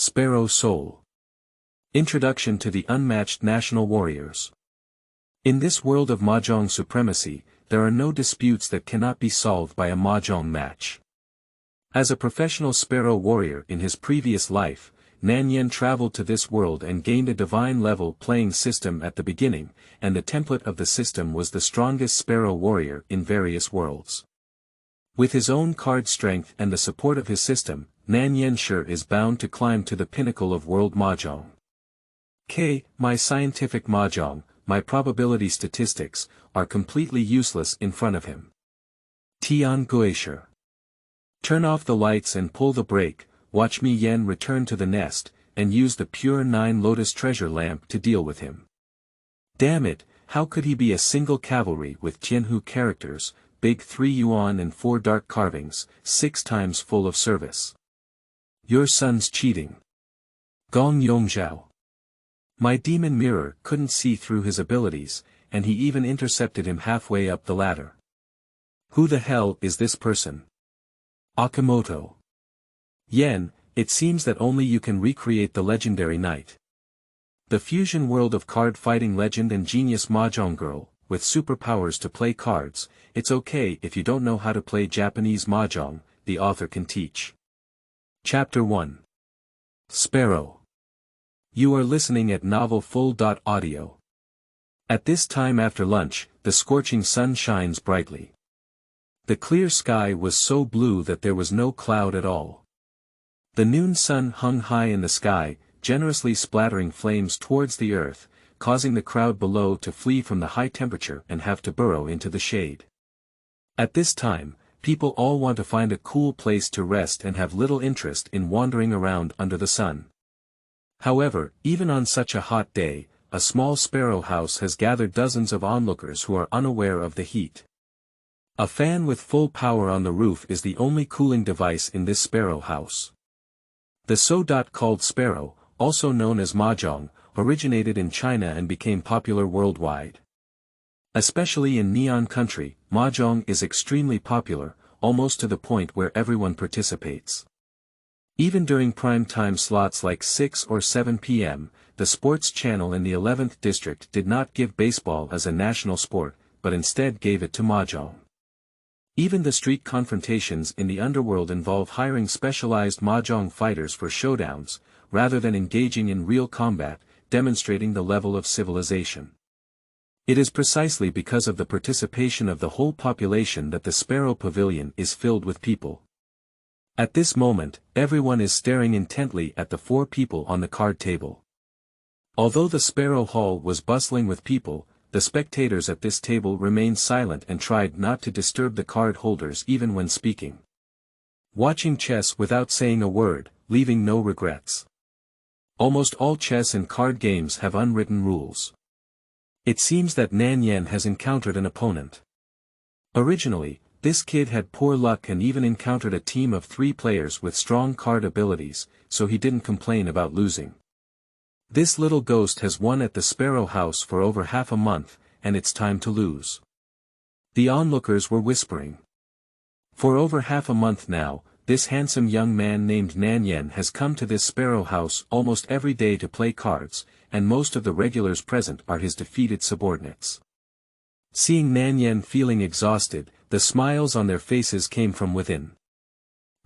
Sparrow Soul. Introduction to the Unmatched National Warriors. In this world of mahjong supremacy, there are no disputes that cannot be solved by a mahjong match. As a professional Sparrow warrior in his previous life, Nanyan traveled to this world and gained a divine-level playing system at the beginning, and the template of the system was the strongest Sparrow warrior in various worlds. With his own card strength and the support of his system, Nanyan Shi is bound to climb to the pinnacle of world mahjong.K. My scientific mahjong, my probability statistics, are completely useless in front of him. Tian Guishi. Turn off the lights and pull the brake, watch me Yen return to the nest, and use the pure Nine Lotus Treasure Lamp to deal with him. Damn it, how could he be a single cavalry with Tianhu characters, big 3 yuan and 4 dark carvings, 6 times full of service? Your son's cheating. Gong Yongzhao. My demon mirror couldn't see through his abilities, and he even intercepted him halfway up the ladder. Who the hell is this person? Akimoto. Yen, it seems that only you can recreate the legendary knight. The fusion world of card-fighting legend and genius mahjong girl, with superpowers to play cards. It's okay if you don't know how to play Japanese mahjong, the author can teach. Chapter 1. Sparrow. You are listening at novelfull.audio. At this time after lunch, the scorching sun shines brightly. The clear sky was so blue that there was no cloud at all. The noon sun hung high in the sky, generously splattering flames towards the earth, causing the crowd below to flee from the high temperature and have to burrow into the shade. At this time, people all want to find a cool place to rest and have little interest in wandering around under the sun. However, even on such a hot day, a small sparrow house has gathered dozens of onlookers who are unaware of the heat. A fan with full power on the roof is the only cooling device in this sparrow house. The so-called sparrow, also known as mahjong, originated in China and became popular worldwide. Especially in Neon country, mahjong is extremely popular, almost to the point where everyone participates. Even during prime time slots like 6 or 7 p.m., the sports channel in the 11th district did not give baseball as a national sport, but instead gave it to mahjong. Even the street confrontations in the underworld involve hiring specialized mahjong fighters for showdowns, rather than engaging in real combat, demonstrating the level of civilization. It is precisely because of the participation of the whole population that the Sparrow Pavilion is filled with people. At this moment, everyone is staring intently at the 4 people on the card table. Although the Sparrow Hall was bustling with people, the spectators at this table remained silent and tried not to disturb the card holders even when speaking. Watching chess without saying a word, leaving no regrets. Almost all chess and card games have unwritten rules. It seems that Nanyan has encountered an opponent. Originally, this kid had poor luck and even encountered a team of 3 players with strong card abilities, so he didn't complain about losing. This little ghost has won at the Sparrow House for over half a month, and it's time to lose. The onlookers were whispering. For over half a month now, this handsome young man named Nanyan has come to this Sparrow House almost every day to play cards, and most of the regulars present are his defeated subordinates. Seeing Nanyan feeling exhausted, the smiles on their faces came from within.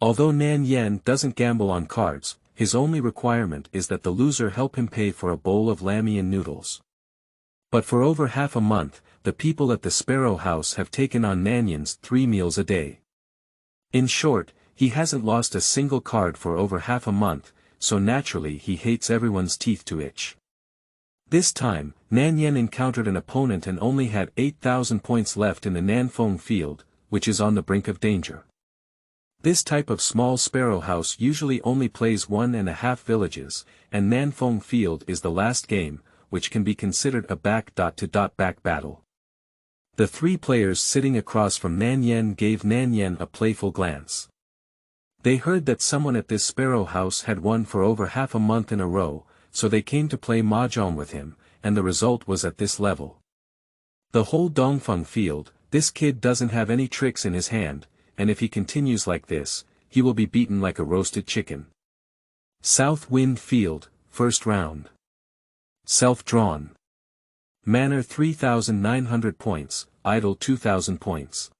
Although Nanyan doesn't gamble on cards, his only requirement is that the loser help him pay for a bowl of Lamian noodles. But for over half a month, the people at the Sparrow House have taken on Nanyan's 3 meals a day. In short, he hasn't lost a single card for over half a month, so naturally he hates everyone's teeth to itch. This time, Nanyan encountered an opponent and only had 8,000 points left in the Nanfeng field, which is on the brink of danger. This type of small sparrow house usually only plays 1.5 villages, and Nanfeng field is the last game, which can be considered a back-to-back battle. The 3 players sitting across from Nanyan gave Nanyan a playful glance. They heard that someone at this Sparrow House had won for over half a month in a row, so they came to play mahjong with him, and the result was at this level. The whole Dongfeng field, this kid doesn't have any tricks in his hand, and if he continues like this, he will be beaten like a roasted chicken. South Wind Field, first round. Self-drawn. Manor 3,900 points, idle 2,000 points.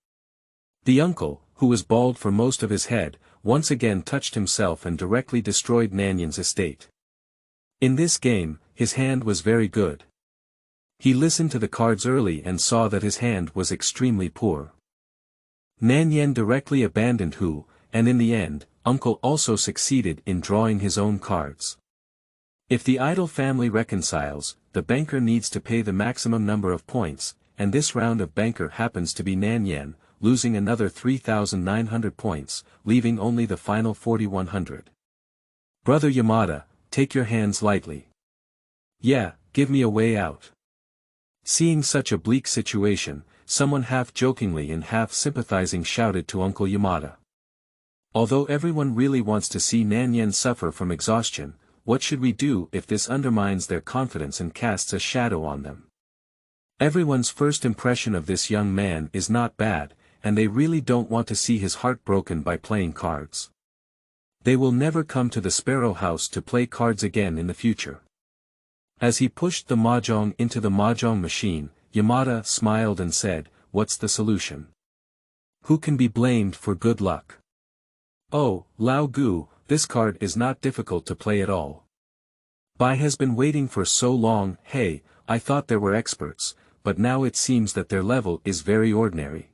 The uncle, who was bald for most of his head, once again touched himself and directly destroyed Nanyan's estate. In this game, his hand was very good. He listened to the cards early and saw that his hand was extremely poor. Nanyan directly abandoned Hu, and in the end, uncle also succeeded in drawing his own cards. If the idle family reconciles, the banker needs to pay the maximum number of points, and this round of banker happens to be Nanyan, losing another 3,900 points, leaving only the final 4,100. Brother Yamada, take your hands lightly. Yeah, give me a way out. Seeing such a bleak situation, someone half-jokingly and half-sympathizing shouted to Uncle Yamada. Although everyone really wants to see Nanyan suffer from exhaustion, what should we do if this undermines their confidence and casts a shadow on them? Everyone's first impression of this young man is not bad, and they really don't want to see his heart broken by playing cards. They will never come to the Sparrow House to play cards again in the future. As he pushed the mahjong into the mahjong machine, Yamada smiled and said, "What's the solution? Who can be blamed for good luck? Oh, Lao Gu, this card is not difficult to play at all. Bai has been waiting for so long. Hey, I thought there were experts, but now it seems that their level is very ordinary."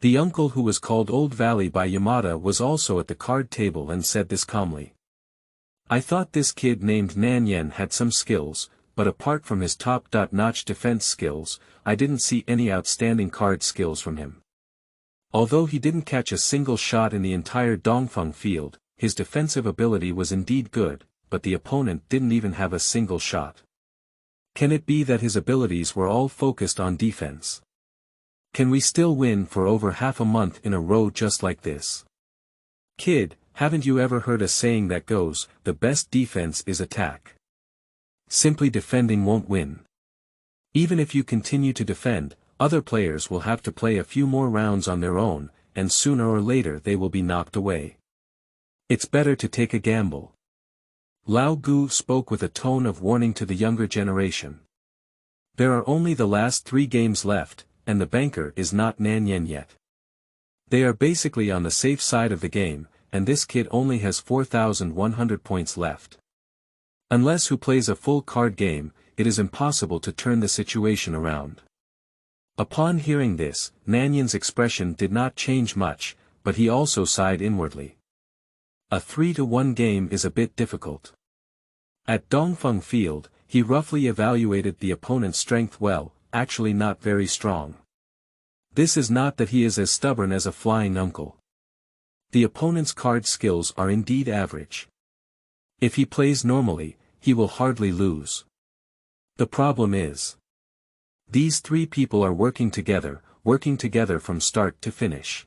The uncle who was called Old Valley by Yamada was also at the card table and said this calmly. "I thought this kid named Nanyan had some skills, but apart from his top-notch defense skills, I didn't see any outstanding card skills from him. Although he didn't catch a single shot in the entire Dongfeng field, his defensive ability was indeed good, but the opponent didn't even have a single shot. Can it be that his abilities were all focused on defense? Can we still win for over half a month in a row just like this? Kid, haven't you ever heard a saying that goes, the best defense is attack? Simply defending won't win. Even if you continue to defend, other players will have to play a few more rounds on their own, and sooner or later they will be knocked away. It's better to take a gamble." Lao Gu spoke with a tone of warning to the younger generation. There are only the last 3 games left, and the banker is not Nanyan yet. They are basically on the safe side of the game, and this kid only has 4,100 points left. Unless Hu plays a full card game, it is impossible to turn the situation around. Upon hearing this, Nanyan's expression did not change much, but he also sighed inwardly. A 3-1 game is a bit difficult. At Dongfeng Field, he roughly evaluated the opponent's strength well, actually not very strong. This is not that he is as stubborn as a flying uncle. The opponent's card skills are indeed average. If he plays normally, he will hardly lose. The problem is, these 3 people are working together from start to finish.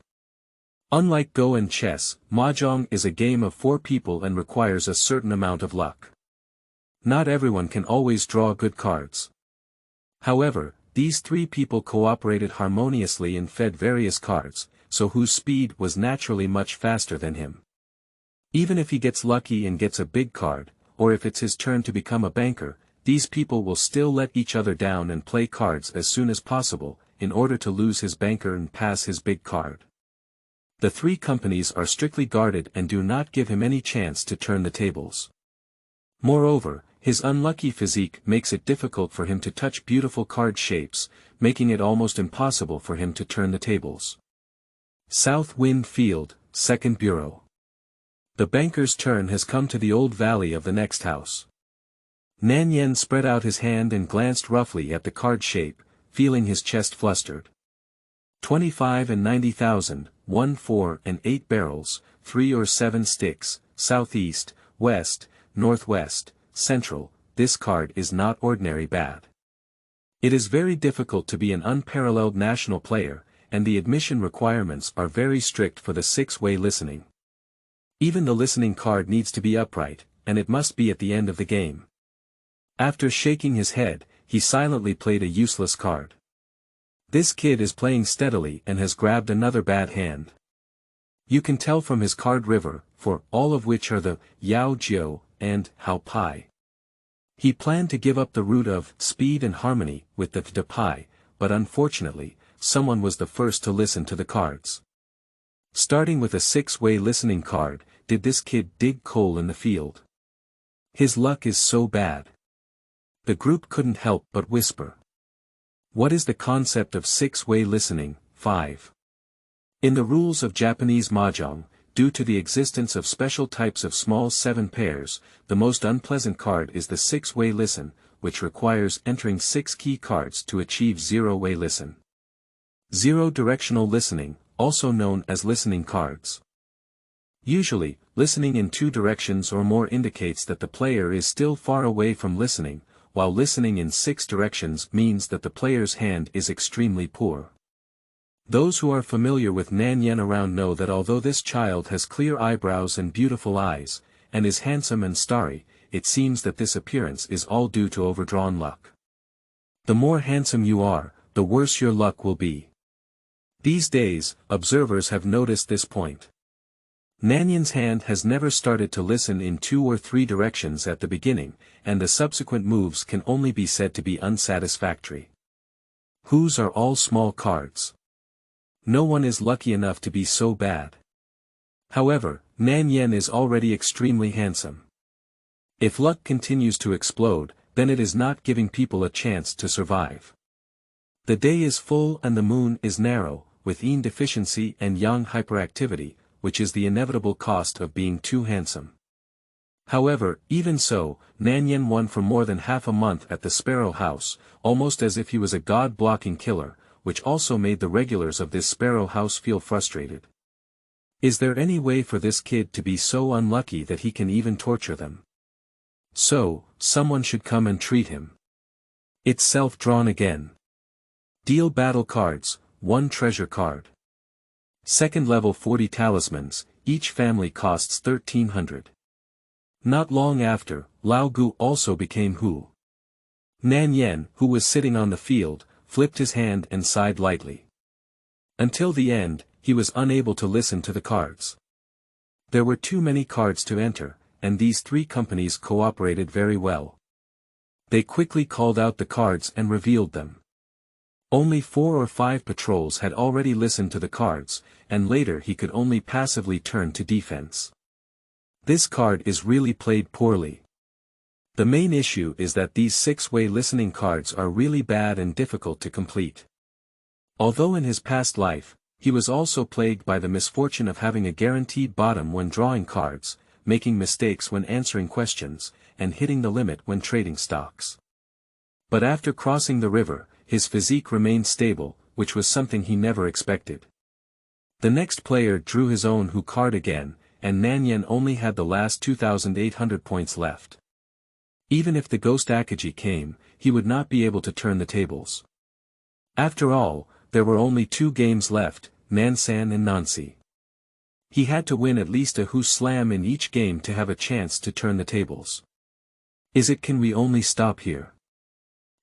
Unlike Go and chess, mahjong is a game of 4 people and requires a certain amount of luck. Not everyone can always draw good cards. However, these 3 people cooperated harmoniously and fed various cards, so Hu's speed was naturally much faster than him. Even if he gets lucky and gets a big card, or if it's his turn to become a banker, these people will still let each other down and play cards as soon as possible, in order to lose his banker and pass his big card. The 3 companies are strictly guarded and do not give him any chance to turn the tables. Moreover, his unlucky physique makes it difficult for him to touch beautiful card shapes, making it almost impossible for him to turn the tables. South Wind Field, Second Bureau. The banker's turn has come to the Old Valley of the next house. Nanyan spread out his hand and glanced roughly at the card shape, feeling his chest flustered. 25 and 90,000, 1, 4 and 8 barrels, 3 or 7 sticks, southeast, west, northwest, central. This card is not ordinary bad. It is very difficult to be an unparalleled national player, and the admission requirements are very strict for the 6-way listening. Even the listening card needs to be upright, and it must be at the end of the game. After shaking his head, he silently played a useless card. This kid is playing steadily and has grabbed another bad hand. You can tell from his card river, for all of which are the Yao Jiu and Hao Pai. He planned to give up the root of speed and harmony with the De Pai, but unfortunately, someone was the first to listen to the cards. Starting with a 6-way listening card, did this kid dig coal in the field? His luck is so bad. The group couldn't help but whisper. What is the concept of 6-way listening? 5. In the rules of Japanese mahjong, due to the existence of special types of small 7 pairs, the most unpleasant card is the 6-way listen, which requires entering 6 key cards to achieve 0-way listen. Zero-directional listening, also known as listening cards. Usually, listening in 2 directions or more indicates that the player is still far away from listening, while listening in 6 directions means that the player's hand is extremely poor. Those who are familiar with Nanyan around know that although this child has clear eyebrows and beautiful eyes, and is handsome and starry, it seems that this appearance is all due to overdrawn luck. The more handsome you are, the worse your luck will be. These days, observers have noticed this point. Nanyan's hand has never started to listen in 2 or 3 directions at the beginning, and the subsequent moves can only be said to be unsatisfactory. Whose are all small cards. No one is lucky enough to be so bad. However, Nanyan is already extremely handsome. If luck continues to explode, then it is not giving people a chance to survive. The day is full and the moon is narrow, with yin deficiency and yang hyperactivity, which is the inevitable cost of being too handsome. However, even so, Nanyan won for more than half a month at the Sparrow House, almost as if he was a god-blocking killer, which also made the regulars of this Sparrow House feel frustrated. Is there any way for this kid to be so unlucky that he can even torture them? So, someone should come and treat him. It's self-drawn again. Deal battle cards, 1 treasure card. Second level 40 talismans, each family costs 1300. Not long after, Lao Gu also became Hu. Nanyan, who was sitting on the field, flipped his hand and sighed lightly. Until the end, he was unable to listen to the cards. There were too many cards to enter, and these 3 companies cooperated very well. They quickly called out the cards and revealed them. Only 4 or 5 patrols had already listened to the cards, and later he could only passively turn to defense. This card is really played poorly. The main issue is that these 6-way listening cards are really bad and difficult to complete. Although in his past life, he was also plagued by the misfortune of having a guaranteed bottom when drawing cards, making mistakes when answering questions, and hitting the limit when trading stocks. But after crossing the river, his physique remained stable, which was something he never expected. The next player drew his own Hu card again, and Nanyan only had the last 2,800 points left. Even if the ghost Akiji came, he would not be able to turn the tables. After all, there were only 2 games left, Nansan and Nansi. He had to win at least a Hu slam in each game to have a chance to turn the tables. Can we only stop here?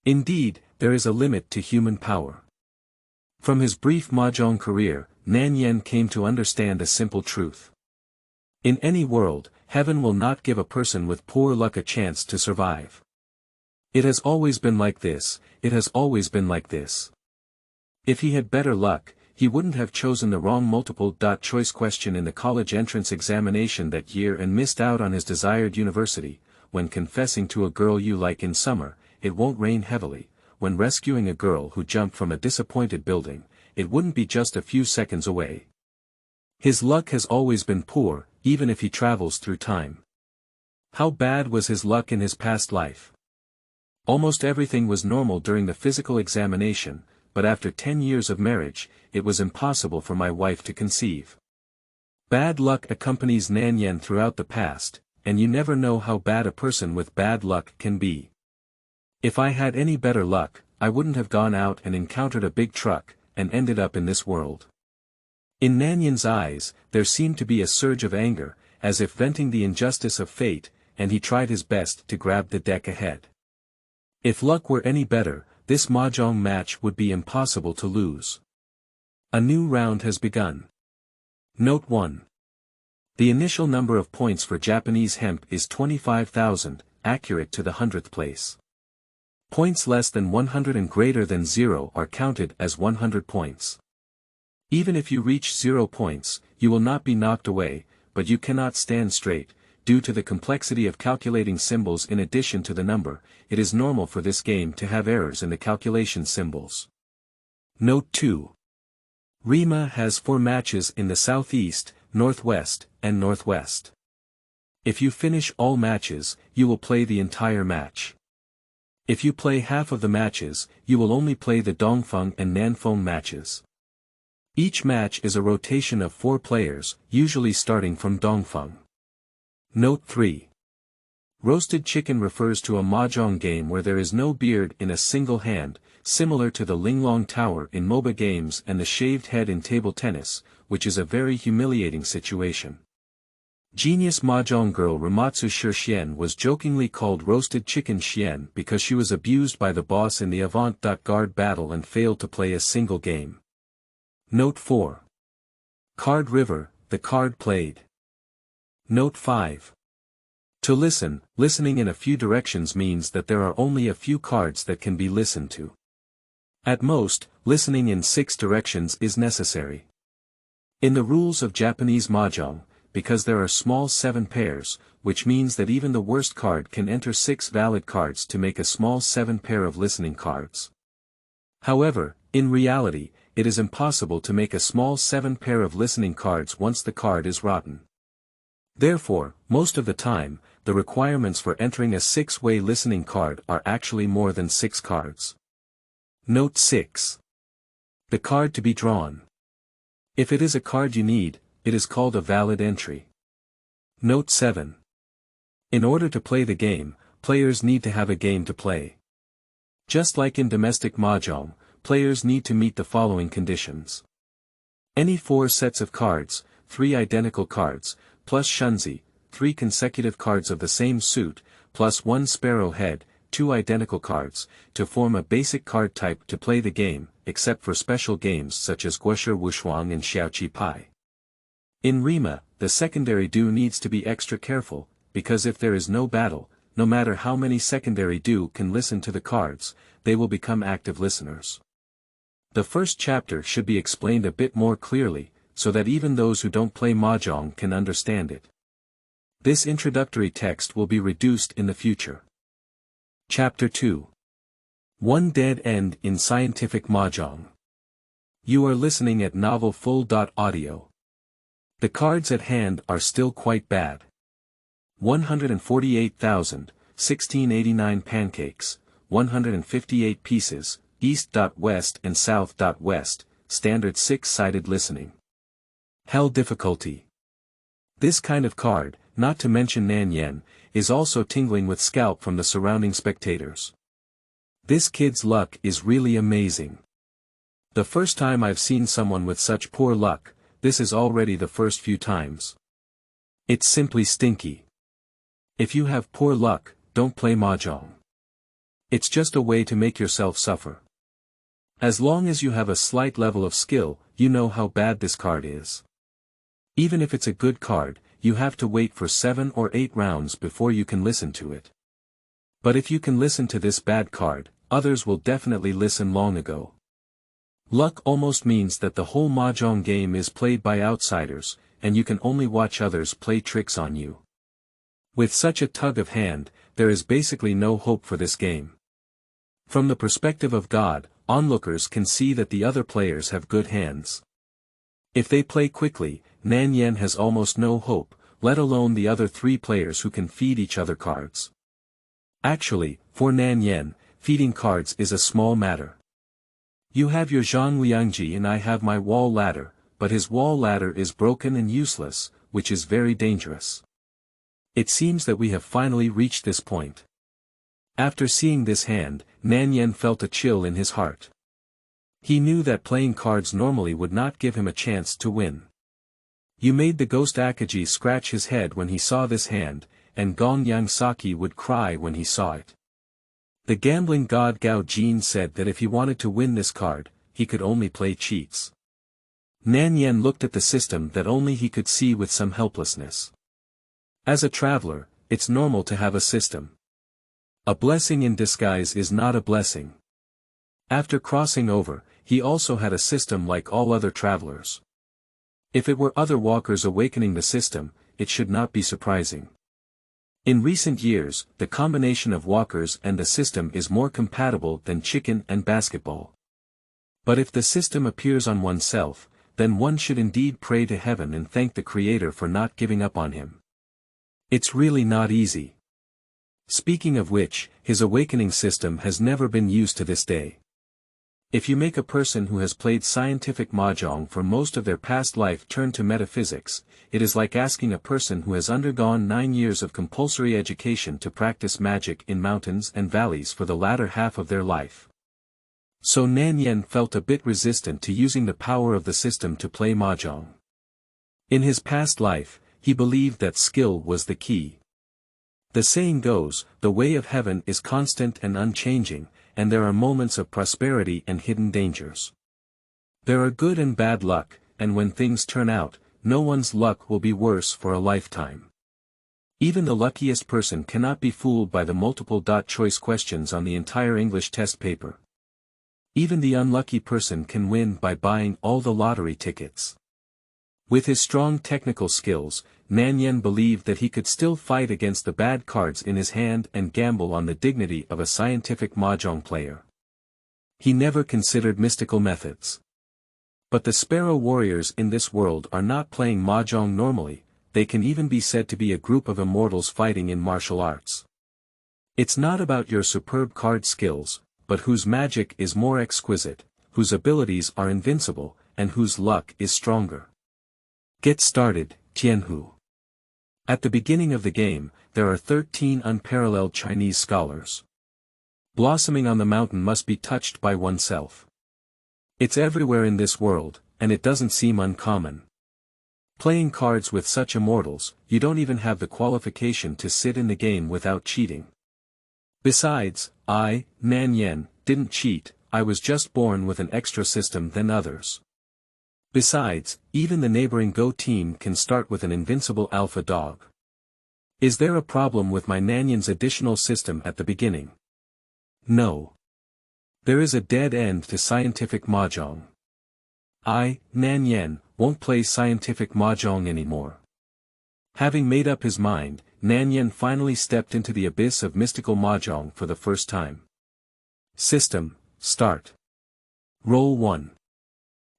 Indeed, there is a limit to human power. From his brief mahjong career, Nanyan came to understand a simple truth. In any world, heaven will not give a person with poor luck a chance to survive. It has always been like this, it has always been like this. If he had better luck, he wouldn't have chosen the wrong multiple-choice question in the college entrance examination that year and missed out on his desired university, when confessing to a girl you like in summer, it won't rain heavily, when rescuing a girl who jumped from a disappointed building, it wouldn't be just a few seconds away. His luck has always been poor, even if he travels through time. How bad was his luck in his past life? Almost everything was normal during the physical examination, but after 10 years of marriage, it was impossible for my wife to conceive. Bad luck accompanies Nanyan throughout the past, and you never know how bad a person with bad luck can be. If I had any better luck, I wouldn't have gone out and encountered a big truck, and ended up in this world. In Nanyan's eyes, there seemed to be a surge of anger, as if venting the injustice of fate, and he tried his best to grab the deck ahead. If luck were any better, this mahjong match would be impossible to lose. A new round has begun. Note 1. The initial number of points for Japanese hemp is 25,000, accurate to the 100th place. Points less than 100 and greater than 0 are counted as 100 points. Even if you reach 0 points, you will not be knocked away, but you cannot stand straight. Due to the complexity of calculating symbols in addition to the number, it is normal for this game to have errors in the calculation symbols. Note 2. Rima has 4 matches in the southeast, northwest, and northwest. If you finish all matches, you will play the entire match. If you play half of the matches, you will only play the Dongfeng and Nanfeng matches. Each match is a rotation of 4 players, usually starting from Dongfeng. Note 3. Roasted chicken refers to a mahjong game where there is no beard in a single hand, similar to the Linglong Tower in MOBA games and the shaved head in table tennis, which is a very humiliating situation. Genius mahjong girl Ramatsu Shirxian was jokingly called Roasted Chicken Xian because she was abused by the boss in the avant-garde battle and failed to play a single game. Note 4. Card River, the card played. Note 5. To listen, listening in a few directions means that there are only a few cards that can be listened to. At most, listening in 6 directions is necessary. In the rules of Japanese mahjong, because there are small 7 pairs, which means that even the worst card can enter 6 valid cards to make a small 7 pair of listening cards. However, in reality, it is impossible to make a small 7 pair of listening cards once the card is rotten. Therefore, most of the time, the requirements for entering a 6-way listening card are actually more than 6 cards. Note 6. The card to be drawn. If it is a card you need, it is called a valid entry. Note 7. In order to play the game, players need to have a game to play. Just like in domestic mahjong, players need to meet the following conditions. Any 4 sets of cards, 3 identical cards, plus shunzi, 3 consecutive cards of the same suit, plus 1 sparrow head, 2 identical cards, to form a basic card type to play the game, except for special games such as Guoshi Wushuang and Xiaoqi Pai. In Rima, the secondary do needs to be extra careful, because if there is no battle, no matter how many secondary do can listen to the cards, they will become active listeners. The first chapter should be explained a bit more clearly, so that even those who don't play mahjong can understand it. This introductory text will be reduced in the future. Chapter 2. One dead end in scientific mahjong. You are listening at Novel Full.audio. The cards at hand are still quite bad. 148,1689 pancakes, 158 pieces, east.west and south.west, standard 6-sided listening. Hell difficulty. This kind of card, not to mention Nanyan, is also tingling with scalp from the surrounding spectators. This kid's luck is really amazing. The first time I've seen someone with such poor luck, this is already the first few times. It's simply stinky. If you have poor luck, don't play mahjong. It's just a way to make yourself suffer. As long as you have a slight level of skill, you know how bad this card is. Even if it's a good card, you have to wait for 7 or 8 rounds before you can listen to it. But if you can listen to this bad card, others will definitely listen long ago. Luck almost means that the whole mahjong game is played by outsiders, and you can only watch others play tricks on you. With such a tug of hand, there is basically no hope for this game. From the perspective of God, onlookers can see that the other players have good hands. If they play quickly, Nanyan has almost no hope, let alone the other 3 players who can feed each other cards. Actually, for Nanyan, feeding cards is a small matter. You have your Zhang Liangji and I have my wall ladder, but his wall ladder is broken and useless, which is very dangerous. It seems that we have finally reached this point. After seeing this hand, Nanyan felt a chill in his heart. He knew that playing cards normally would not give him a chance to win. You made the ghost Akaji scratch his head when he saw this hand, and Gong Yongzhao would cry when he saw it. The gambling god Gao Jin said that if he wanted to win this card, he could only play cheats. Nanyan looked at the system that only he could see with some helplessness. As a traveler, it's normal to have a system. A blessing in disguise is not a blessing. After crossing over, he also had a system like all other travelers. If it were other walkers awakening the system, it should not be surprising. In recent years, the combination of walkers and the system is more compatible than chicken and basketball. But if the system appears on oneself, then one should indeed pray to heaven and thank the Creator for not giving up on him. It's really not easy. Speaking of which, his awakening system has never been used to this day. If you make a person who has played scientific mahjong for most of their past life turn to metaphysics, it is like asking a person who has undergone 9 years of compulsory education to practice magic in mountains and valleys for the latter half of their life. So Nanyan felt a bit resistant to using the power of the system to play mahjong. In his past life, he believed that skill was the key. The saying goes, the way of heaven is constant and unchanging, and there are moments of prosperity and hidden dangers. There are good and bad luck, and when things turn out, no one's luck will be worse for a lifetime. Even the luckiest person cannot be fooled by the multiple-choice questions on the entire English test paper. Even the unlucky person can win by buying all the lottery tickets. With his strong technical skills, Nanyan believed that he could still fight against the bad cards in his hand and gamble on the dignity of a scientific mahjong player. He never considered mystical methods. But the Sparrow warriors in this world are not playing mahjong normally, they can even be said to be a group of immortals fighting in martial arts. It's not about your superb card skills, but whose magic is more exquisite, whose abilities are invincible, and whose luck is stronger. Get started, Tianhu. At the beginning of the game, there are 13 unparalleled Chinese scholars. Blossoming on the mountain must be touched by oneself. It's everywhere in this world, and it doesn't seem uncommon. Playing cards with such immortals, you don't even have the qualification to sit in the game without cheating. Besides, I, Nanyan, didn't cheat, I was just born with an extra system than others. Besides, even the neighboring Go team can start with an invincible alpha dog. Is there a problem with my Nanyan's additional system at the beginning? No. There is a dead end to scientific mahjong. I, Nanyan, won't play scientific mahjong anymore. Having made up his mind, Nanyan finally stepped into the abyss of mystical mahjong for the first time. System, start. Roll 1.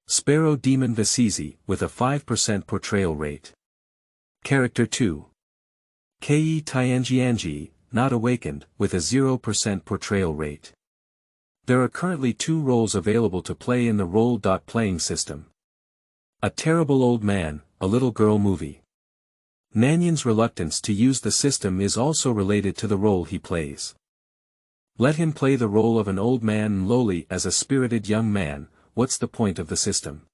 Sparrow Demon Vasizi, with a 5% portrayal rate. Character 2. Kei Tianjianji, not awakened, with a 0% portrayal rate. There are currently 2 roles available to play in the role.playing system. A Terrible Old Man, a Little Girl Movie. Nanyan's reluctance to use the system is also related to the role he plays. Let him play the role of an old man and lowly as a spirited young man. What's the point of the system?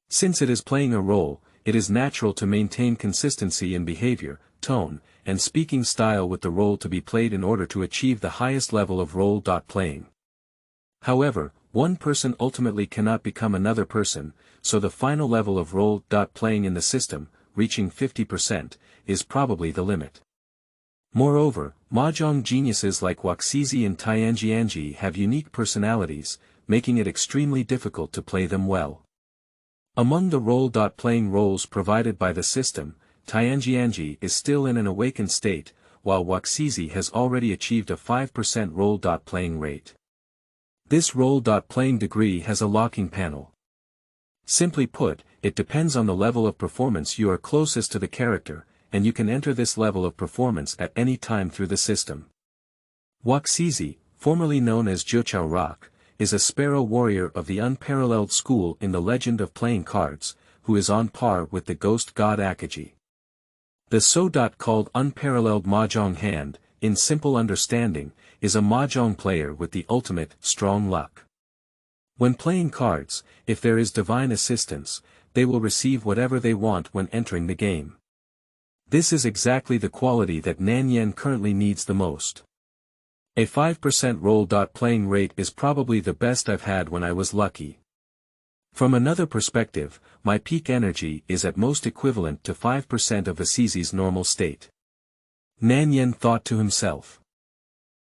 Since it is playing a role, it is natural to maintain consistency in behavior, tone, and speaking style with the role to be played in order to achieve the highest level of role.playing. However, one person ultimately cannot become another person, so the final level of role.playing in the system, reaching 50%, is probably the limit. Moreover, mahjong geniuses like Waxizi and Tianjianji have unique personalities, making it extremely difficult to play them well. Among the role.playing roles provided by the system, Tianjianji is still in an awakened state, while Waxizi has already achieved a 5% role.playing rate. This role.playing degree has a locking panel. Simply put, it depends on the level of performance you are closest to the character, and you can enter this level of performance at any time through the system. Waxizi, formerly known as Jiuqiao Rock, is a Sparrow warrior of the Unparalleled school in the legend of playing cards, who is on par with the ghost god Akiji. The so-called Unparalleled mahjong hand, in simple understanding, is a mahjong player with the ultimate strong luck. When playing cards, if there is divine assistance, they will receive whatever they want when entering the game. This is exactly the quality that Nanyan currently needs the most. A 5% role.playing rate is probably the best I've had when I was lucky. From another perspective, my peak energy is at most equivalent to 5% of Assisi's normal state. Nanyan thought to himself.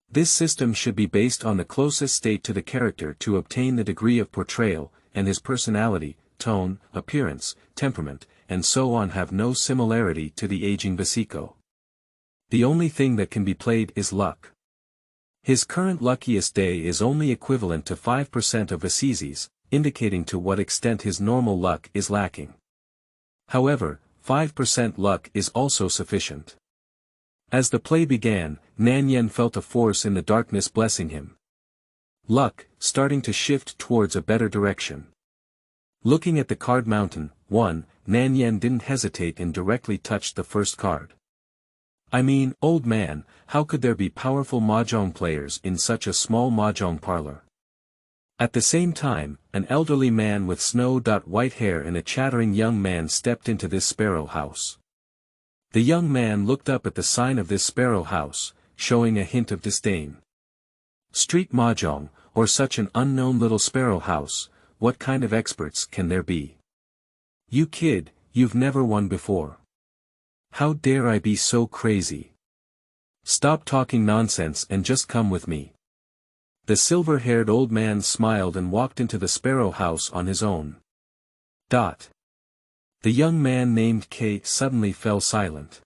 This system should be based on the closest state to the character to obtain the degree of portrayal, and his personality, tone, appearance, temperament, and so on have no similarity to the aging Basico. The only thing that can be played is luck. His current luckiest day is only equivalent to 5% of Assisi's, indicating to what extent his normal luck is lacking. However, 5% luck is also sufficient. As the play began, Nanyan felt a force in the darkness blessing him. Luck, starting to shift towards a better direction. Looking at the card mountain, 1, Nanyan didn't hesitate and directly touched the first card. I mean, old man, how could there be powerful mahjong players in such a small mahjong parlor? At the same time, an elderly man with snow-white hair and a chattering young man stepped into this sparrow house. The young man looked up at the sign of this sparrow house, showing a hint of disdain. Street mahjong, or such an unknown little sparrow house, what kind of experts can there be? You kid, you've never won before. How dare I be so crazy? Stop talking nonsense and just come with me. The silver-haired old man smiled and walked into the sparrow house on his own. The young man named K suddenly fell silent.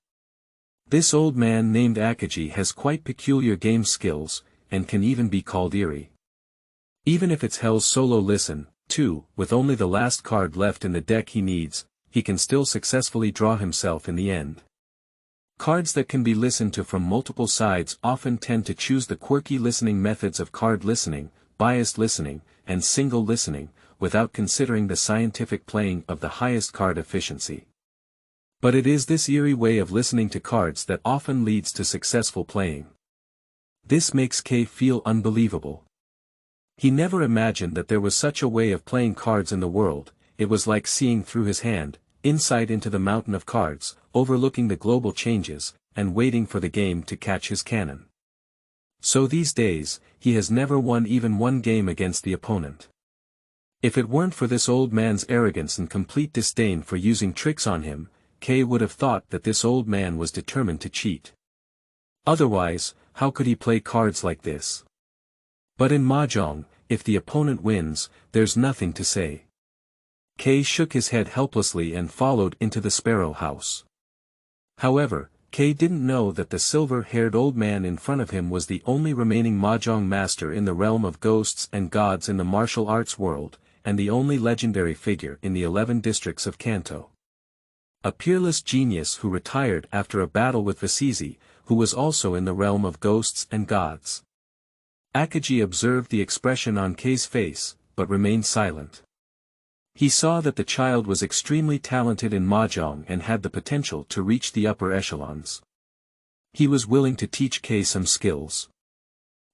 This old man named Akiji has quite peculiar game skills, and can even be called eerie. Even if it's Hell's solo listen, too, with only the last card left in the deck he needs, he can still successfully draw himself in the end. Cards that can be listened to from multiple sides often tend to choose the quirky listening methods of card listening, biased listening, and single listening, without considering the scientific playing of the highest card efficiency. But it is this eerie way of listening to cards that often leads to successful playing. This makes K feel unbelievable. He never imagined that there was such a way of playing cards in the world. It was like seeing through his hand, insight into the mountain of cards, overlooking the global changes, and waiting for the game to catch his cannon. So these days, he has never won even one game against the opponent. If it weren't for this old man's arrogance and complete disdain for using tricks on him, K would have thought that this old man was determined to cheat. Otherwise, how could he play cards like this? But in mahjong, if the opponent wins, there's nothing to say. K shook his head helplessly and followed into the sparrow house. However, K didn't know that the silver-haired old man in front of him was the only remaining mahjong master in the realm of ghosts and gods in the martial arts world, and the only legendary figure in the 11 districts of Kanto. A peerless genius who retired after a battle with Assisi, who was also in the realm of ghosts and gods. Akiji observed the expression on K's face, but remained silent. He saw that the child was extremely talented in mahjong and had the potential to reach the upper echelons. He was willing to teach K some skills.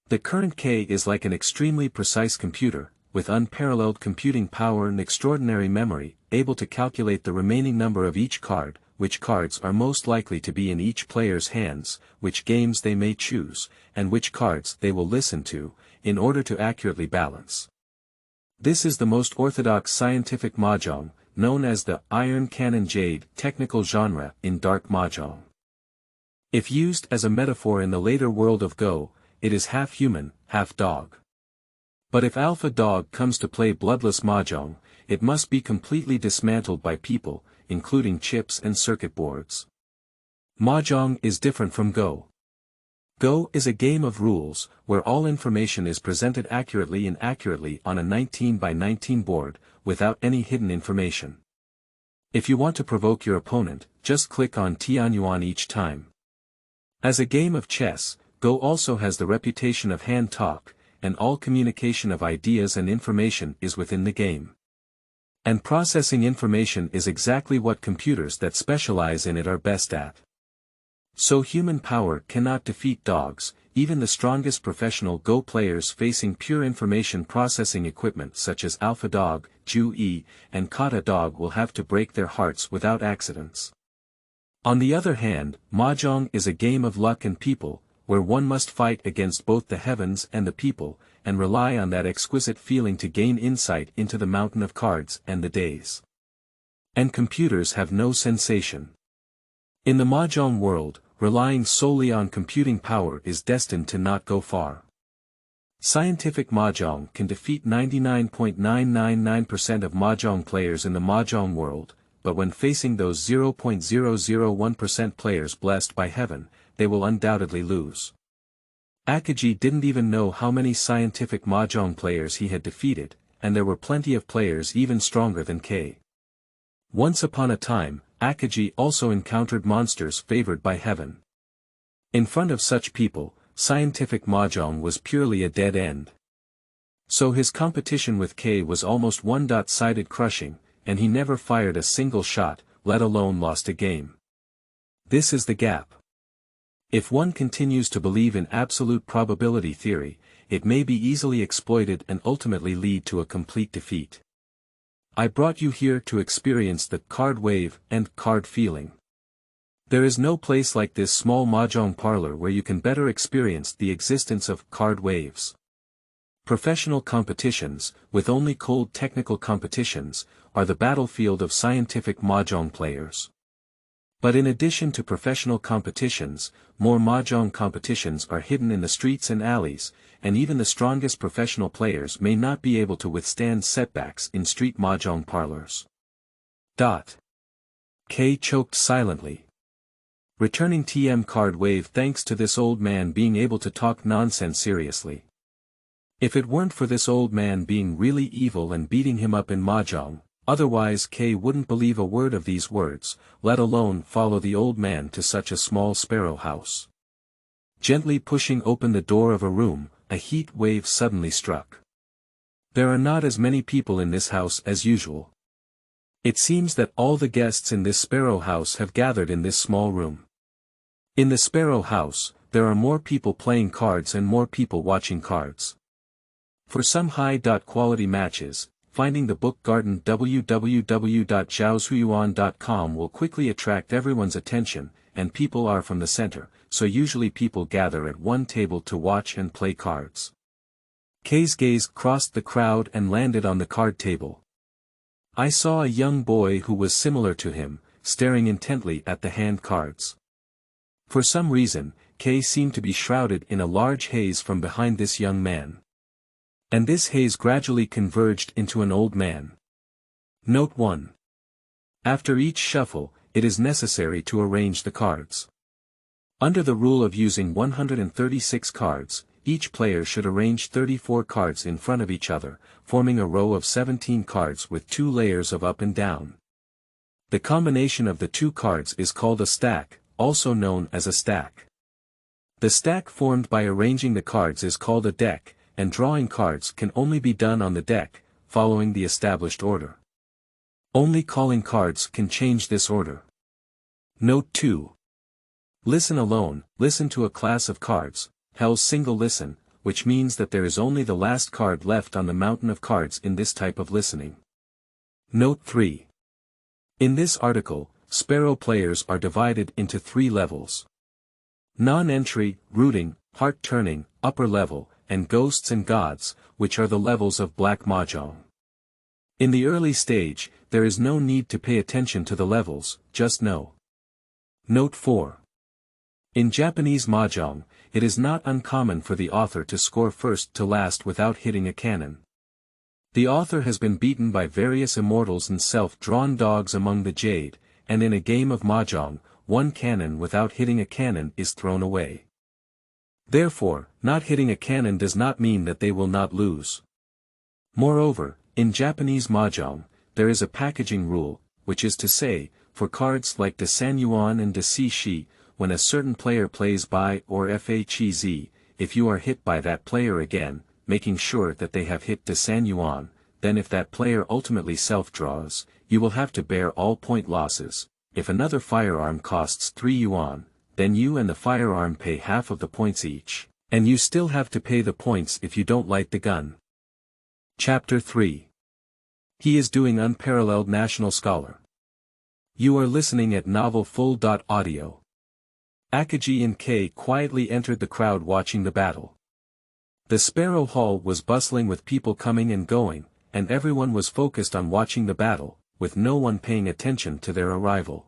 The current K is like an extremely precise computer, with unparalleled computing power and extraordinary memory, able to calculate the remaining number of each card, which cards are most likely to be in each player's hands, which games they may choose, and which cards they will listen to, in order to accurately balance. This is the most orthodox scientific mahjong, known as the Iron Cannon Jade technical genre in dark mahjong. If used as a metaphor in the later world of Go, it is half human, half dog. But if Alpha Dog comes to play bloodless mahjong, it must be completely dismantled by people, including chips and circuit boards. Mahjong is different from Go. Go is a game of rules, where all information is presented accurately and accurately on a 19 by 19 board, without any hidden information. If you want to provoke your opponent, just click on Tianhu each time. As a game of chess, Go also has the reputation of hand talk, and all communication of ideas and information is within the game. And processing information is exactly what computers that specialize in it are best at. So human power cannot defeat dogs, even the strongest professional Go players facing pure information processing equipment such as Alpha Dog, Ju-E, and Kata Dog will have to break their hearts without accidents. On the other hand, Mahjong is a game of luck and people, where one must fight against both the heavens and the people, and rely on that exquisite feeling to gain insight into the mountain of cards and the days. And computers have no sensation. In the mahjong world, relying solely on computing power is destined to not go far. Scientific mahjong can defeat 99.999% of mahjong players in the mahjong world, but when facing those 0.001% players blessed by heaven, they will undoubtedly lose. Akiji didn't even know how many scientific mahjong players he had defeated, and there were plenty of players even stronger than K. Once upon a time, Akiji also encountered monsters favored by heaven. In front of such people, scientific mahjong was purely a dead end. So his competition with K was almost one-sided crushing, and he never fired a single shot, let alone lost a game. This is the gap. If one continues to believe in absolute probability theory, it may be easily exploited and ultimately lead to a complete defeat. I brought you here to experience the card wave and card feeling. There is no place like this small mahjong parlor where you can better experience the existence of card waves. Professional competitions, with only cold technical competitions, are the battlefield of scientific mahjong players. But in addition to professional competitions, more mahjong competitions are hidden in the streets and alleys, and even the strongest professional players may not be able to withstand setbacks in street mahjong parlors. K choked silently. Returning TM card wave thanks to this old man being able to talk nonsense seriously. If it weren't for this old man being really evil and beating him up in mahjong, otherwise K wouldn't believe a word of these words, let alone follow the old man to such a small sparrow house. Gently pushing open the door of a room, a heat wave suddenly struck. There are not as many people in this house as usual. It seems that all the guests in this sparrow house have gathered in this small room. In the sparrow house, there are more people playing cards and more people watching cards. For some high-quality matches, finding the book garden www.zhaoshuyuan.com will quickly attract everyone's attention, and people are from the center, so usually people gather at one table to watch and play cards. K's gaze crossed the crowd and landed on the card table. I saw a young boy who was similar to him, staring intently at the hand cards. For some reason, K seemed to be shrouded in a large haze from behind this young man. And this haze gradually converged into an old man. Note 1. After each shuffle, it is necessary to arrange the cards. Under the rule of using 136 cards, each player should arrange 34 cards in front of each other, forming a row of 17 cards with 2 layers of up and down. The combination of the 2 cards is called a stack, also known as a stack. The stack formed by arranging the cards is called a deck, and drawing cards can only be done on the deck, following the established order. Only calling cards can change this order. Note 2. Listen alone, listen to a class of cards, Hell's single listen, which means that there is only the last card left on the mountain of cards in this type of listening. Note 3. In this article, Sparrow players are divided into 3 levels. Non-entry, rooting, heart-turning, upper level, and ghosts and gods, which are the levels of black mahjong. In the early stage, there is no need to pay attention to the levels, just know. Note 4. In Japanese mahjong, it is not uncommon for the author to score first to last without hitting a cannon. The author has been beaten by various immortals and self-drawn dogs among the jade, and in a game of mahjong, 1 cannon without hitting a cannon is thrown away. Therefore, not hitting a cannon does not mean that they will not lose. Moreover, in Japanese mahjong, there is a packaging rule, which is to say, for cards like the san yuan and the si shi, when a certain player plays by or fhez, if you are hit by that player again, making sure that they have hit the san yuan, then if that player ultimately self-draws, you will have to bear all point losses. If another firearm costs 3 yuan, then you and the firearm pay half of the points each, and you still have to pay the points if you don't light the gun. Chapter 3. He is doing Unparalleled National Scholar. You are listening at novelfull.audio. Akiji and K quietly entered the crowd watching the battle. The Sparrow Hall was bustling with people coming and going, and everyone was focused on watching the battle, with no one paying attention to their arrival.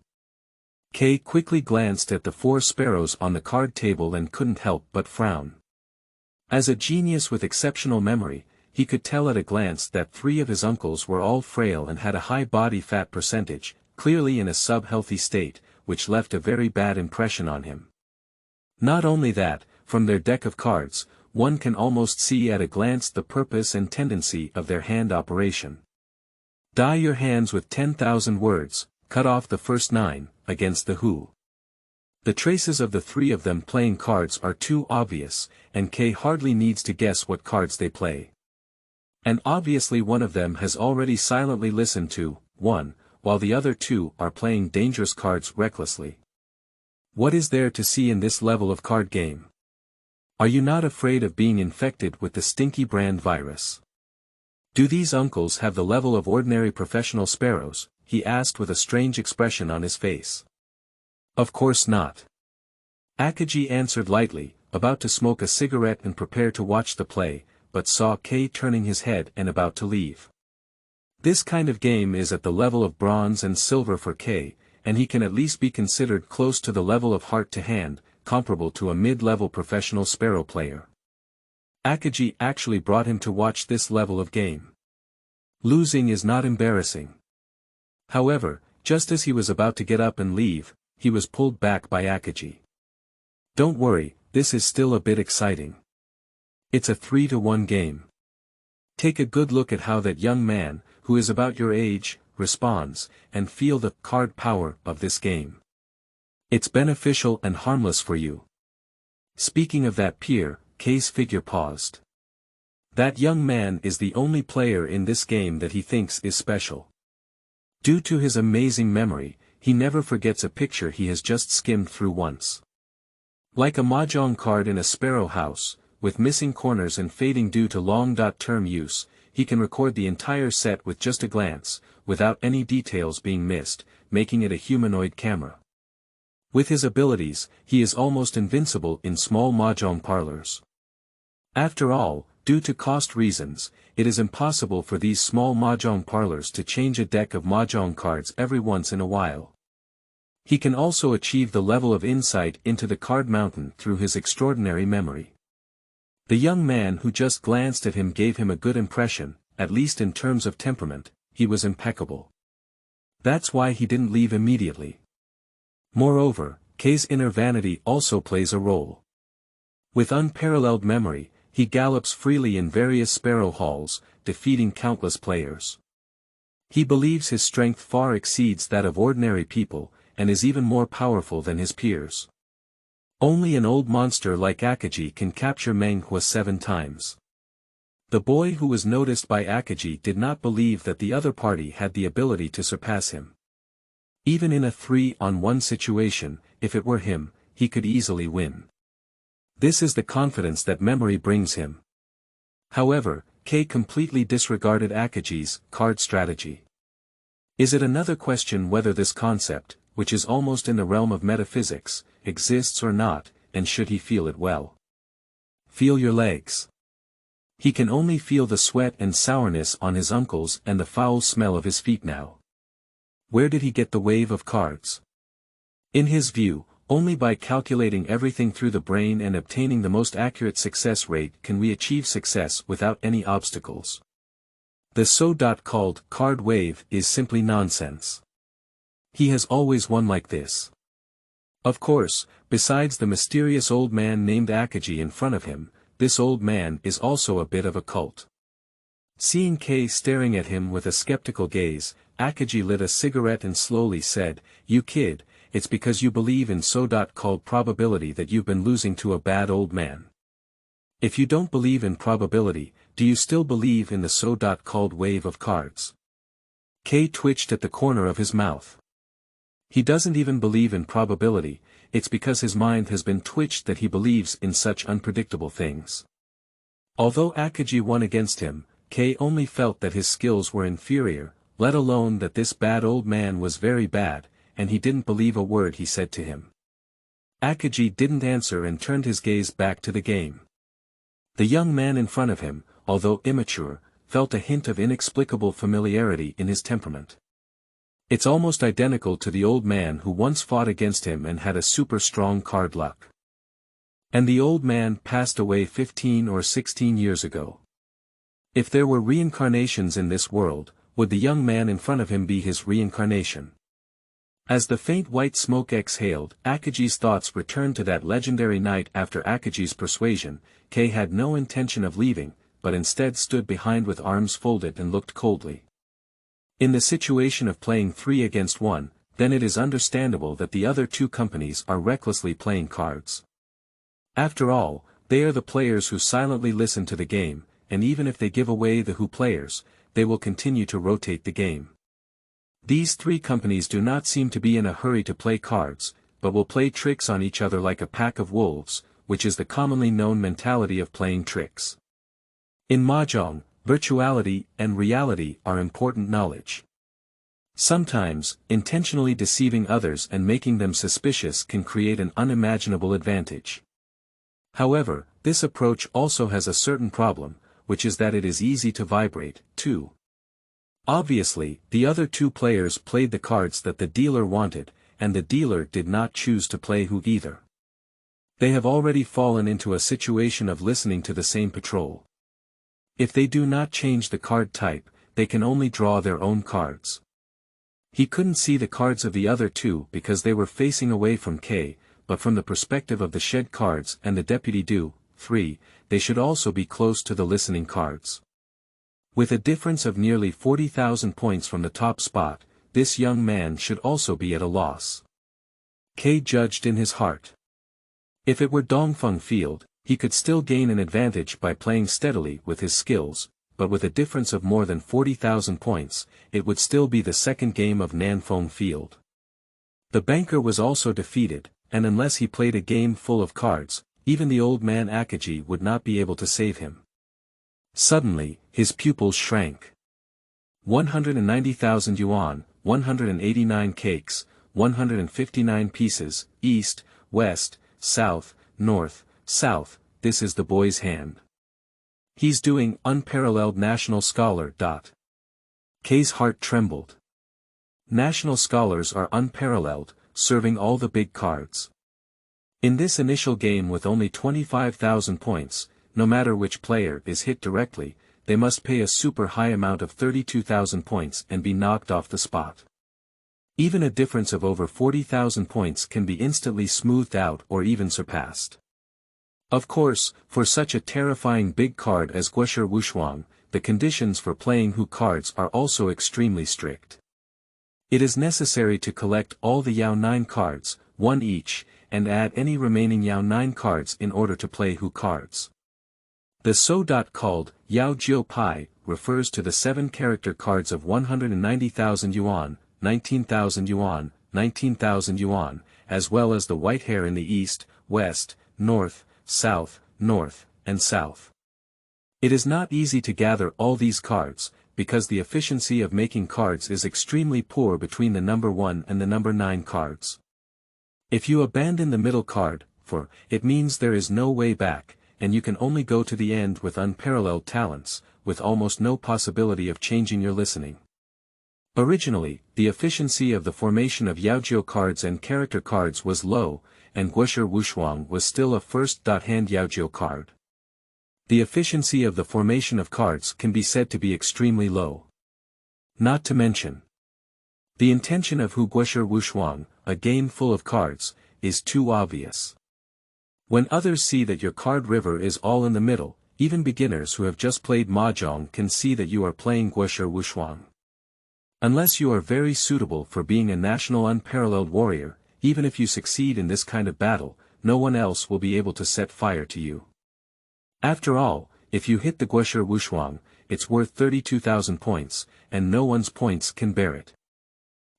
K quickly glanced at the 4 sparrows on the card table and couldn't help but frown. As a genius with exceptional memory, he could tell at a glance that 3 of his uncles were all frail and had a high body fat percentage, clearly in a sub-healthy state, which left a very bad impression on him. Not only that, from their deck of cards, one can almost see at a glance the purpose and tendency of their hand operation. Die your hands with 10,000 words, cut off the first 9, against the who. The traces of the 3 of them playing cards are too obvious, and K hardly needs to guess what cards they play. And obviously one of them has already silently listened to 1, while the other 2 are playing dangerous cards recklessly. What is there to see in this level of card game? Are you not afraid of being infected with the stinky brand virus? Do these uncles have the level of ordinary professional sparrows? He asked with a strange expression on his face. Of course not. Akiji answered lightly, about to smoke a cigarette and prepare to watch the play, but saw K turning his head and about to leave. This kind of game is at the level of bronze and silver for K, and he can at least be considered close to the level of heart to hand, comparable to a mid-level professional sparrow player. Akiji actually brought him to watch this level of game. Losing is not embarrassing. However, just as he was about to get up and leave, he was pulled back by Akiji. Don't worry, this is still a bit exciting. It's a 3-to-1 game. Take a good look at how that young man, who is about your age, responds, and feel the card power of this game. It's beneficial and harmless for you. Speaking of that peer, K's figure paused. That young man is the only player in this game that he thinks is special. Due to his amazing memory, he never forgets a picture he has just skimmed through once. Like a mahjong card in a sparrow house, with missing corners and fading due to long-term use, he can record the entire set with just a glance, without any details being missed, making it a humanoid camera. With his abilities, he is almost invincible in small mahjong parlors. After all, due to cost reasons, it is impossible for these small mahjong parlors to change a deck of mahjong cards every once in a while. He can also achieve the level of insight into the card mountain through his extraordinary memory. The young man who just glanced at him gave him a good impression, at least in terms of temperament. He was impeccable. That's why he didn't leave immediately. Moreover, K's inner vanity also plays a role. With unparalleled memory, he gallops freely in various sparrow halls, defeating countless players. He believes his strength far exceeds that of ordinary people, and is even more powerful than his peers. Only an old monster like Akiji can capture Nanmengke 7 times. The boy who was noticed by Akiji did not believe that the other party had the ability to surpass him. Even in a 3-on-1 situation, if it were him, he could easily win. This is the confidence that memory brings him. However, K completely disregarded Akiji's card strategy. Is it another question whether this concept, which is almost in the realm of metaphysics, exists or not, and should he feel it well? Feel your legs. He can only feel the sweat and sourness on his uncles and the foul smell of his feet now. Where did he get the wave of cards? In his view, only by calculating everything through the brain and obtaining the most accurate success rate can we achieve success without any obstacles. The so-called card wave is simply nonsense. He has always won like this. Of course, besides the mysterious old man named Akiji in front of him, this old man is also a bit of a cult. Seeing K staring at him with a skeptical gaze, Akiji lit a cigarette and slowly said, "You kid, it's because you believe in so-called probability that you've been losing to a bad old man. If you don't believe in probability, do you still believe in the so-called wave of cards?" K twitched at the corner of his mouth. He doesn't even believe in probability, it's because his mind has been twitched that he believes in such unpredictable things. Although Akiji won against him, K only felt that his skills were inferior, let alone that this bad old man was very bad, and he didn't believe a word he said to him. Akiji didn't answer and turned his gaze back to the game. The young man in front of him, although immature, felt a hint of inexplicable familiarity in his temperament. It's almost identical to the old man who once fought against him and had a super strong card luck. And the old man passed away 15 or 16 years ago. If there were reincarnations in this world, would the young man in front of him be his reincarnation? As the faint white smoke exhaled, Akiji's thoughts returned to that legendary night. After Akiji's persuasion, K had no intention of leaving, but instead stood behind with arms folded and looked coldly. In the situation of playing 3 against 1, then it is understandable that the other two companies are recklessly playing cards. After all, they are the players who silently listen to the game, and even if they give away the who players, they will continue to rotate the game. These three companies do not seem to be in a hurry to play cards, but will play tricks on each other like a pack of wolves, which is the commonly known mentality of playing tricks. In mahjong, virtuality and reality are important knowledge. Sometimes, intentionally deceiving others and making them suspicious can create an unimaginable advantage. However, this approach also has a certain problem, which is that it is easy to vibrate, too. Obviously, the other two players played the cards that the dealer wanted, and the dealer did not choose to play who either. They have already fallen into a situation of listening to the same patrol. If they do not change the card type, they can only draw their own cards. He couldn't see the cards of the other two because they were facing away from K, but from the perspective of the shed cards and the deputy do, 3, they should also be close to the listening cards. With a difference of nearly 40,000 points from the top spot, this young man should also be at a loss. K judged in his heart. If it were Dongfeng Field, he could still gain an advantage by playing steadily with his skills, but with a difference of more than 40,000 points, it would still be the second game of Nanfeng Field. The banker was also defeated, and unless he played a game full of cards, even the old man Akiji would not be able to save him. Suddenly, his pupils shrank. 190,000 yuan, 189 cakes, 159 pieces, east, west, south, north, south, this is the boy's hand. He's doing unparalleled national scholar. K's heart trembled. National scholars are unparalleled, serving all the big cards. In this initial game with only 25,000 points, no matter which player is hit directly, they must pay a super high amount of 32,000 points and be knocked off the spot. Even a difference of over 40,000 points can be instantly smoothed out or even surpassed. Of course, for such a terrifying big card as Guoshe Wushuang, the conditions for playing Hu cards are also extremely strict. It is necessary to collect all the Yao 9 cards, one each, and add any remaining Yao 9 cards in order to play Hu cards. The so called Yao Jiu Pai refers to the 7-character cards of 190,000 yuan, 19,000 yuan, 19,000 yuan, as well as the white hair in the east, west, north, south, north, and south. It is not easy to gather all these cards, because the efficiency of making cards is extremely poor between the number 1 and the number 9 cards. If you abandon the middle card, it means there is no way back, and you can only go to the end with unparalleled talents, with almost no possibility of changing your listening. Originally, the efficiency of the formation of Yaojiu cards and character cards was low, and Guoshe Wushuang was still a first-hand Yaojiu card. The efficiency of the formation of cards can be said to be extremely low. Not to mention, the intention of Hu Guoshe Wushuang, a game full of cards, is too obvious. When others see that your card river is all in the middle, even beginners who have just played mahjong can see that you are playing Guoshe Wushuang. Unless you are very suitable for being a national unparalleled warrior, even if you succeed in this kind of battle, no one else will be able to set fire to you. After all, if you hit the Guoshe Wushuang, it's worth 32,000 points, and no one's points can bear it.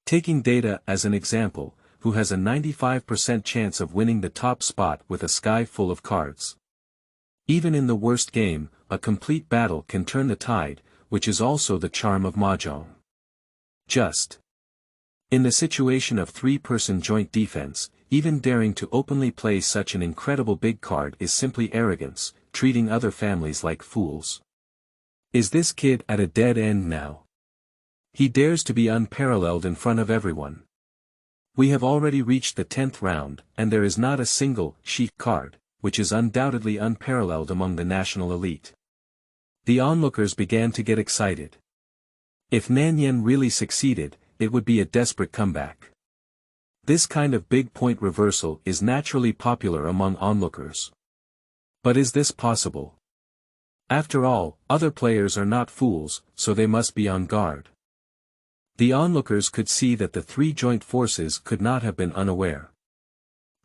Taking Data as an example, who has a 95% chance of winning the top spot with a sky full of cards. Even in the worst game, a complete battle can turn the tide, which is also the charm of mahjong. In the situation of 3-person joint defense, even daring to openly play such an incredible big card is simply arrogance, treating other families like fools. Is this kid at a dead end now? He dares to be unparalleled in front of everyone. We have already reached the 10th round, and there is not a single Shi card, which is undoubtedly unparalleled among the national elite. The onlookers began to get excited. If Nanyan really succeeded, it would be a desperate comeback. This kind of big point reversal is naturally popular among onlookers. But is this possible? After all, other players are not fools, so they must be on guard. The onlookers could see that the three joint forces could not have been unaware.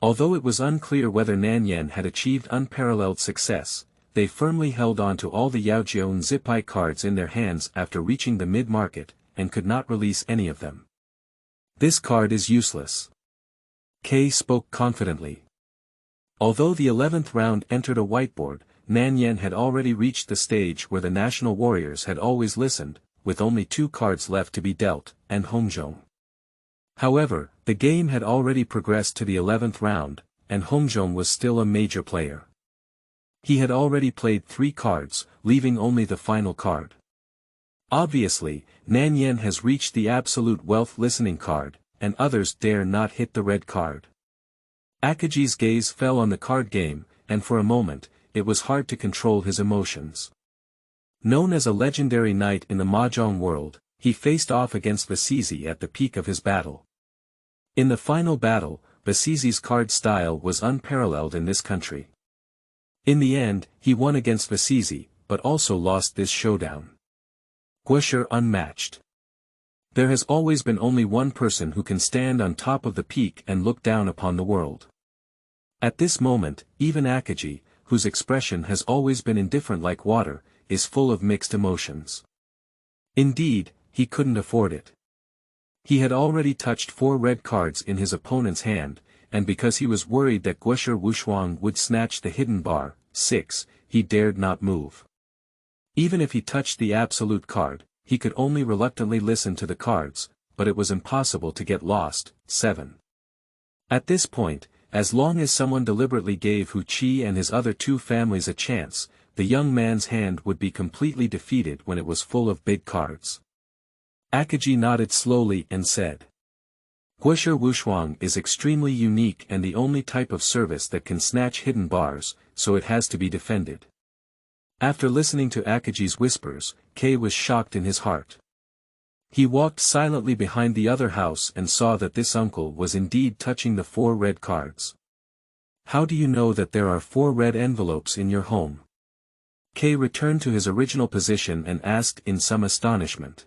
Although it was unclear whether Nanyan had achieved unparalleled success, they firmly held on to all the Yaojiao and Zipai cards in their hands after reaching the mid-market, and could not release any of them. This card is useless. K spoke confidently. Although the 11th round entered a whiteboard, Nanyan had already reached the stage where the national warriors had always listened, with only 2 cards left to be dealt, and Hongzhong. However, the game had already progressed to the 11th round, and Hongzhong was still a major player. He had already played 3 cards, leaving only the final card. Obviously, Nanyan has reached the absolute wealth listening card, and others dare not hit the red card. Akaji's gaze fell on the card game, and for a moment, it was hard to control his emotions. Known as a legendary knight in the mahjong world, he faced off against Vasizi at the peak of his battle. In the final battle, Vasizi's card style was unparalleled in this country. In the end, he won against Vasizi, but also lost this showdown. Guoshi unmatched. There has always been only one person who can stand on top of the peak and look down upon the world. At this moment, even Akaji, whose expression has always been indifferent like water, is full of mixed emotions. Indeed, he couldn't afford it. He had already touched 4 red cards in his opponent's hand, and because he was worried that Guoshi Wuxuang would snatch the hidden bar, 6, he dared not move. Even if he touched the absolute card, he could only reluctantly listen to the cards, but it was impossible to get lost, 7. At this point, as long as someone deliberately gave Hu Qi and his other 2 families a chance, the young man's hand would be completely defeated when it was full of big cards. Akaji nodded slowly and said, Guoshi Wuxuang is extremely unique and the only type of service that can snatch hidden bars, so it has to be defended. After listening to Akaji's whispers, K was shocked in his heart. He walked silently behind the other house and saw that this uncle was indeed touching the 4 red cards. How do you know that there are 4 red envelopes in your home? K returned to his original position and asked in some astonishment.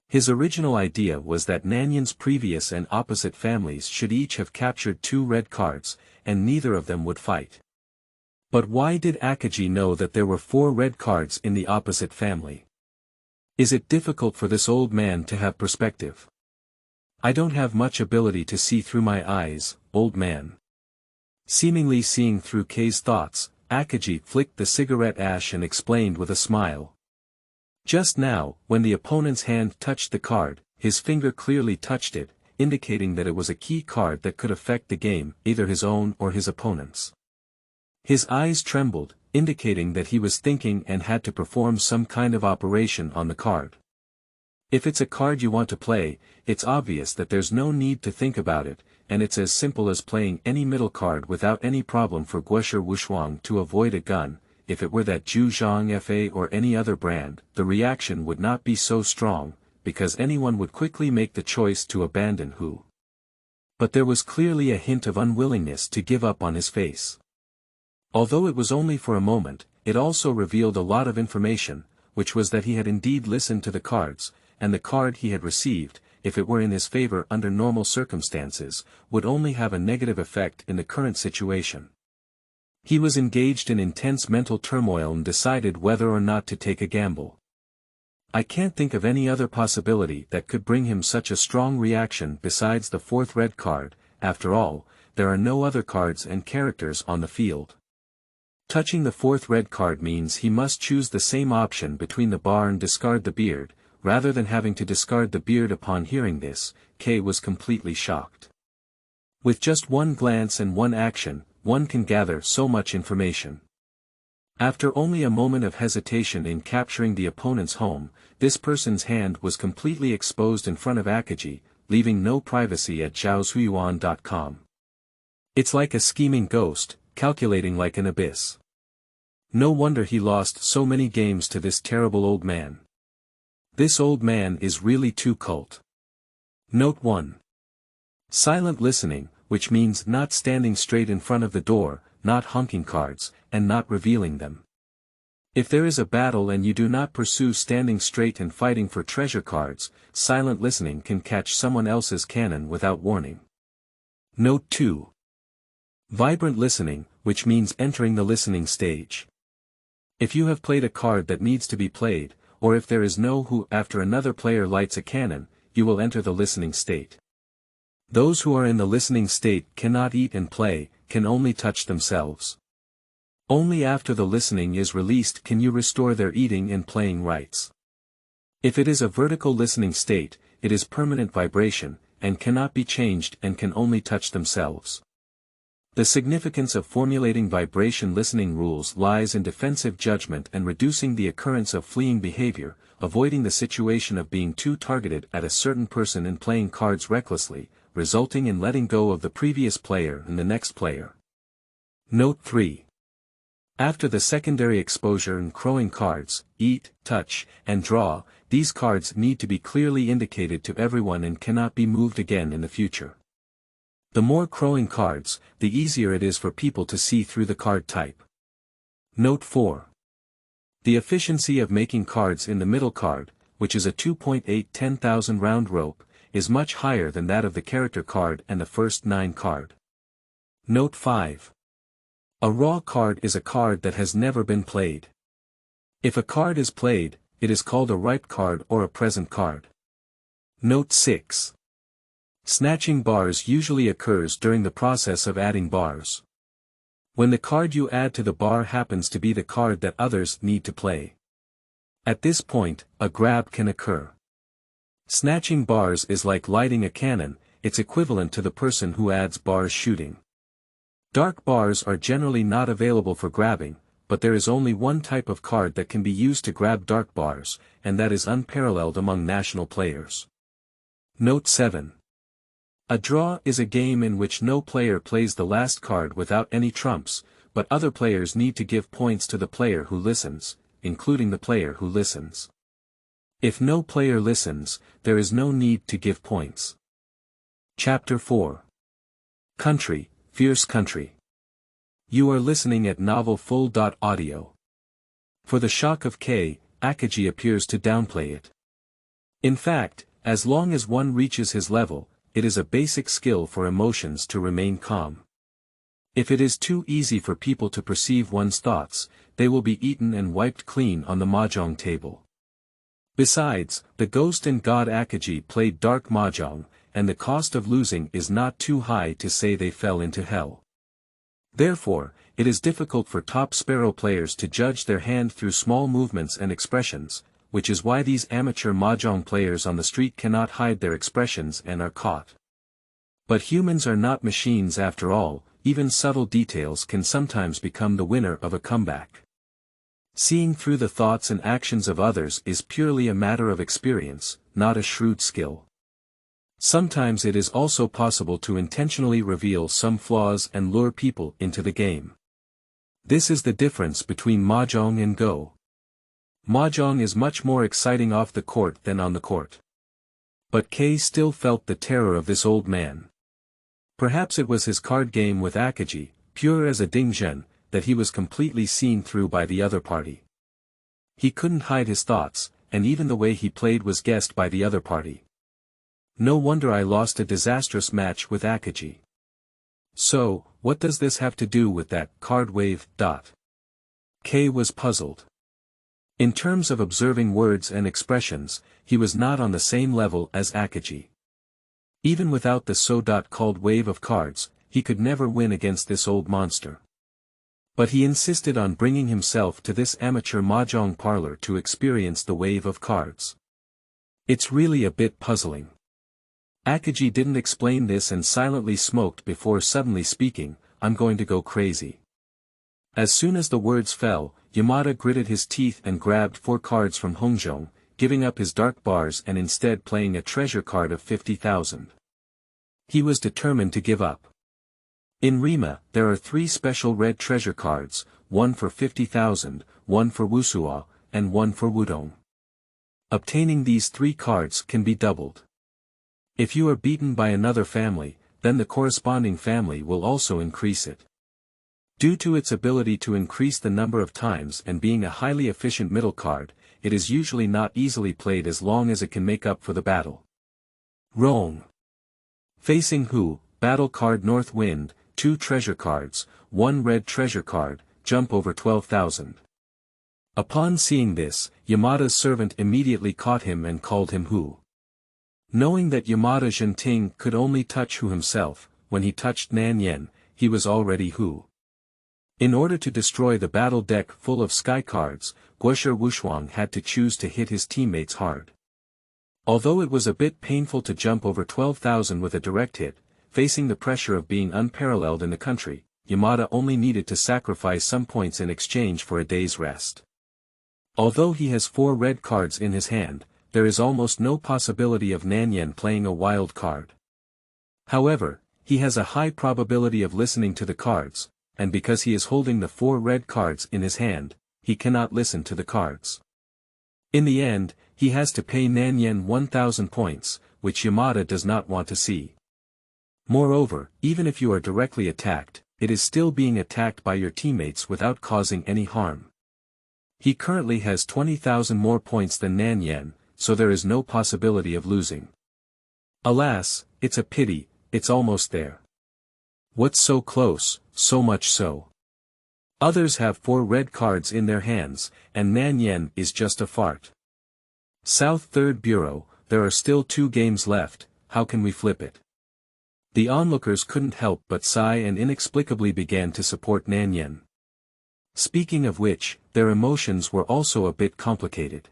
His original idea was that Nanyan's previous and opposite families should each have captured 2 red cards, and neither of them would fight. But why did Akaji know that there were 4 red cards in the opposite family? Is it difficult for this old man to have perspective? I don't have much ability to see through my eyes, old man. Seemingly seeing through K's thoughts, Akaji flicked the cigarette ash and explained with a smile. Just now, when the opponent's hand touched the card, his finger clearly touched it, indicating that it was a key card that could affect the game, either his own or his opponent's. His eyes trembled, indicating that he was thinking and had to perform some kind of operation on the card. If it's a card you want to play, it's obvious that there's no need to think about it, and it's as simple as playing any middle card without any problem for Guoshi Wuxuang to avoid a gun. If it were that Zhuzhang FA or any other brand, the reaction would not be so strong, because anyone would quickly make the choice to abandon Hu. But there was clearly a hint of unwillingness to give up on his face. Although it was only for a moment, it also revealed a lot of information, which was that he had indeed listened to the cards, and the card he had received, if it were in his favor under normal circumstances, would only have a negative effect in the current situation. He was engaged in intense mental turmoil and decided whether or not to take a gamble. I can't think of any other possibility that could bring him such a strong reaction besides the 4th red card. After all, there are no other cards and characters on the field. Touching the 4th red card means he must choose the same option between the bar and discard the beard. Rather than having to discard the beard upon hearing this, K was completely shocked. With just one glance and one action, one can gather so much information. After only a moment of hesitation in capturing the opponent's home, this person's hand was completely exposed in front of Akiji, leaving no privacy at zhaoshuyuan.com. It's like a scheming ghost, calculating like an abyss. No wonder he lost so many games to this terrible old man. This old man is really too cult. Note 1. Silent listening, which means not standing straight in front of the door, not honking cards, and not revealing them. If there is a battle and you do not pursue standing straight and fighting for treasure cards, silent listening can catch someone else's cannon without warning. Note 2. Vibrant listening, which means entering the listening stage. If you have played a card that needs to be played, or if there is no who after another player lights a cannon, you will enter the listening state. Those who are in the listening state cannot eat and play, can only touch themselves. Only after the listening is released can you restore their eating and playing rights. If it is a vertical listening state, it is permanent vibration, and cannot be changed and can only touch themselves. The significance of formulating vibration listening rules lies in defensive judgment and reducing the occurrence of fleeing behavior, avoiding the situation of being too targeted at a certain person and playing cards recklessly, resulting in letting go of the previous player and the next player. Note 3. After the secondary exposure and crowing cards, eat, touch, and draw, these cards need to be clearly indicated to everyone and cannot be moved again in the future. The more crowing cards, the easier it is for people to see through the card type. Note 4. The efficiency of making cards in the middle card, which is a 2.8 10,000 round rope, is much higher than that of the character card and the first 9 card. Note 5. A raw card is a card that has never been played. If a card is played, it is called a ripe card or a present card. Note 6. Snatching bars usually occurs during the process of adding bars. When the card you add to the bar happens to be the card that others need to play. At this point, a grab can occur. Snatching bars is like lighting a cannon, it's equivalent to the person who adds bars shooting. Dark bars are generally not available for grabbing, but there is only one type of card that can be used to grab dark bars, and that is unparalleled among national players. Note 7. A draw is a game in which no player plays the last card without any trumps, but other players need to give points to the player who listens, including the player who listens. If no player listens, there is no need to give points. Chapter 4. Country, Fierce Country. You are listening at Novel Full.audio. For the shock of K, Akiji appears to downplay it. In fact, as long as one reaches his level, it is a basic skill for emotions to remain calm. If it is too easy for people to perceive one's thoughts, they will be eaten and wiped clean on the mahjong table. Besides, the ghost and god Akiji played dark mahjong, and the cost of losing is not too high to say they fell into hell. Therefore, it is difficult for top Sparrow players to judge their hand through small movements and expressions, which is why these amateur mahjong players on the street cannot hide their expressions and are caught. But humans are not machines after all, even subtle details can sometimes become the winner of a comeback. Seeing through the thoughts and actions of others is purely a matter of experience, not a shrewd skill. Sometimes it is also possible to intentionally reveal some flaws and lure people into the game. This is the difference between mahjong and Go. Mahjong is much more exciting off the court than on the court. But K still felt the terror of this old man. Perhaps it was his card game with Akiji, pure as a dingzhen, that he was completely seen through by the other party. He couldn't hide his thoughts, and even the way he played was guessed by the other party. No wonder I lost a disastrous match with Akiji. So, what does this have to do with that card wave? K was puzzled. In terms of observing words and expressions, he was not on the same level as Akiji. Even without the so-called wave of cards, he could never win against this old monster. But he insisted on bringing himself to this amateur mahjong parlor to experience the wave of cards. It's really a bit puzzling. Akiji didn't explain this and silently smoked before suddenly speaking, "I'm going to go crazy." As soon as the words fell, Yamada gritted his teeth and grabbed 4 cards from Hongzhong, giving up his dark bars and instead playing a treasure card of 50,000. He was determined to give up. In Rima, there are 3 special red treasure cards, one for 50,000, one for Wusuo, and one for Wudong. Obtaining these 3 cards can be doubled. If you are beaten by another family, then the corresponding family will also increase it. Due to its ability to increase the number of times and being a highly efficient middle card, it is usually not easily played as long as it can make up for the battle. Rong. Facing Hu, battle card North Wind, 2 treasure cards, 1 red treasure card, jump over 12,000. Upon seeing this, Yamada's servant immediately caught him and called him Hu. Knowing that Yamada Zhenting could only touch Hu himself, when he touched Nanyan, he was already Hu. In order to destroy the battle deck full of sky cards, Guoshe Wuxuang had to choose to hit his teammates hard. Although it was a bit painful to jump over 12,000 with a direct hit, facing the pressure of being unparalleled in the country, Yamada only needed to sacrifice some points in exchange for a day's rest. Although he has 4 red cards in his hand, there is almost no possibility of Nanyan playing a wild card. However, he has a high probability of listening to the cards, and because he is holding the 4 red cards in his hand, he cannot listen to the cards. In the end, he has to pay Nanyan 1,000 points, which Yamada does not want to see. Moreover, even if you are directly attacked, it is still being attacked by your teammates without causing any harm. He currently has 20,000 more points than Nanyan, so there is no possibility of losing. Alas, it's a pity, it's almost there. What's so close, so much so? Others have 4 red cards in their hands, and Nanyan is just a fart. South 3rd Bureau, there are still 2 games left, how can we flip it? The onlookers couldn't help but sigh and inexplicably began to support Nanyan. Speaking of which, their emotions were also a bit complicated.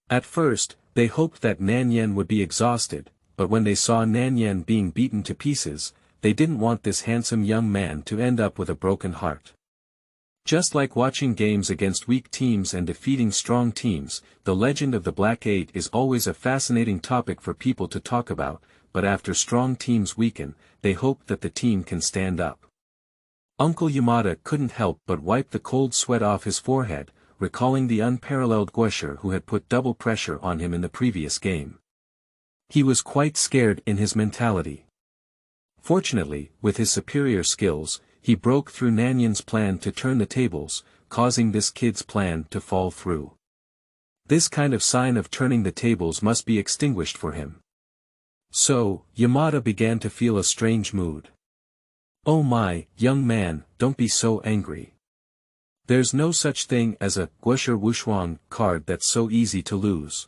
At first, they hoped that Nanyan would be exhausted, but when they saw Nanyan being beaten to pieces, they didn't want this handsome young man to end up with a broken heart. Just like watching games against weak teams and defeating strong teams, the legend of the Black Eight is always a fascinating topic for people to talk about, but after strong teams weaken, they hope that the team can stand up. Uncle Yamada couldn't help but wipe the cold sweat off his forehead, recalling the unparalleled Guoshe who had put double pressure on him in the previous game. He was quite scared in his mentality. Fortunately, with his superior skills, he broke through Nanyan's plan to turn the tables, causing this kid's plan to fall through. This kind of sign of turning the tables must be extinguished for him. So, Yamada began to feel a strange mood. Oh my, young man, don't be so angry. There's no such thing as a Guoshe Wuxuang card that's so easy to lose.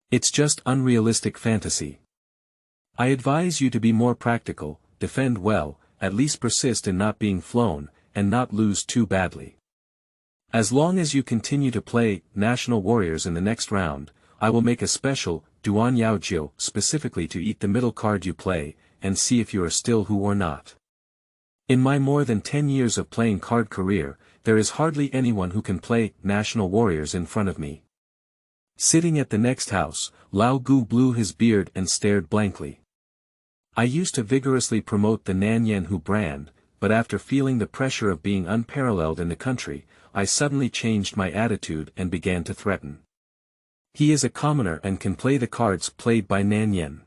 It's just unrealistic fantasy. I advise you to be more practical, defend well, at least persist in not being flown, and not lose too badly. As long as you continue to play National Warriors in the next round, I will make a special Duan Yaojiu specifically to eat the middle card you play, and see if you are still Hu or not. In my more than 10 years of playing card career, there is hardly anyone who can play National Warriors in front of me. Sitting at the next house, Lao Gu blew his beard and stared blankly. I used to vigorously promote the Nanyan Hu brand, but after feeling the pressure of being unparalleled in the country, I suddenly changed my attitude and began to threaten. He is a commoner and can play the cards played by Nanyan.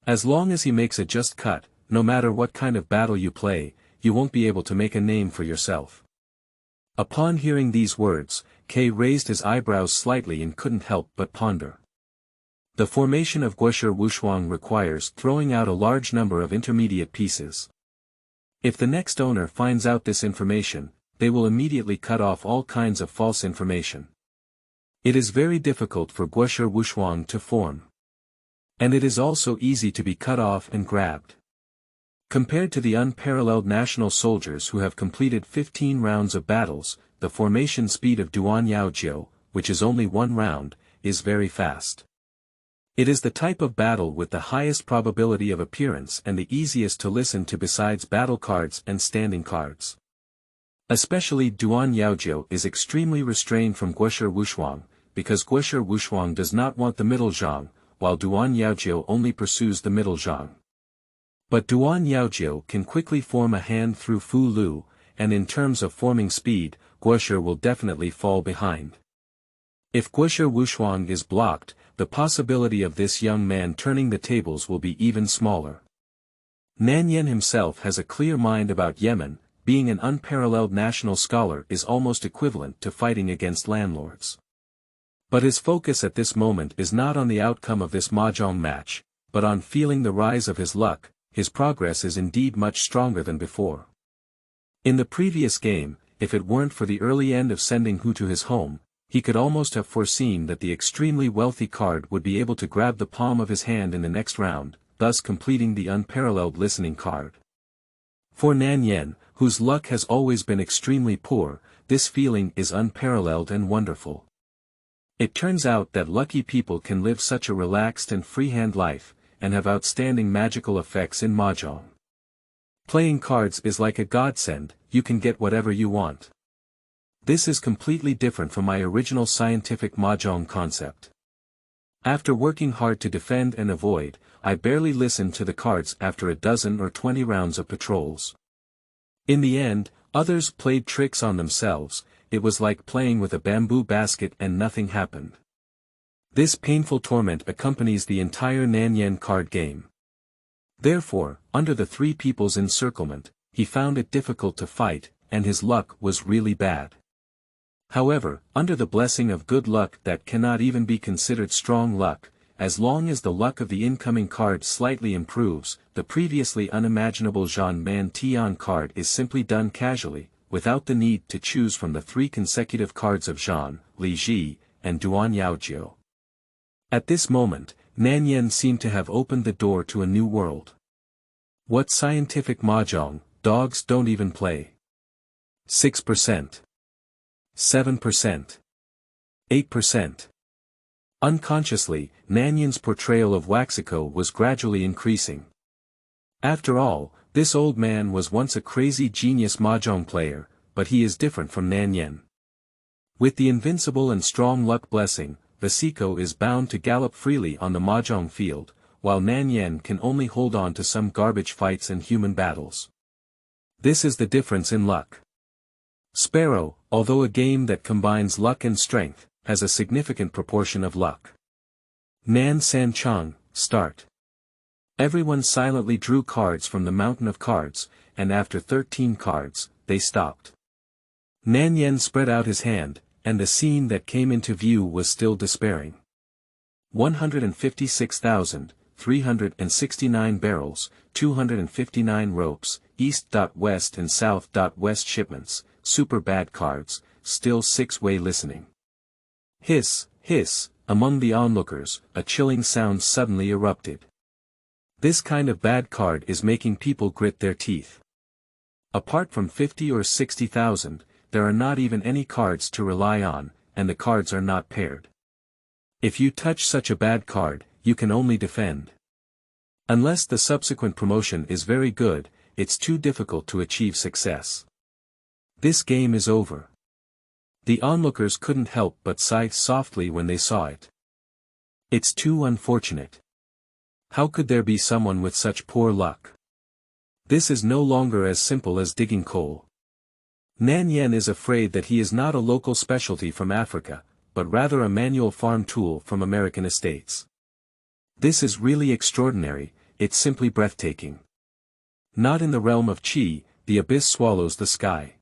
As long as he makes a just cut, no matter what kind of battle you play, you won't be able to make a name for yourself. Upon hearing these words, K raised his eyebrows slightly and couldn't help but ponder. The formation of Guoshe Wuxuang requires throwing out a large number of intermediate pieces. If the next owner finds out this information, they will immediately cut off all kinds of false information. It is very difficult for Guoshe Wuxuang to form. And it is also easy to be cut off and grabbed. Compared to the unparalleled national soldiers who have completed 15 rounds of battles, the formation speed of Duan Yaojiu, which is only 1 round, is very fast. It is the type of battle with the highest probability of appearance and the easiest to listen to besides battle cards and standing cards. Especially Duan Yaojiu is extremely restrained from Guoshi Wushuang, because Guoshi Wushuang does not want the middle zhang, while Duan Yaojiu only pursues the middle zhang. But Duan Yaojiu can quickly form a hand through Fu Lu, and in terms of forming speed, Guoshi will definitely fall behind. If Guoshi Wushuang is blocked, the possibility of this young man turning the tables will be even smaller. Nanyan himself has a clear mind about Yemen. Being an unparalleled national scholar is almost equivalent to fighting against landlords. But his focus at this moment is not on the outcome of this mahjong match, but on feeling the rise of his luck. His progress is indeed much stronger than before. In the previous game, if it weren't for the early end of sending Hu to his home, he could almost have foreseen that the extremely wealthy card would be able to grab the palm of his hand in the next round, thus completing the unparalleled listening card. For Nanyan, whose luck has always been extremely poor, this feeling is unparalleled and wonderful. It turns out that lucky people can live such a relaxed and freehand life, and have outstanding magical effects in mahjong. Playing cards is like a godsend, you can get whatever you want. This is completely different from my original scientific mahjong concept. After working hard to defend and avoid, I barely listened to the cards after a dozen or 20 rounds of patrols. In the end, others played tricks on themselves. It was like playing with a bamboo basket and nothing happened. This painful torment accompanies the entire Nanyan card game. Therefore, under the three people's encirclement, he found it difficult to fight, and his luck was really bad. However, under the blessing of good luck that cannot even be considered strong luck, as long as the luck of the incoming card slightly improves, the previously unimaginable Zhan Man Tian card is simply done casually, without the need to choose from the three consecutive cards of Zhan, Li Ji, and Duan Yaojiu. At this moment, Nanyan seemed to have opened the door to a new world. What scientific mahjong, dogs don't even play. 6%. 7%. 8%. Unconsciously, Nanyan's portrayal of Waxico was gradually increasing. After all, this old man was once a crazy genius mahjong player, but he is different from Nanyan. With the invincible and strong luck blessing, Waxico is bound to gallop freely on the mahjong field, while Nanyan can only hold on to some garbage fights and human battles. This is the difference in luck. Sparrow, although a game that combines luck and strength, has a significant proportion of luck. Nan San Chang, start. Everyone silently drew cards from the mountain of cards, and after 13 cards, they stopped. Nanyan spread out his hand, and the scene that came into view was still despairing. 156,369 barrels, 259 ropes, east.west and south.west shipments, super bad cards, still six-way listening. Hiss, hiss, among the onlookers, a chilling sound suddenly erupted. This kind of bad card is making people grit their teeth. Apart from 50 or 60,000, there are not even any cards to rely on, and the cards are not paired. If you touch such a bad card, you can only defend. Unless the subsequent promotion is very good, it's too difficult to achieve success. This game is over. The onlookers couldn't help but sigh softly when they saw it. It's too unfortunate. How could there be someone with such poor luck? This is no longer as simple as digging coal. Nanyan is afraid that he is not a local specialty from Africa, but rather a manual farm tool from American estates. This is really extraordinary, it's simply breathtaking. Not in the realm of Qi, the abyss swallows the sky.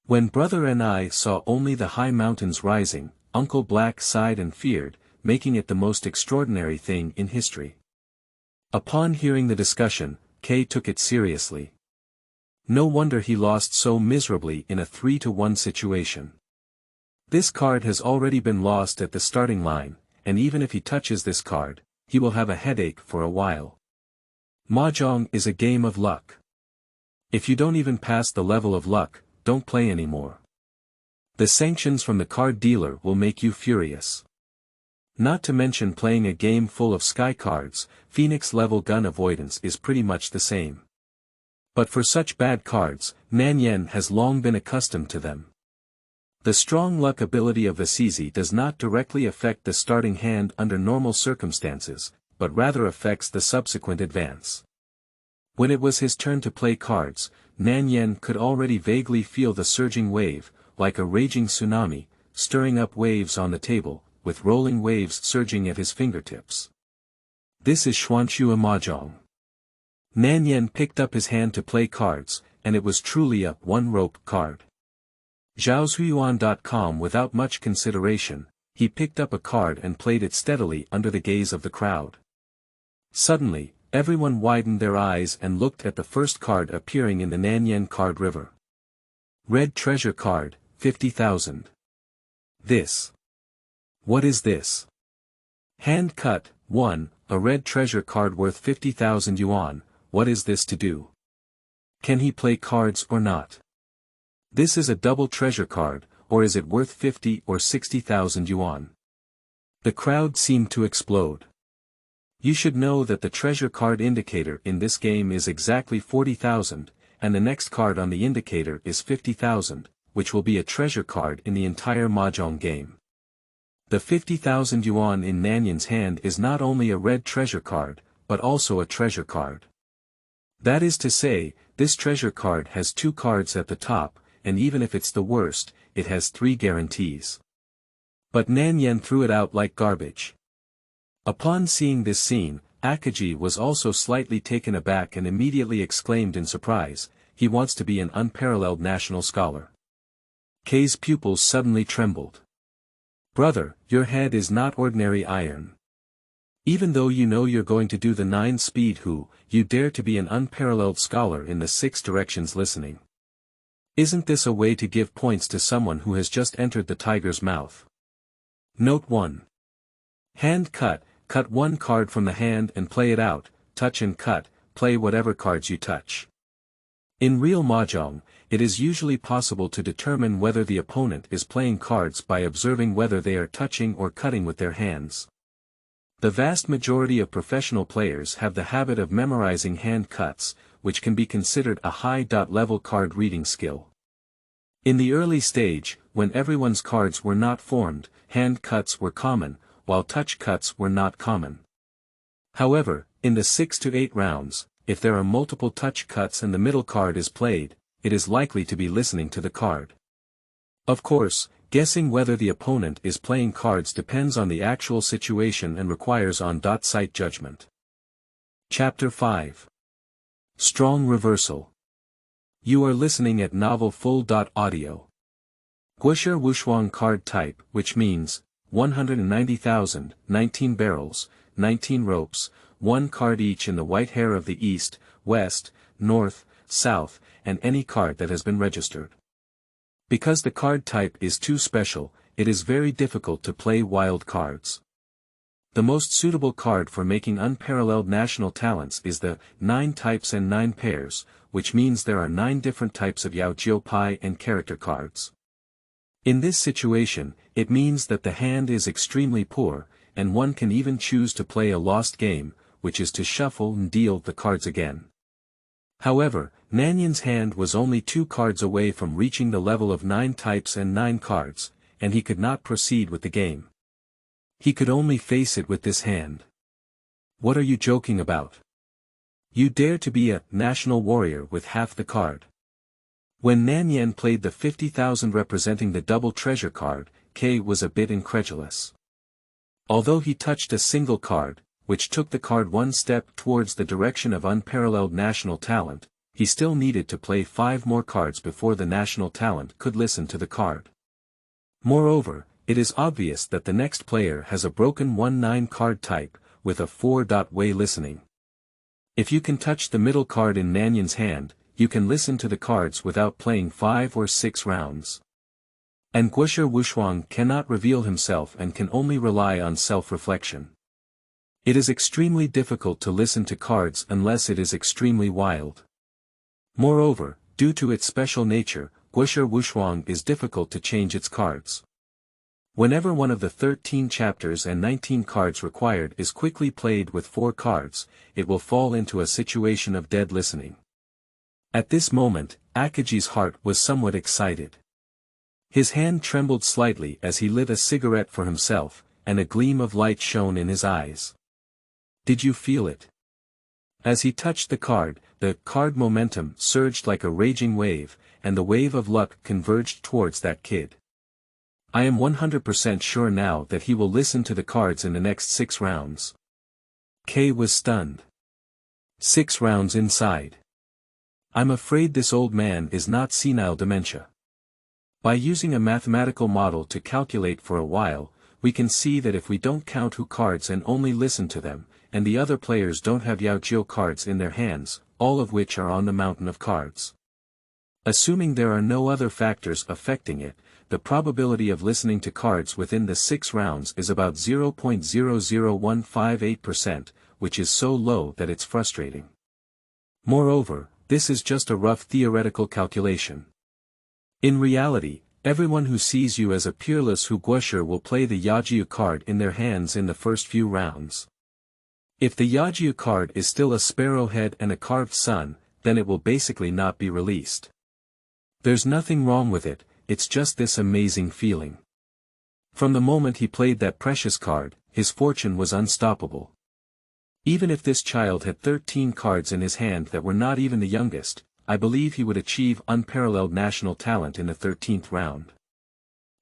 When brother and I saw only the high mountains rising, Uncle Black sighed and feared, making it the most extraordinary thing in history. Upon hearing the discussion, K took it seriously. No wonder he lost so miserably in a 3-to-1 situation. This card has already been lost at the starting line, and even if he touches this card, he will have a headache for a while. Mahjong is a game of luck. If you don't even pass the level of luck, don't play anymore. The sanctions from the card dealer will make you furious. Not to mention playing a game full of sky cards, Phoenix-level gun avoidance is pretty much the same. But for such bad cards, Nanyan has long been accustomed to them. The strong luck ability of Assisi does not directly affect the starting hand under normal circumstances, but rather affects the subsequent advance. When it was his turn to play cards, Nanyan could already vaguely feel the surging wave, like a raging tsunami, stirring up waves on the table, with rolling waves surging at his fingertips. This is Xuanxue mahjong. Nanyan picked up his hand to play cards, and it was truly a one-rope card. Zhaozuiyuan.com. Without much consideration, he picked up a card and played it steadily under the gaze of the crowd. Suddenly, everyone widened their eyes and looked at the first card appearing in the Nanyan card river. Red treasure card, 50,000. This. What is this? Hand cut, 1, a red treasure card worth 50,000 yuan, what is this to do? Can he play cards or not? This is a double treasure card, or is it worth 50 or 60,000 yuan? The crowd seemed to explode. You should know that the treasure card indicator in this game is exactly 40,000, and the next card on the indicator is 50,000, which will be a treasure card in the entire mahjong game. The 50,000 yuan in Nanyan's hand is not only a red treasure card, but also a treasure card. That is to say, this treasure card has 2 cards at the top, and even if it's the worst, it has 3 guarantees. But Nanyan threw it out like garbage. Upon seeing this scene, Akiji was also slightly taken aback and immediately exclaimed in surprise, he wants to be an unparalleled national scholar. K's pupils suddenly trembled. Brother, your head is not ordinary iron. Even though you know you're going to do the 9-speed Hu, you dare to be an unparalleled scholar in the 6 directions listening. Isn't this a way to give points to someone who has just entered the tiger's mouth? Note 1. Hand cut, cut 1 card from the hand and play it out, touch and cut, play whatever cards you touch. In real mahjong, it is usually possible to determine whether the opponent is playing cards by observing whether they are touching or cutting with their hands. The vast majority of professional players have the habit of memorizing hand cuts, which can be considered a high-level card reading skill. In the early stage, when everyone's cards were not formed, hand cuts were common, while touch cuts were not common. However, in the 6 to 8 rounds, if there are multiple touch cuts and the middle card is played, it is likely to be listening to the card. Of course, guessing whether the opponent is playing cards depends on the actual situation and requires on-site judgment. Chapter 5. Strong Reversal. You are listening at Novel Full.audio. Guoshe Wushuang card type, which means 190,000, 19 barrels, 19 ropes, 1 card each in the white hair of the east, west, north, south, and any card that has been registered. Because the card type is too special, it is very difficult to play wild cards. The most suitable card for making unparalleled national talents is the 9 types and 9 pairs, which means there are 9 different types of Yao Jiu Pai and character cards. In this situation, it means that the hand is extremely poor, and one can even choose to play a lost game, which is to shuffle and deal the cards again. However, Nanyan's hand was only 2 cards away from reaching the level of 9 types and 9 cards, and he could not proceed with the game. He could only face it with this hand. What are you joking about? You dare to be a national warrior with half the card. When Nanyan played the 50,000 representing the double treasure card, K was a bit incredulous. Although he touched a single card, which took the card 1 step towards the direction of unparalleled national talent, he still needed to play 5 more cards before the national talent could listen to the card. Moreover, it is obvious that the next player has a broken 1-9 card type, with a 4-way listening. If you can touch the middle card in Nanyan's hand, you can listen to the cards without playing 5 or 6 rounds. And Guoshe Wushuang cannot reveal himself and can only rely on self-reflection. It is extremely difficult to listen to cards unless it is extremely wild. Moreover, due to its special nature, Guoshe Wushuang is difficult to change its cards. Whenever one of the 13 chapters and 19 cards required is quickly played with 4 cards, it will fall into a situation of dead listening. At this moment, Akiji's heart was somewhat excited. His hand trembled slightly as he lit a cigarette for himself, and a gleam of light shone in his eyes. Did you feel it? As he touched the card momentum surged like a raging wave, and the wave of luck converged towards that kid. I am 100% sure now that he will listen to the cards in the next 6 rounds. K was stunned. 6 rounds inside. I'm afraid this old man is not senile dementia. By using a mathematical model to calculate for a while, we can see that if we don't count who cards and only listen to them, and the other players don't have Yaojiu cards in their hands, all of which are on the mountain of cards. Assuming there are no other factors affecting it, the probability of listening to cards within the 6 rounds is about 0.00158%, which is so low that it's frustrating. Moreover, this is just a rough theoretical calculation. In reality, everyone who sees you as a peerless Huguosher will play the Yaojiu card in their hands in the first few rounds. If the Yaojiu card is still a sparrow head and a carved sun, then it will basically not be released. There's nothing wrong with it, it's just this amazing feeling. From the moment he played that precious card, his fortune was unstoppable. Even if this child had 13 cards in his hand that were not even the youngest, I believe he would achieve unparalleled national talent in the 13th round.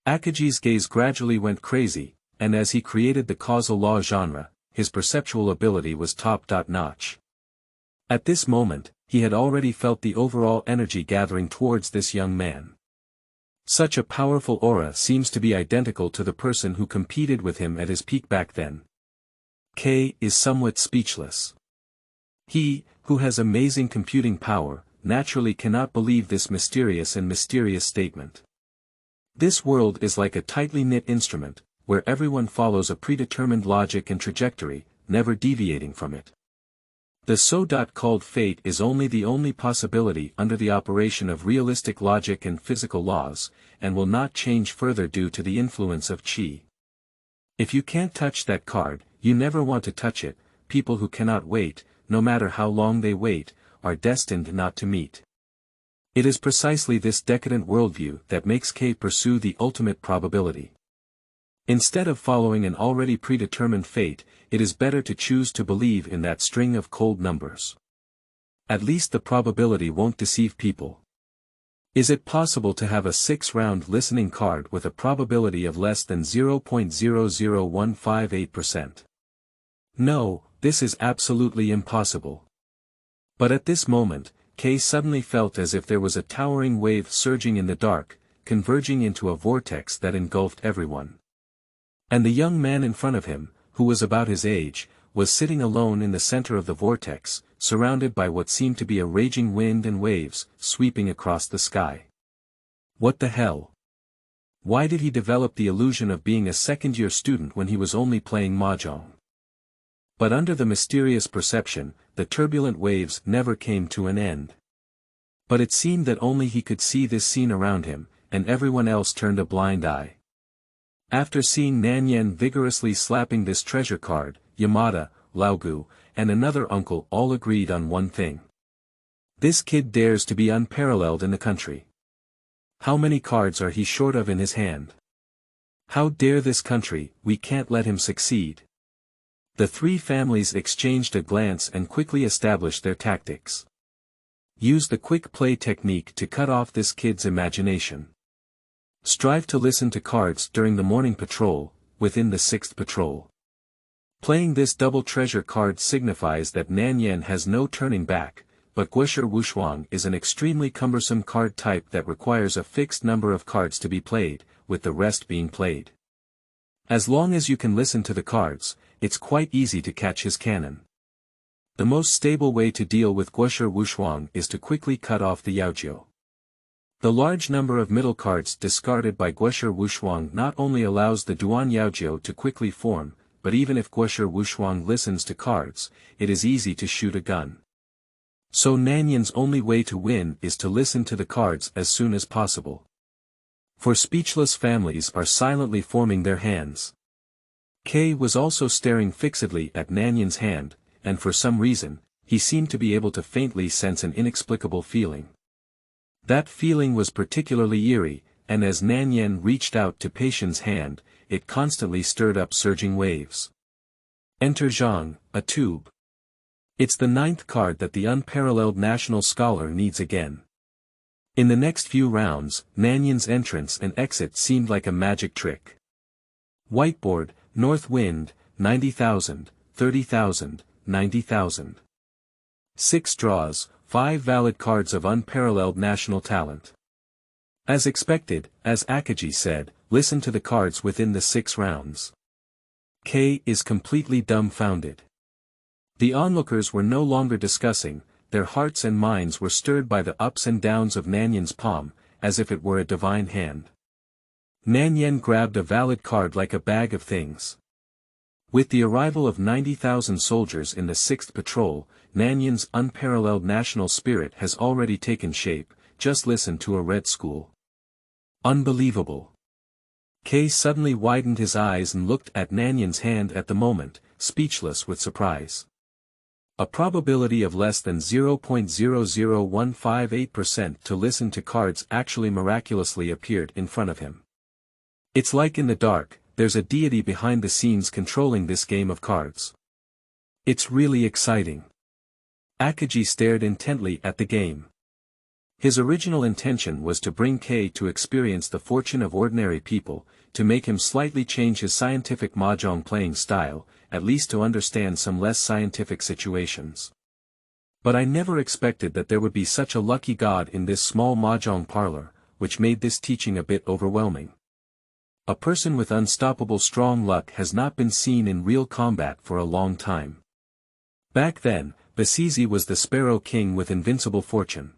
Akiji's gaze gradually went crazy, and as he created the causal law genre, his perceptual ability was top-notch. At this moment, he had already felt the overall energy gathering towards this young man. Such a powerful aura seems to be identical to the person who competed with him at his peak back then. K is somewhat speechless. He, who has amazing computing power, naturally cannot believe this mysterious statement. This world is like a tightly knit instrument, where everyone follows a predetermined logic and trajectory, never deviating from it. The so-called fate is only the only possibility under the operation of realistic logic and physical laws, and will not change further due to the influence of qi. If you can't touch that card, you never want to touch it. People who cannot wait, no matter how long they wait, are destined not to meet. It is precisely this decadent worldview that makes K pursue the ultimate probability. Instead of following an already predetermined fate, it is better to choose to believe in that string of cold numbers. At least the probability won't deceive people. Is it possible to have a 6-round listening card with a probability of less than 0.00158%? No, this is absolutely impossible. But at this moment, K suddenly felt as if there was a towering wave surging in the dark, converging into a vortex that engulfed everyone. And the young man in front of him, who was about his age, was sitting alone in the center of the vortex, surrounded by what seemed to be a raging wind and waves, sweeping across the sky. What the hell? Why did he develop the illusion of being a second-year student when he was only playing mahjong? But under the mysterious perception, the turbulent waves never came to an end. But it seemed that only he could see this scene around him, and everyone else turned a blind eye. After seeing Nanyan vigorously slapping this treasure card, Yamada, Laogu, and another uncle all agreed on one thing. This kid dares to be unparalleled in the country. How many cards are he short of in his hand? How dare this country, we can't let him succeed. The 3 families exchanged a glance and quickly established their tactics. Use the quick play technique to cut off this kid's imagination. Strive to listen to cards during the morning patrol, within the 6th patrol. Playing this double treasure card signifies that Nanyan has no turning back, but Guosher Wushuang is an extremely cumbersome card type that requires a fixed number of cards to be played, with the rest being played. As long as you can listen to the cards, it's quite easy to catch his cannon. The most stable way to deal with Guosher Wushuang is to quickly cut off the Yaojiu. The large number of middle cards discarded by Guosher Wushuang not only allows the Duan Yaojiu to quickly form, but even if Guosher Wushuang listens to cards, it is easy to shoot a gun. So Nanyan's only way to win is to listen to the cards as soon as possible. For speechless families are silently forming their hands. K was also staring fixedly at Nanyan's hand, and for some reason, he seemed to be able to faintly sense an inexplicable feeling. That feeling was particularly eerie, and as Nanyan reached out to Patien's hand, it constantly stirred up surging waves. Enter Zhang, a tube. It's the 9th card that the unparalleled national scholar needs again. In the next few rounds, Nanyan's entrance and exit seemed like a magic trick. Whiteboard, North Wind, 90,000, 30,000, 90,000. 6 draws, 5 valid cards of unparalleled national talent. As expected, as Akiji said, listen to the cards within the 6 rounds. K is completely dumbfounded. The onlookers were no longer discussing, their hearts and minds were stirred by the ups and downs of Nanyan's palm, as if it were a divine hand. Nanyan grabbed a valid card like a bag of things. With the arrival of 90,000 soldiers in the 6th patrol, Nanyan's unparalleled national spirit has already taken shape. Just listen to a red school. Unbelievable. K suddenly widened his eyes and looked at Nanyan's hand at the moment, speechless with surprise. A probability of less than 0.00158% to listen to cards actually miraculously appeared in front of him. It's like in the dark, there's a deity behind the scenes controlling this game of cards. It's really exciting. Akiji stared intently at the game. His original intention was to bring K to experience the fortune of ordinary people, to make him slightly change his scientific mahjong playing style, at least to understand some less scientific situations. But I never expected that there would be such a lucky god in this small mahjong parlor, which made this teaching a bit overwhelming. A person with unstoppable strong luck has not been seen in real combat for a long time. Back then, Basizi was the Sparrow King with invincible fortune.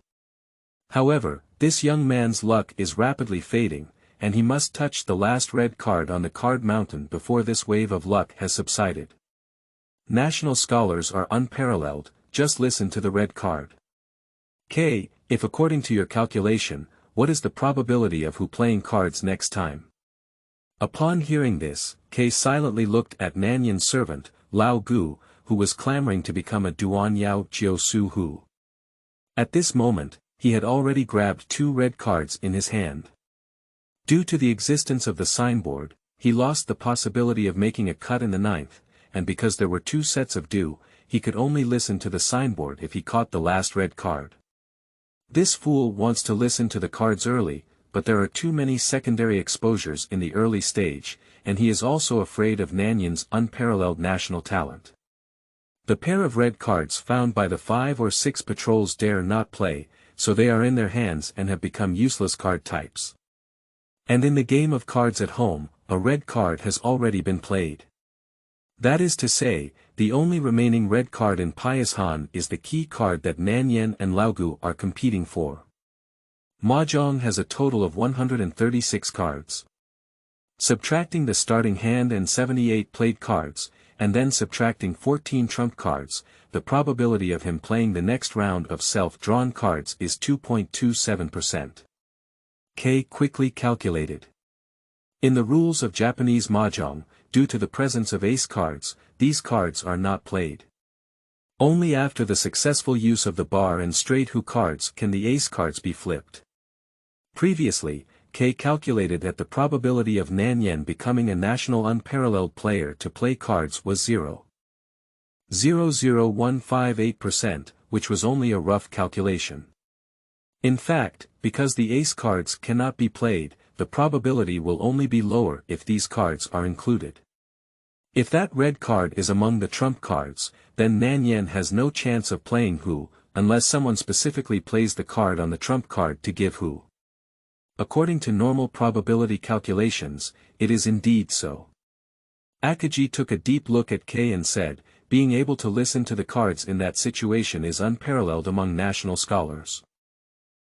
However, this young man's luck is rapidly fading, and he must touch the last red card on the card mountain before this wave of luck has subsided. National scholars are unparalleled, just listen to the red card. K, if according to your calculation, what is the probability of who playing cards next time? Upon hearing this, K silently looked at Nanyan's servant, Lao Gu, who was clamoring to become a Duan Yao Jiu Su Hu. At this moment, he had already grabbed 2 red cards in his hand. Due to the existence of the signboard, he lost the possibility of making a cut in the 9th, and because there were 2 sets of due, he could only listen to the signboard if he caught the last red card. This fool wants to listen to the cards early, but there are too many secondary exposures in the early stage, and he is also afraid of Nanyan's unparalleled national talent. The pair of red cards found by the 5 or 6 patrols dare not play, so they are in their hands and have become useless card types. And in the game of cards at home, a red card has already been played. That is to say, the only remaining red card in Pious Han is the key card that Nanyan and Laogu are competing for. Mahjong has a total of 136 cards. Subtracting the starting hand and 78 played cards, and then subtracting 14 trump cards, the probability of him playing the next round of self-drawn cards is 2.27%. K quickly calculated. In the rules of Japanese mahjong, due to the presence of ace cards, these cards are not played. Only after the successful use of the bar and straight Hu cards can the ace cards be flipped. Previously, K calculated that the probability of Nanyan becoming a national unparalleled player to play cards was 0.00158%, which was only a rough calculation. In fact, because the ace cards cannot be played, the probability will only be lower if these cards are included. If that red card is among the trump cards, then Nanyan has no chance of playing Hu, unless someone specifically plays the card on the trump card to give Hu. According to normal probability calculations, it is indeed so. Akiji took a deep look at K and said, being able to listen to the cards in that situation is unparalleled among national scholars.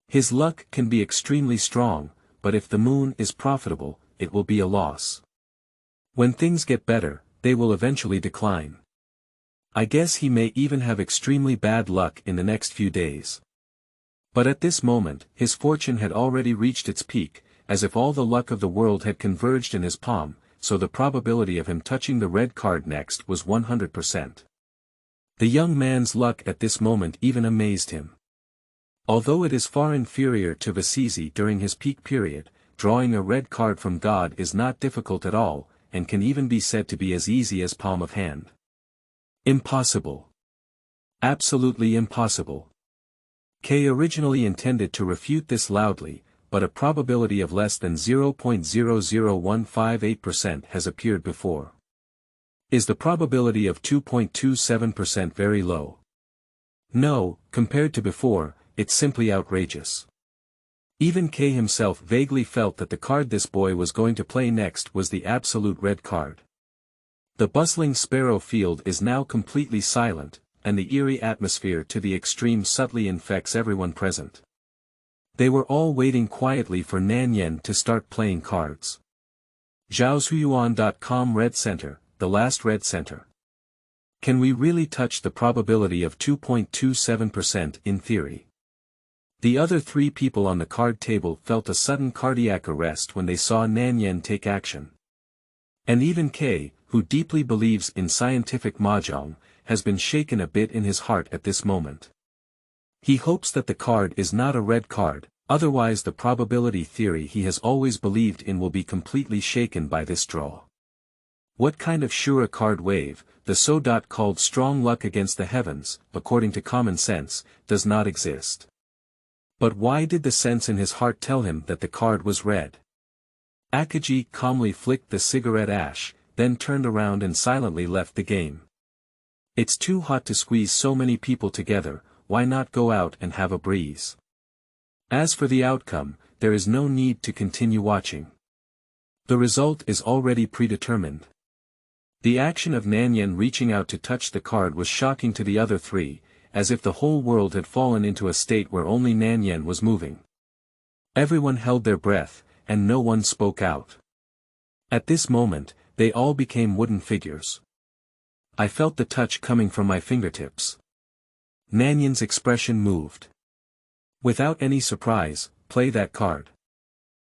His luck can be extremely strong, but if the moon is profitable, it will be a loss. When things get better, they will eventually decline. I guess he may even have extremely bad luck in the next few days. But at this moment, his fortune had already reached its peak, as if all the luck of the world had converged in his palm, so the probability of him touching the red card next was 100%. The young man's luck at this moment even amazed him. Although it is far inferior to Vasisi during his peak period, drawing a red card from God is not difficult at all, and can even be said to be as easy as palm of hand. Impossible. Absolutely impossible. K originally intended to refute this loudly, but a probability of less than 0.00158% has appeared before. Is the probability of 2.27% very low? No, compared to before, it's simply outrageous. Even K himself vaguely felt that the card this boy was going to play next was the absolute red card. The bustling Sparrow field is now completely silent, and the eerie atmosphere to the extreme subtly infects everyone present. They were all waiting quietly for Nanyan to start playing cards. Zhaoshuyuan.com Red Center, the last red center. Can we really touch the probability of 2.27% in theory? The other three people on the card table felt a sudden cardiac arrest when they saw Nanyan take action. And even K, who deeply believes in scientific mahjong, has been shaken a bit in his heart at this moment. He hopes that the card is not a red card, otherwise the probability theory he has always believed in will be completely shaken by this draw. What kind of sure card wave, the so-called strong luck against the heavens, according to common sense, does not exist. But why did the sense in his heart tell him that the card was red? Akiji calmly flicked the cigarette ash, then turned around and silently left the game. It's too hot to squeeze so many people together, why not go out and have a breeze? As for the outcome, there is no need to continue watching. The result is already predetermined. The action of Nanyan reaching out to touch the card was shocking to the other three, as if the whole world had fallen into a state where only Nanyan was moving. Everyone held their breath, and no one spoke out. At this moment, they all became wooden figures. I felt the touch coming from my fingertips. Nanyan's expression moved. Without any surprise, play that card.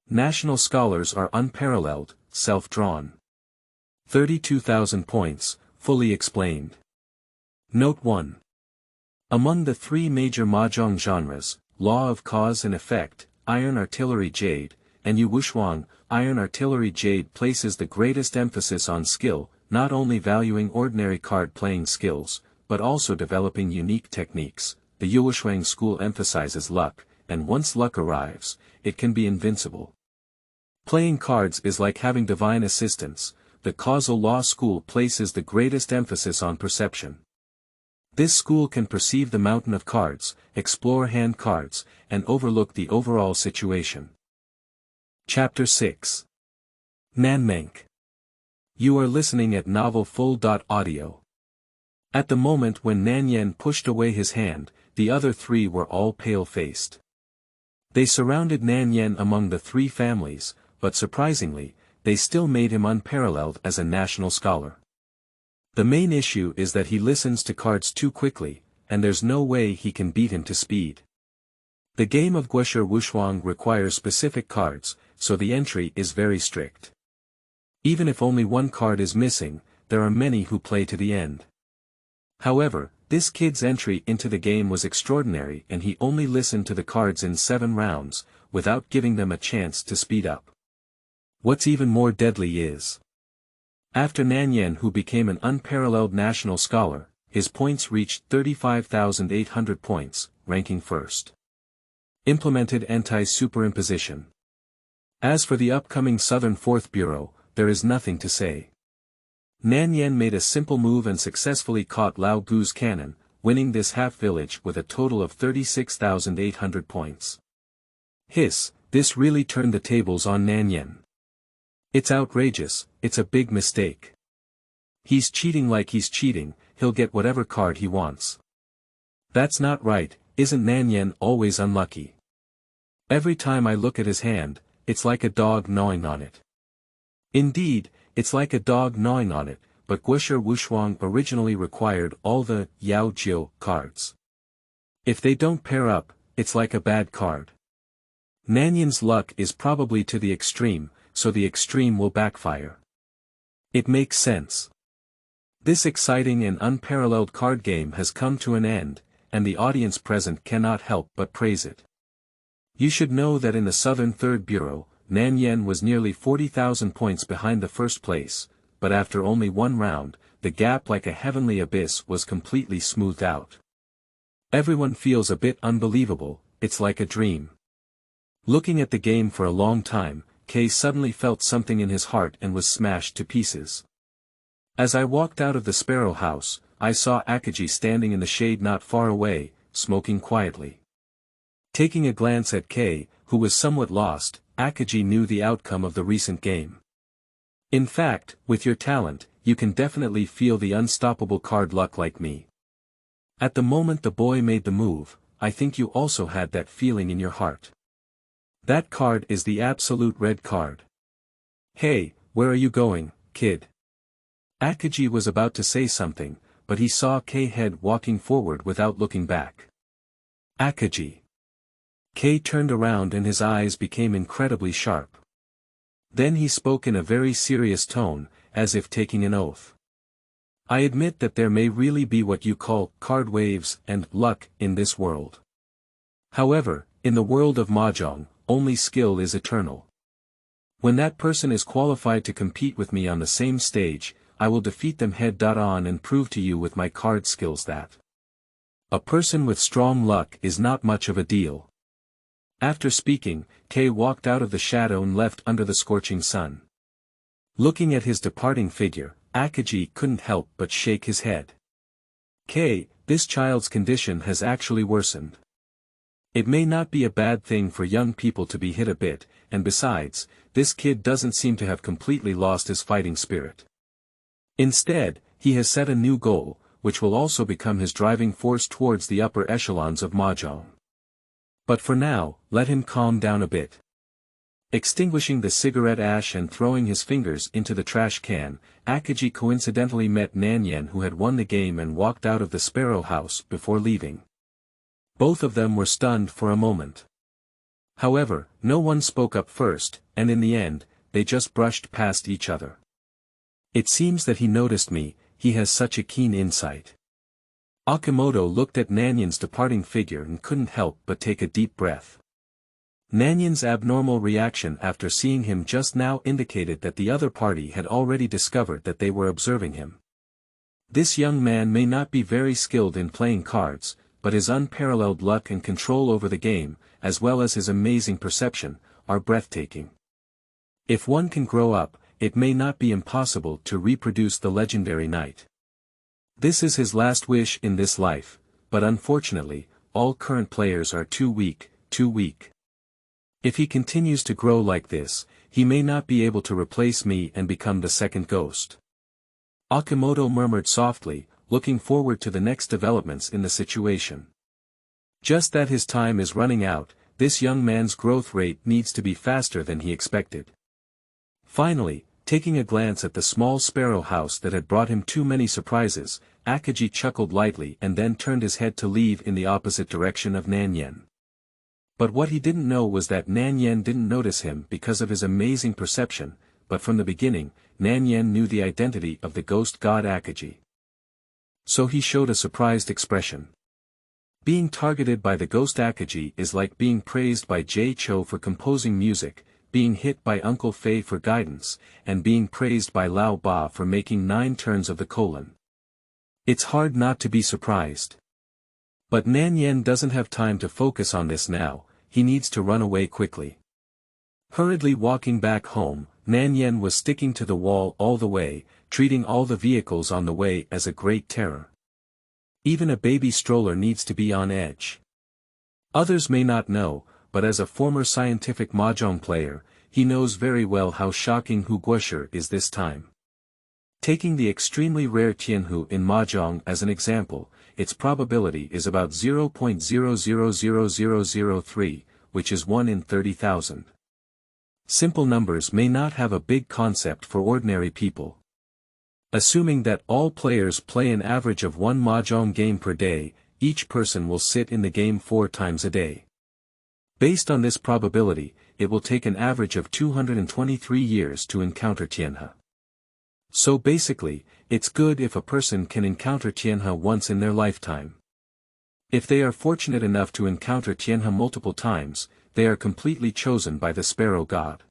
National scholars are unparalleled, self-drawn. 32,000 points, fully explained. Note 1. Among the three major mahjong genres, law of cause and effect, iron artillery jade, and yu wuxuang, iron artillery jade places the greatest emphasis on skill, not only valuing ordinary card-playing skills, but also developing unique techniques. The yu wuxuang school emphasizes luck, and once luck arrives, it can be invincible. Playing cards is like having divine assistance. The causal law school places the greatest emphasis on perception. This school can perceive the mountain of cards, explore hand cards, and overlook the overall situation. Chapter 6. Nanmengke. You are listening at novelfull.audio. At the moment when Nanyan pushed away his hand, the other three were all pale-faced. They surrounded Nanyan among the three families, but surprisingly, they still made him unparalleled as a national scholar. The main issue is that he listens to cards too quickly, and there's no way he can beat him to speed. The game of Guoshe Wuxuang requires specific cards, so the entry is very strict. Even if only one card is missing, there are many who play to the end. However, this kid's entry into the game was extraordinary and he only listened to the cards in 7 rounds, without giving them a chance to speed up. What's even more deadly is, after Nanyan, who became an unparalleled national scholar, his points reached 35,800 points, ranking first. Implemented anti-superimposition. As for the upcoming Southern Fourth Bureau, there is nothing to say. Nanyan made a simple move and successfully caught Lao Gu's cannon, winning this half-village with a total of 36,800 points. Hiss, this really turned the tables on Nanyan. It's outrageous, it's a big mistake. He's cheating like he's cheating, he'll get whatever card he wants. That's not right, isn't Nanyan always unlucky? Every time I look at his hand, it's like a dog gnawing on it. Indeed, it's like a dog gnawing on it, but Guoshe Wuxuang originally required all the Yao Jiu cards. If they don't pair up, it's like a bad card. Nanyan's luck is probably to the extreme, so the extreme will backfire. It makes sense. This exciting and unparalleled card game has come to an end, and the audience present cannot help but praise it. You should know that in the Southern Third Bureau, Nanyan was nearly 40,000 points behind the first place, but after only one round, the gap like a heavenly abyss was completely smoothed out. Everyone feels a bit unbelievable, it's like a dream. Looking at the game for a long time, K suddenly felt something in his heart and was smashed to pieces. As I walked out of the Sparrow house, I saw Akiji standing in the shade not far away, smoking quietly. Taking a glance at K, who was somewhat lost, Akiji knew the outcome of the recent game. In fact, with your talent, you can definitely feel the unstoppable card luck like me. At the moment the boy made the move, I think you also had that feeling in your heart. That card is the absolute red card. Hey, where are you going, kid? Akiji was about to say something, but he saw K head walking forward without looking back. Akiji. K turned around and his eyes became incredibly sharp. Then he spoke in a very serious tone, as if taking an oath. I admit that there may really be what you call card waves and luck in this world. However, in the world of mahjong, only skill is eternal. When that person is qualified to compete with me on the same stage, I will defeat them head-on and prove to you with my card skills that a person with strong luck is not much of a deal. After speaking, K walked out of the shadow and left under the scorching sun. Looking at his departing figure, Akiji couldn't help but shake his head. K, this child's condition has actually worsened. It may not be a bad thing for young people to be hit a bit, and besides, this kid doesn't seem to have completely lost his fighting spirit. Instead, he has set a new goal, which will also become his driving force towards the upper echelons of mahjong. But for now, let him calm down a bit. Extinguishing the cigarette ash and throwing his fingers into the trash can, Akiji coincidentally met Nanyan, who had won the game and walked out of the Sparrow house before leaving. Both of them were stunned for a moment. However, no one spoke up first, and in the end, they just brushed past each other. It seems that he noticed me, he has such a keen insight. Akimoto looked at Nanyan's departing figure and couldn't help but take a deep breath. Nanyan's abnormal reaction after seeing him just now indicated that the other party had already discovered that they were observing him. This young man may not be very skilled in playing cards, but his unparalleled luck and control over the game, as well as his amazing perception, are breathtaking. If one can grow up, it may not be impossible to reproduce the legendary knight. This is his last wish in this life, but unfortunately, all current players are too weak. If he continues to grow like this, he may not be able to replace me and become the second ghost. Akimoto murmured softly, looking forward to the next developments in the situation. Just that his time is running out, this young man's growth rate needs to be faster than he expected. Finally, taking a glance at the small Sparrow house that had brought him too many surprises, Akiji chuckled lightly and then turned his head to leave in the opposite direction of Nanyan. But what he didn't know was that Nanyan didn't notice him because of his amazing perception, but from the beginning, Nanyan knew the identity of the ghost god Akiji. So he showed a surprised expression. Being targeted by the ghost Akiji is like being praised by Jay Cho for composing music, being hit by Uncle Fei for guidance, and being praised by Lao Ba for making 9 turns of the colon. It's hard not to be surprised. But Nanyan doesn't have time to focus on this now, he needs to run away quickly. Hurriedly walking back home, Nanyan was sticking to the wall all the way, treating all the vehicles on the way as a great terror. Even a baby stroller needs to be on edge. Others may not know, but as a former scientific mahjong player, he knows very well how shocking Hu Guosher is this time. Taking the extremely rare Tianhu in mahjong as an example, its probability is about 0.000003, which is 1 in 30,000. Simple numbers may not have a big concept for ordinary people. Assuming that all players play an average of 1 mahjong game per day, each person will sit in the game 4 times a day. Based on this probability, it will take an average of 223 years to encounter Tianhu. So basically, it's good if a person can encounter Tianhu once in their lifetime. If they are fortunate enough to encounter Tianhu multiple times, they are completely chosen by the Sparrow God.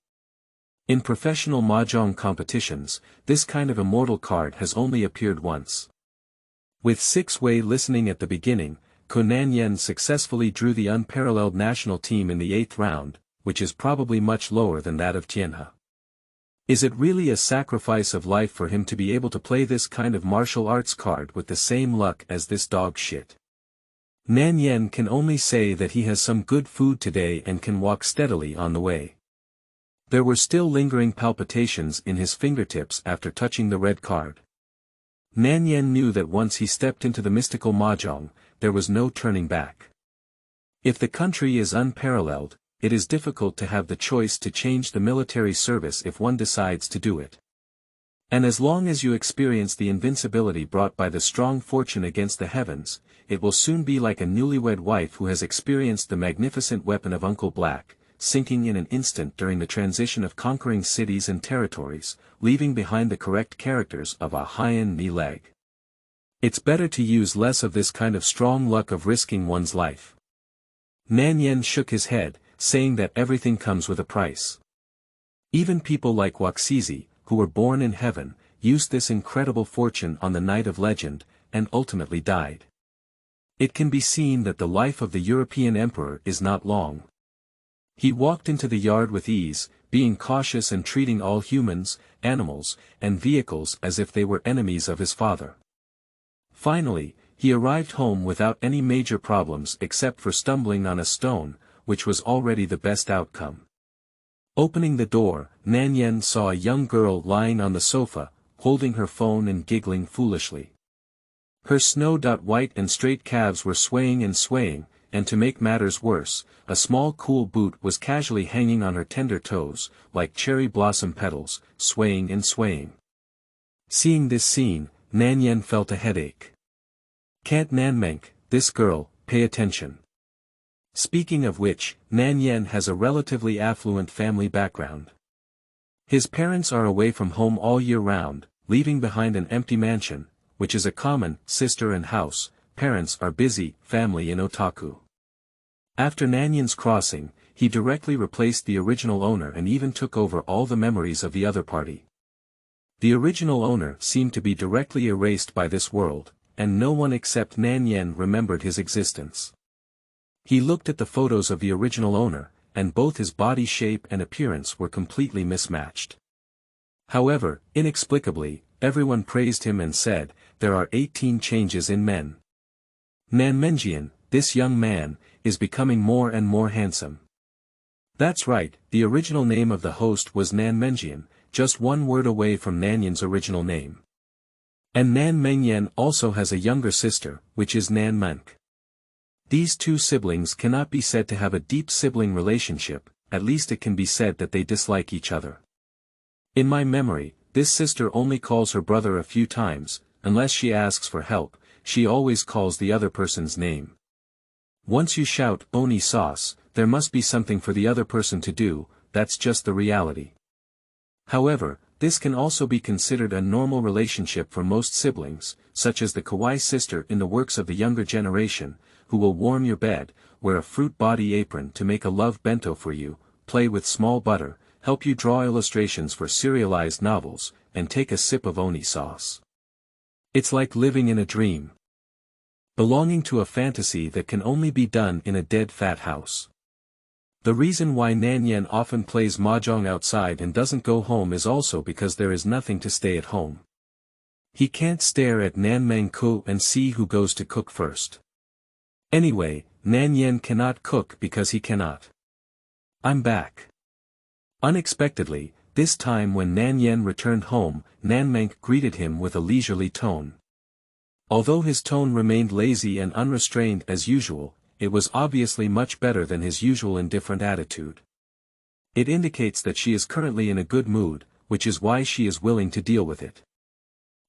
In professional mahjong competitions, this kind of immortal card has only appeared once. With six-way listening at the beginning, Nanyan successfully drew the Unparalleled national team in the 8th round, which is probably much lower than that of Tianhu. Is it really a sacrifice of life for him to be able to play this kind of martial arts card with the same luck as this dog shit? Nanyan can only say that he has some good food today and can walk steadily on the way. There were still lingering palpitations in his fingertips after touching the red card. Nanyan knew that once he stepped into the mystical mahjong, there was no turning back. If the country is unparalleled, it is difficult to have the choice to change the military service if one decides to do it. And as long as you experience the invincibility brought by the strong fortune against the heavens, it will soon be like a newlywed wife who has experienced the magnificent weapon of Uncle Black, sinking in an instant during the transition of conquering cities and territories, leaving behind the correct characters of a Hien Ni leg. It's better to use less of this kind of strong luck of risking one's life. Nanyan shook his head, saying that everything comes with a price. Even people like Waxizi, who were born in heaven, used this incredible fortune on the night of legend, and ultimately died. It can be seen that the life of the European emperor is not long. He walked into the yard with ease, being cautious and treating all humans, animals, and vehicles as if they were enemies of his father. Finally, he arrived home without any major problems except for stumbling on a stone, which was already the best outcome. Opening the door, Nanyan saw a young girl lying on the sofa, holding her phone and giggling foolishly. Her snow-white and straight calves were swaying, and to make matters worse, a small cool boot was casually hanging on her tender toes, like cherry blossom petals, swaying. Seeing this scene, Nanyan felt a headache. Can't Nanmengke, this girl, pay attention? Speaking of which, Nanyan has a relatively affluent family background. His parents are away from home all year round, leaving behind an empty mansion, which is a common sister and house. Parents are busy, family in otaku. After Nanyan's crossing, he directly replaced the original owner and even took over all the memories of the other party. The original owner seemed to be directly erased by this world, and no one except Nanyan remembered his existence. He looked at the photos of the original owner, and both his body shape and appearance were completely mismatched. However, inexplicably, everyone praised him and said, "There are 18 changes in men. Nanmengke, this young man, is becoming more and more handsome." That's right, the original name of the host was Nanmengke, just one word away from Nanyan's original name. And Nanmengke also has a younger sister, which is Nanmengke. These two siblings cannot be said to have a deep sibling relationship, at least it can be said that they dislike each other. In my memory, this sister only calls her brother a few times, unless she asks for help, she always calls the other person's name. Once you shout "Oni sauce," there must be something for the other person to do, that's just the reality. However, this can also be considered a normal relationship for most siblings, such as the kawaii sister in the works of the younger generation, who will warm your bed, wear a fruit body apron to make a love bento for you, play with small butter, help you draw illustrations for serialized novels, and take a sip of oni sauce. It's like living in a dream. Belonging to a fantasy that can only be done in a dead fat house. The reason why Nanyan often plays mahjong outside and doesn't go home is also because there is nothing to stay at home. He can't stare at Nanmengke and see who goes to cook first. Anyway, Nanyan cannot cook because he cannot. I'm back. Unexpectedly, this time when Nanyan returned home, Nanmengke greeted him with a leisurely tone. Although his tone remained lazy and unrestrained as usual, it was obviously much better than his usual indifferent attitude. It indicates that she is currently in a good mood, which is why she is willing to deal with it.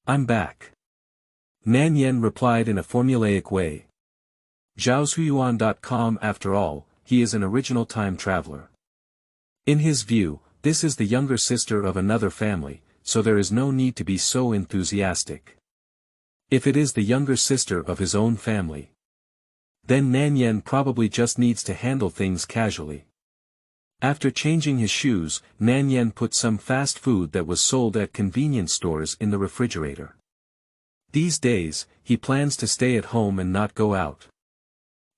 I'm back. Nanyan replied in a formulaic way. Zhaoshuyuan.com. After all, he is an original time traveler. In his view, this is the younger sister of another family, so there is no need to be so enthusiastic. If it is the younger sister of his own family, then Nanyan probably just needs to handle things casually. After changing his shoes, Nanyan put some fast food that was sold at convenience stores in the refrigerator. These days, he plans to stay at home and not go out.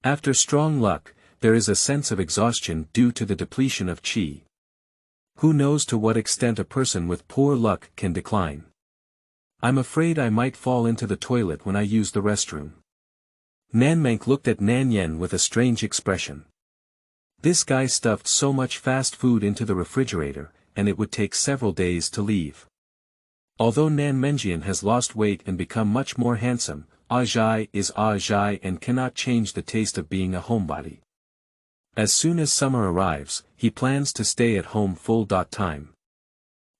After strong luck, there is a sense of exhaustion due to the depletion of qi. Who knows to what extent a person with poor luck can decline? I'm afraid I might fall into the toilet when I use the restroom. Nanmengke looked at Nanyan with a strange expression. This guy stuffed so much fast food into the refrigerator, and it would take several days to leave. Although Nanmengke has lost weight and become much more handsome, Ajai is Ajai and cannot change the taste of being a homebody. As soon as summer arrives, he plans to stay at home full time.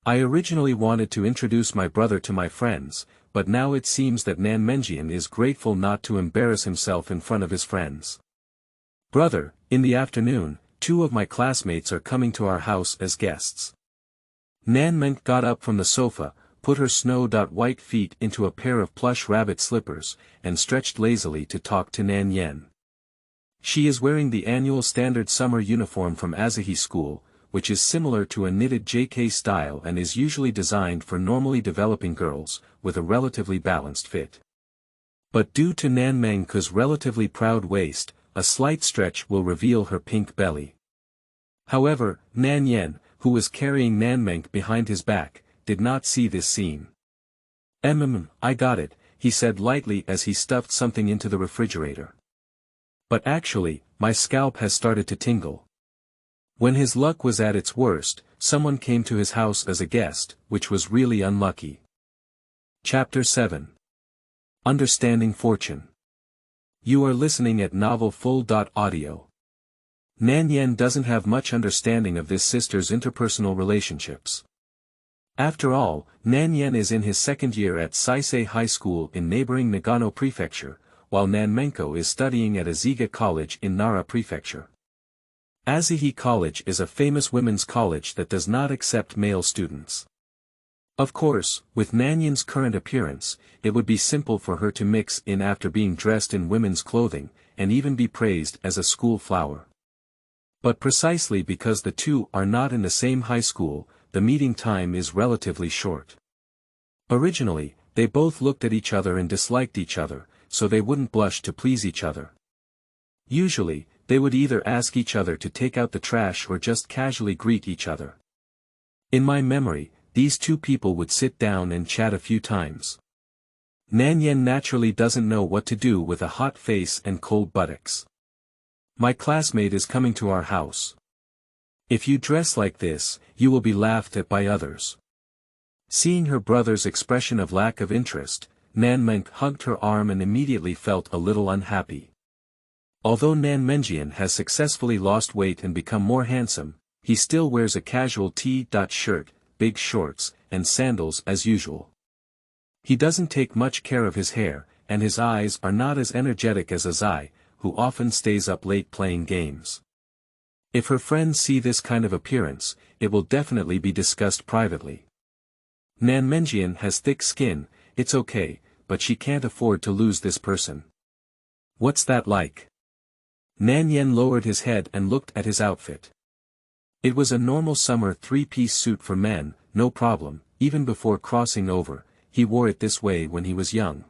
I originally wanted to introduce my brother to my friends, but now it seems that Nanmengke is grateful not to embarrass himself in front of his friends. Brother, in the afternoon, 2 of my classmates are coming to our house as guests. Nanmengke got up from the sofa, put her snow-white feet into a pair of plush rabbit slippers, and stretched lazily to talk to Nanyan. She is wearing the annual standard summer uniform from Asahi School, which is similar to a knitted JK style and is usually designed for normally developing girls, with a relatively balanced fit. But due to Nanmengke's relatively proud waist, a slight stretch will reveal her pink belly. However, Nanyan, who was carrying Nanmengke behind his back, did not see this scene. I got it, he said lightly as he stuffed something into the refrigerator. But actually, my scalp has started to tingle. When his luck was at its worst, someone came to his house as a guest, which was really unlucky. Chapter 7. Understanding Fortune. You are listening at Novel Full.audio. Nanyan doesn't have much understanding of this sister's interpersonal relationships. After all, Nanyan is in his second year at Saisei High School in neighboring Nagano Prefecture, while Nanmengke is studying at Aziga College in Nara Prefecture. Asahi College is a famous women's college that does not accept male students. Of course, with Nanyan's current appearance, it would be simple for her to mix in after being dressed in women's clothing, and even be praised as a school flower. But precisely because the two are not in the same high school, the meeting time is relatively short. Originally, they both looked at each other and disliked each other, so they wouldn't blush to please each other. Usually, they would either ask each other to take out the trash or just casually greet each other. In my memory, these two people would sit down and chat a few times. Nanyan naturally doesn't know what to do with a hot face and cold buttocks. My classmate is coming to our house. If you dress like this, you will be laughed at by others. Seeing her brother's expression of lack of interest, Nanmengke hugged her arm and immediately felt a little unhappy. Although Nanmengke has successfully lost weight and become more handsome, he still wears a casual T-shirt, big shorts, and sandals as usual. He doesn't take much care of his hair, and his eyes are not as energetic as Azai, who often stays up late playing games. If her friends see this kind of appearance, it will definitely be discussed privately. Nanmengke has thick skin, it's okay, but she can't afford to lose this person. What's that like? Nanyan lowered his head and looked at his outfit. It was a normal summer 3-piece suit for men, no problem, even before crossing over, he wore it this way when he was young.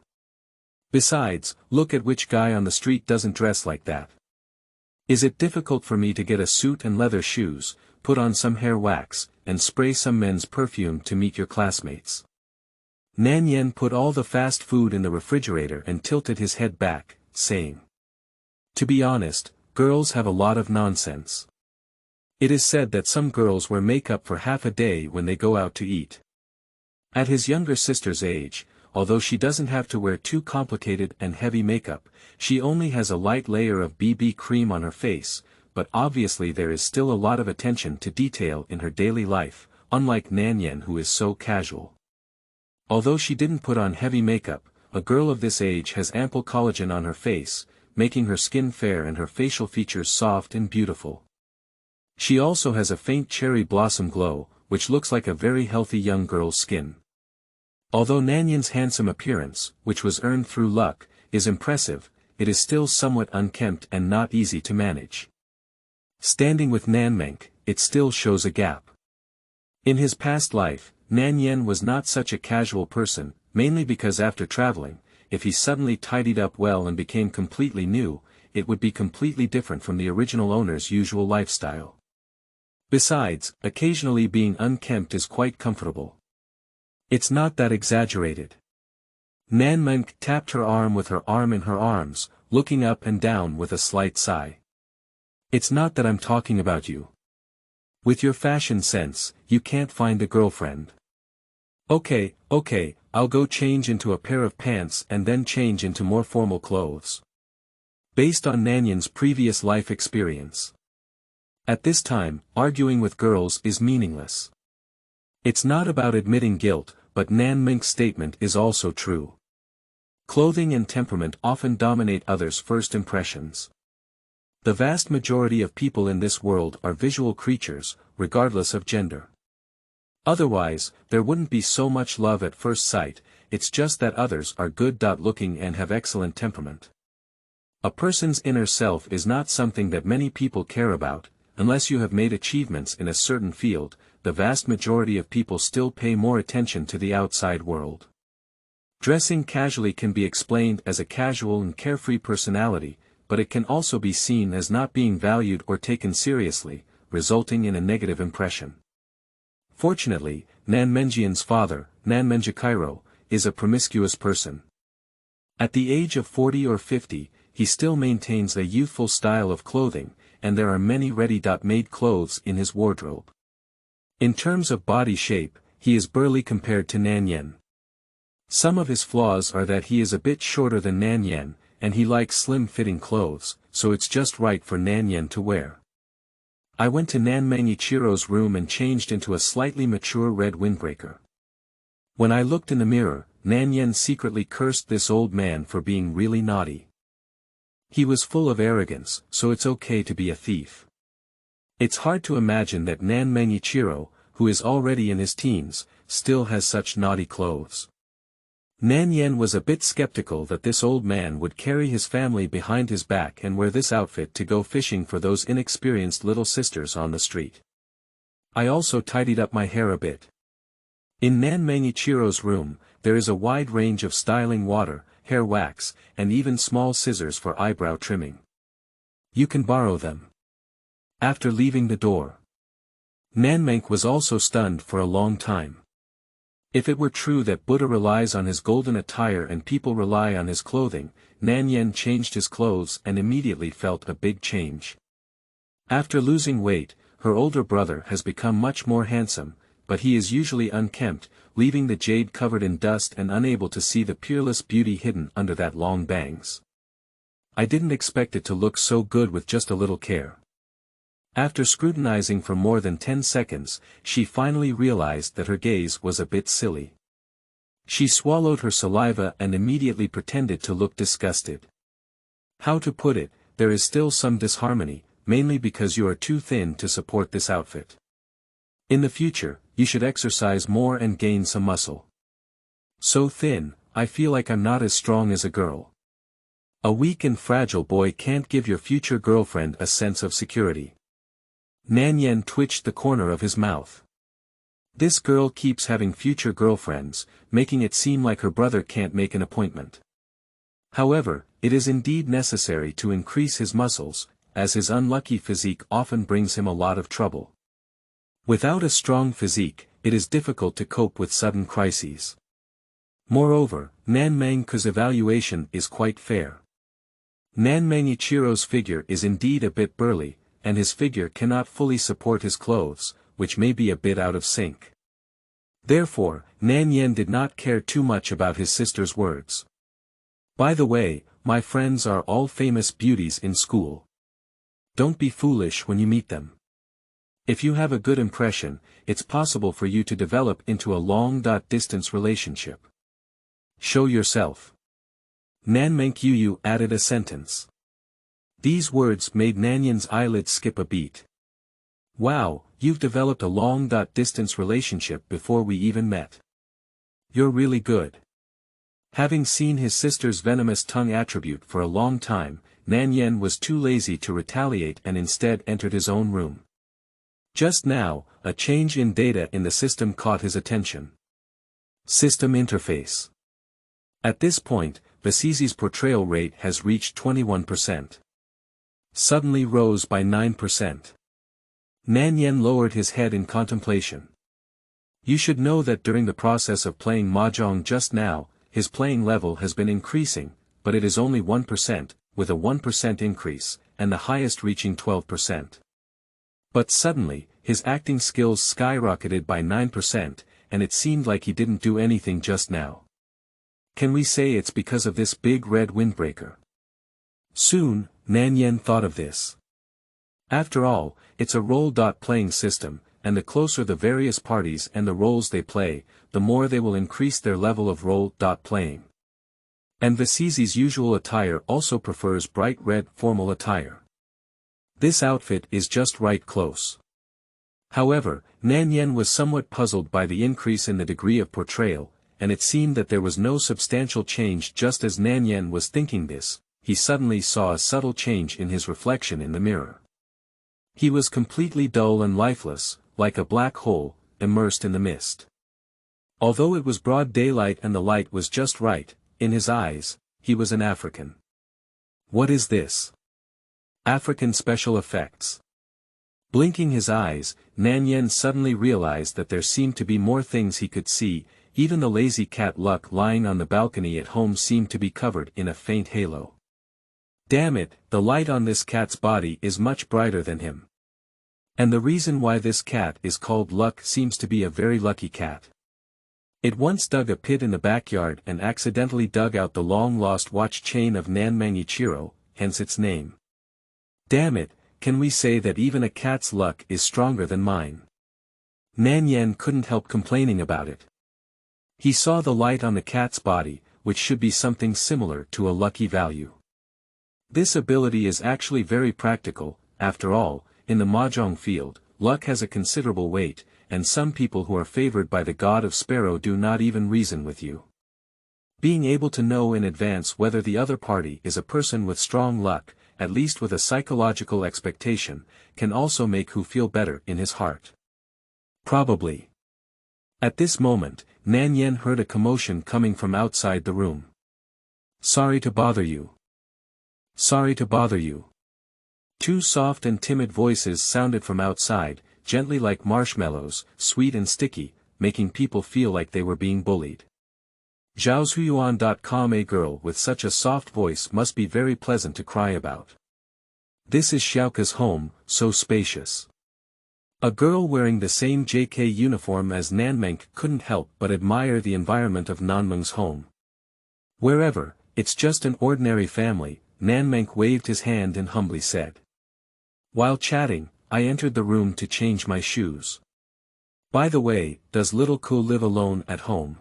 Besides, look at which guy on the street doesn't dress like that. Is it difficult for me to get a suit and leather shoes, put on some hair wax, and spray some men's perfume to meet your classmates? Nanyan put all the fast food in the refrigerator and tilted his head back, saying, to be honest, girls have a lot of nonsense. It is said that some girls wear makeup for half a day when they go out to eat. At his younger sister's age, although she doesn't have to wear too complicated and heavy makeup, she only has a light layer of BB cream on her face, but obviously there is still a lot of attention to detail in her daily life, unlike Nanyan who is so casual. Although she didn't put on heavy makeup, a girl of this age has ample collagen on her face, making her skin fair and her facial features soft and beautiful. She also has a faint cherry blossom glow, which looks like a very healthy young girl's skin. Although Nanyan's handsome appearance, which was earned through luck, is impressive, it is still somewhat unkempt and not easy to manage. Standing with Nanmengke, it still shows a gap. In his past life, Nanyan was not such a casual person, mainly because after traveling, if he suddenly tidied up well and became completely new, it would be completely different from the original owner's usual lifestyle. Besides, occasionally being unkempt is quite comfortable. It's not that exaggerated. Nanmengke tapped her arm with her arm in her arms, looking up and down with a slight sigh. It's not that I'm talking about you. With your fashion sense, you can't find a girlfriend. Okay, I'll go change into a pair of pants and then change into more formal clothes. Based on Nanyan's previous life experience. At this time, arguing with girls is meaningless. It's not about admitting guilt, but Nanmengke's statement is also true. Clothing and temperament often dominate others' first impressions. The vast majority of people in this world are visual creatures, regardless of gender. Otherwise, there wouldn't be so much love at first sight, it's just that others are good-looking and have excellent temperament. A person's inner self is not something that many people care about, unless you have made achievements in a certain field. The vast majority of people still pay more attention to the outside world. Dressing casually can be explained as a casual and carefree personality, but it can also be seen as not being valued or taken seriously, resulting in a negative impression. Fortunately, Nanmenjian's father, Nanmengke, is a promiscuous person. At the age of 40 or 50, he still maintains a youthful style of clothing, and there are many ready-made clothes in his wardrobe. In terms of body shape, he is burly compared to Nanyan. Some of his flaws are that he is a bit shorter than Nanyan, and he likes slim-fitting clothes, so it's just right for Nanyan to wear. I went to Nanmenge's room and changed into a slightly mature red windbreaker. When I looked in the mirror, Nanyan secretly cursed this old man for being really naughty. He was full of arrogance, so it's okay to be a thief. It's hard to imagine that Nanmengke, who is already in his teens, still has such naughty clothes. Nanyan was a bit skeptical that this old man would carry his family behind his back and wear this outfit to go fishing for those inexperienced little sisters on the street. I also tidied up my hair a bit. In Nanmenge's room, there is a wide range of styling water, hair wax, and even small scissors for eyebrow trimming. You can borrow them. After leaving the door, Nanmengke was also stunned for a long time. If it were true that Buddha relies on his golden attire and people rely on his clothing, Nanyan changed his clothes and immediately felt a big change. After losing weight, her older brother has become much more handsome, but he is usually unkempt, leaving the jade covered in dust and unable to see the peerless beauty hidden under that long bangs. I didn't expect it to look so good with just a little care. After scrutinizing for more than 10 seconds, she finally realized that her gaze was a bit silly. She swallowed her saliva and immediately pretended to look disgusted. How to put it, there is still some disharmony, mainly because you are too thin to support this outfit. In the future, you should exercise more and gain some muscle. So thin, I feel like I'm not as strong as a girl. A weak and fragile boy can't give your future girlfriend a sense of security. Nanyan twitched the corner of his mouth. This girl keeps having future girlfriends, making it seem like her brother can't make an appointment. However, it is indeed necessary to increase his muscles, as his unlucky physique often brings him a lot of trouble. Without a strong physique, it is difficult to cope with sudden crises. Moreover, Nanmengke's evaluation is quite fair. Nanmenge's figure is indeed a bit burly, and his figure cannot fully support his clothes, which may be a bit out of sync. Therefore, Nanyan did not care too much about his sister's words. By the way, my friends are all famous beauties in school. Don't be foolish when you meet them. If you have a good impression, it's possible for you to develop into a long-distance relationship. Show yourself. Nanmengke added a sentence. These words made Nanyan's eyelids skip a beat. Wow, you've developed a long-distance relationship before we even met. You're really good. Having seen his sister's venomous tongue attribute for a long time, Nanyan was too lazy to retaliate and instead entered his own room. Just now, a change in data in the system caught his attention. System interface. At this point, Basisi's portrayal rate has reached 21%. Suddenly rose by 9%. Nanyan lowered his head in contemplation. You should know that during the process of playing mahjong just now, his playing level has been increasing, but it is only 1%, with a 1% increase, and the highest reaching 12%. But suddenly, his acting skills skyrocketed by 9%, and it seemed like he didn't do anything just now. Can we say it's because of this big red windbreaker? Soon, Nanyan thought of this. After all, it's a role-playing system, and the closer the various parties and the roles they play, the more they will increase their level of role-playing. And Basisi's usual attire also prefers bright red formal attire. This outfit is just right close. However, Nanyan was somewhat puzzled by the increase in the degree of portrayal, and it seemed that there was no substantial change. Just as Nanyan was thinking this, he suddenly saw a subtle change in his reflection in the mirror. He was completely dull and lifeless, like a black hole, immersed in the mist. Although it was broad daylight and the light was just right, in his eyes, he was an African. What is this? African special effects. Blinking his eyes, Nanyan suddenly realized that there seemed to be more things he could see. Even the lazy cat Luck lying on the balcony at home seemed to be covered in a faint halo. Damn it, the light on this cat's body is much brighter than him. And the reason why this cat is called Luck seems to be a very lucky cat. It once dug a pit in the backyard and accidentally dug out the long-lost watch chain of Nanmengke, hence its name. Damn it, can we say that even a cat's luck is stronger than mine? Nanyan couldn't help complaining about it. He saw the light on the cat's body, which should be something similar to a lucky value. This ability is actually very practical. After all, in the mahjong field, luck has a considerable weight, and some people who are favored by the god of Sparrow do not even reason with you. Being able to know in advance whether the other party is a person with strong luck, at least with a psychological expectation, can also make who feel better in his heart. Probably. At this moment, Nanyan heard a commotion coming from outside the room. Sorry to bother you. Sorry to bother you. Two soft and timid voices sounded from outside, gently like marshmallows, sweet and sticky, making people feel like they were being bullied. Zhaoshuyuan.com. A girl with such a soft voice must be very pleasant to cry about. This is Xiaoka's home, so spacious. A girl wearing the same JK uniform as Nanmengke couldn't help but admire the environment of Nanmengke's home. Wherever, it's just an ordinary family, Nanmengke waved his hand and humbly said. While chatting, I entered the room to change my shoes. By the way, does little Ko live alone at home?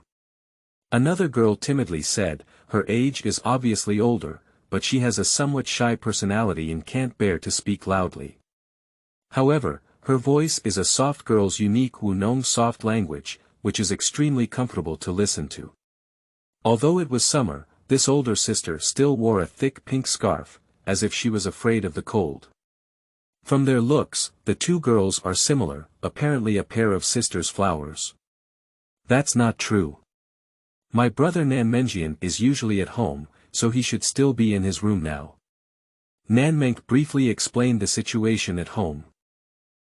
Another girl timidly said, her age is obviously older, but she has a somewhat shy personality and can't bear to speak loudly. However, her voice is a soft girl's unique Wunong soft language, which is extremely comfortable to listen to. Although it was summer, this older sister still wore a thick pink scarf, as if she was afraid of the cold. From their looks, the two girls are similar, apparently a pair of sisters' flowers. That's not true. My brother Nanmengke is usually at home, so he should still be in his room now. Nanmengke briefly explained the situation at home.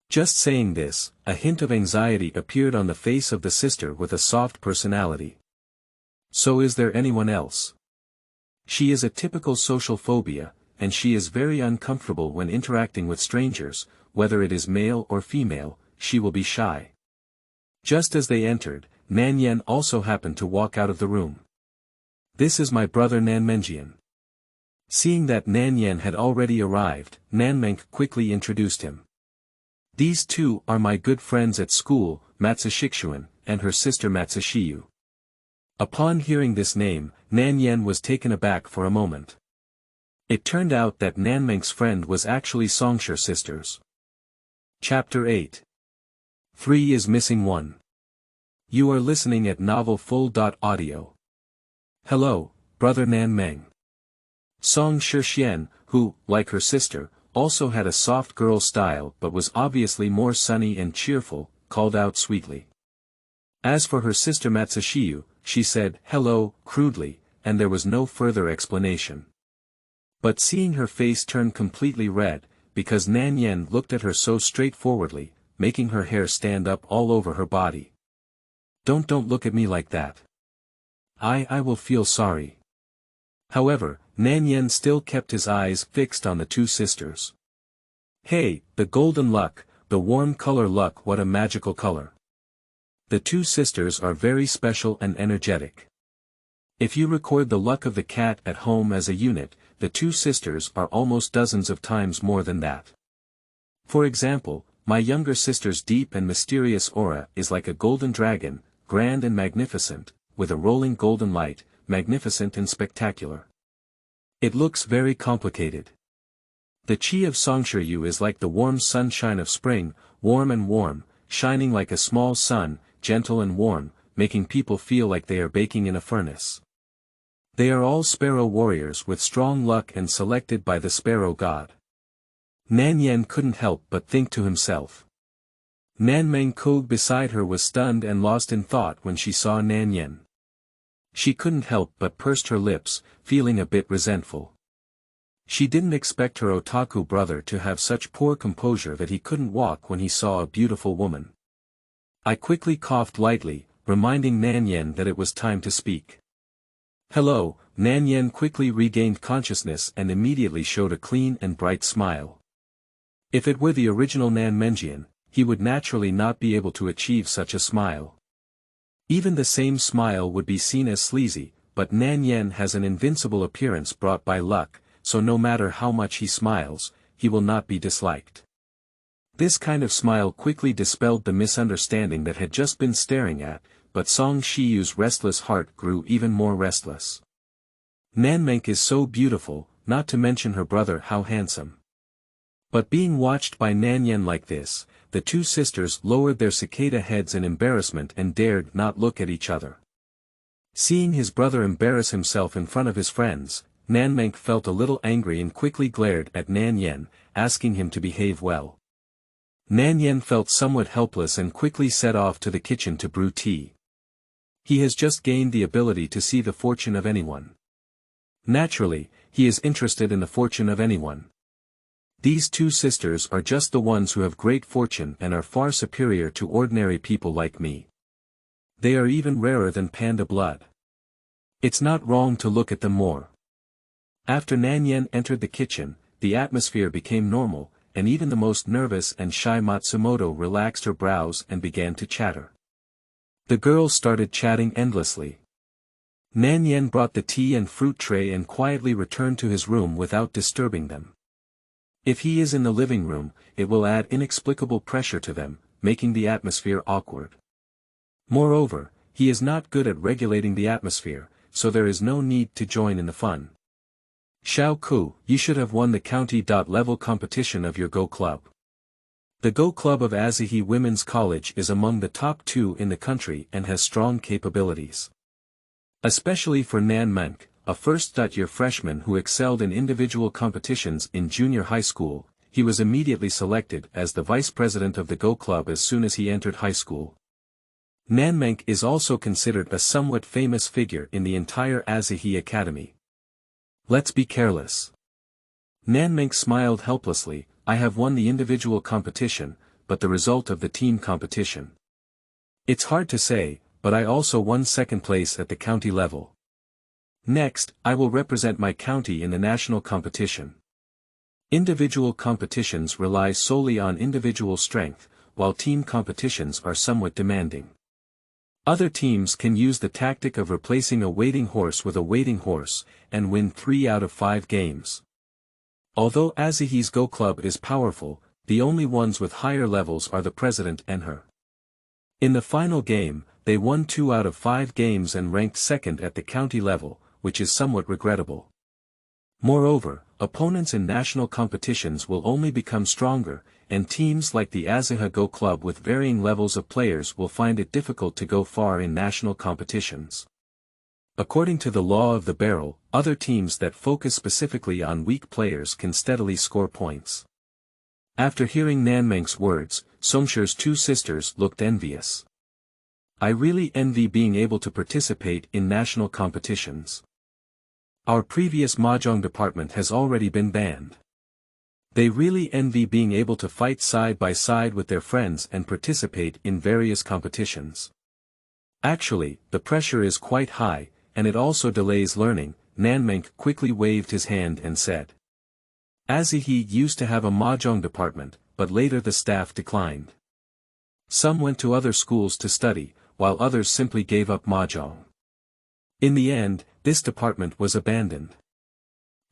Just saying this, a hint of anxiety appeared on the face of the sister with a soft personality. So is there anyone else? She is a typical social phobia, and she is very uncomfortable when interacting with strangers, whether it is male or female, she will be shy. Just as they entered, Nanyan also happened to walk out of the room. This is my brother Nanmengke. Seeing that Nanyan had already arrived, Nanmengke quickly introduced him. These two are my good friends at school, Matsushixuan, and her sister Matsushiyu. Upon hearing this name, Nanyan was taken aback for a moment. It turned out that Nanmengke's friend was actually Songshe sisters. Chapter 8. 3 is missing 1. You are listening at Novel Full.audio. Hello, brother Nanmengke. Song Shixian, who, like her sister, also had a soft girl style but was obviously more sunny and cheerful, called out sweetly. As for her sister Matsushiyu, she said hello, crudely, and there was no further explanation. But seeing her face turn completely red, because Nanyan looked at her so straightforwardly, making her hair stand up all over her body. Don't look at me like that. I will feel sorry. However, Nanyan still kept his eyes fixed on the two sisters. Hey, the golden luck, the warm color luck, what a magical color. The two sisters are very special and energetic. If you record the luck of the cat at home as a unit, the two sisters are almost dozens of times more than that. For example, my younger sister's deep and mysterious aura is like a golden dragon, grand and magnificent, with a rolling golden light, magnificent and spectacular. It looks very complicated. The chi of Songshe is like the warm sunshine of spring, warm and warm, shining like a small sun, gentle and warm, making people feel like they are baking in a furnace. They are all Sparrow warriors with strong luck and selected by the Sparrow god. Nanyan couldn't help but think to himself. Nanmengke beside her was stunned and lost in thought when she saw Nanyan. She couldn't help but pursed her lips, feeling a bit resentful. She didn't expect her otaku brother to have such poor composure that he couldn't walk when he saw a beautiful woman. I quickly coughed lightly, reminding Nanyan that it was time to speak. Hello, Nanyan quickly regained consciousness and immediately showed a clean and bright smile. If it were the original Nanmengke, he would naturally not be able to achieve such a smile. Even the same smile would be seen as sleazy, but Nanyan has an invincible appearance brought by luck, so no matter how much he smiles, he will not be disliked. This kind of smile quickly dispelled the misunderstanding that had just been staring at, but Song Shiyu's restless heart grew even more restless. Nanmengke is so beautiful, not to mention her brother how handsome. But being watched by Nanyan like this, the two sisters lowered their cicada heads in embarrassment and dared not look at each other. Seeing his brother embarrass himself in front of his friends, Nanmengke felt a little angry and quickly glared at Nanyan, asking him to behave well. Nanyan felt somewhat helpless and quickly set off to the kitchen to brew tea. He has just gained the ability to see the fortune of anyone. Naturally, he is interested in the fortune of anyone. These two sisters are just the ones who have great fortune and are far superior to ordinary people like me. They are even rarer than panda blood. It's not wrong to look at them more. After Nanyan entered the kitchen, the atmosphere became normal, and even the most nervous and shy Matsumoto relaxed her brows and began to chatter. The girls started chatting endlessly. Nanyan brought the tea and fruit tray and quietly returned to his room without disturbing them. If he is in the living room, it will add inexplicable pressure to them, making the atmosphere awkward. Moreover, he is not good at regulating the atmosphere, so there is no need to join in the fun. Xiao Ku, you should have won the county-level competition of your Go Club. The Go Club of Asahi Women's College is among the top 2 in the country and has strong capabilities. Especially for Nanmengke, a first-year freshman who excelled in individual competitions in junior high school, he was immediately selected as the vice president of the Go Club as soon as he entered high school. Nanmengke is also considered a somewhat famous figure in the entire Asahi Academy. Let's be careless. Nanmengke smiled helplessly. I have won the individual competition, but the result of the team competition. It's hard to say, but I also won second place at the county level. Next, I will represent my county in the national competition. Individual competitions rely solely on individual strength, while team competitions are somewhat demanding. Other teams can use the tactic of replacing a waiting horse with a waiting horse, and win 3 out of 5 games. Although Asahi's Go Club is powerful, the only ones with higher levels are the president and her. In the final game, they won 2 out of 5 games and ranked second at the county level, which is somewhat regrettable. Moreover, opponents in national competitions will only become stronger, and teams like the Asahi Go Club with varying levels of players will find it difficult to go far in national competitions. According to the law of the barrel, other teams that focus specifically on weak players can steadily score points. After hearing Nanmengke's words, Songsher's two sisters looked envious. I really envy being able to participate in national competitions. Our previous mahjong department has already been banned. They really envy being able to fight side by side with their friends and participate in various competitions. Actually, the pressure is quite high, and it also delays learning. Nanmengke quickly waved his hand and said. Asahi used to have a mahjong department, but later the staff declined. Some went to other schools to study, while others simply gave up mahjong. In the end, this department was abandoned.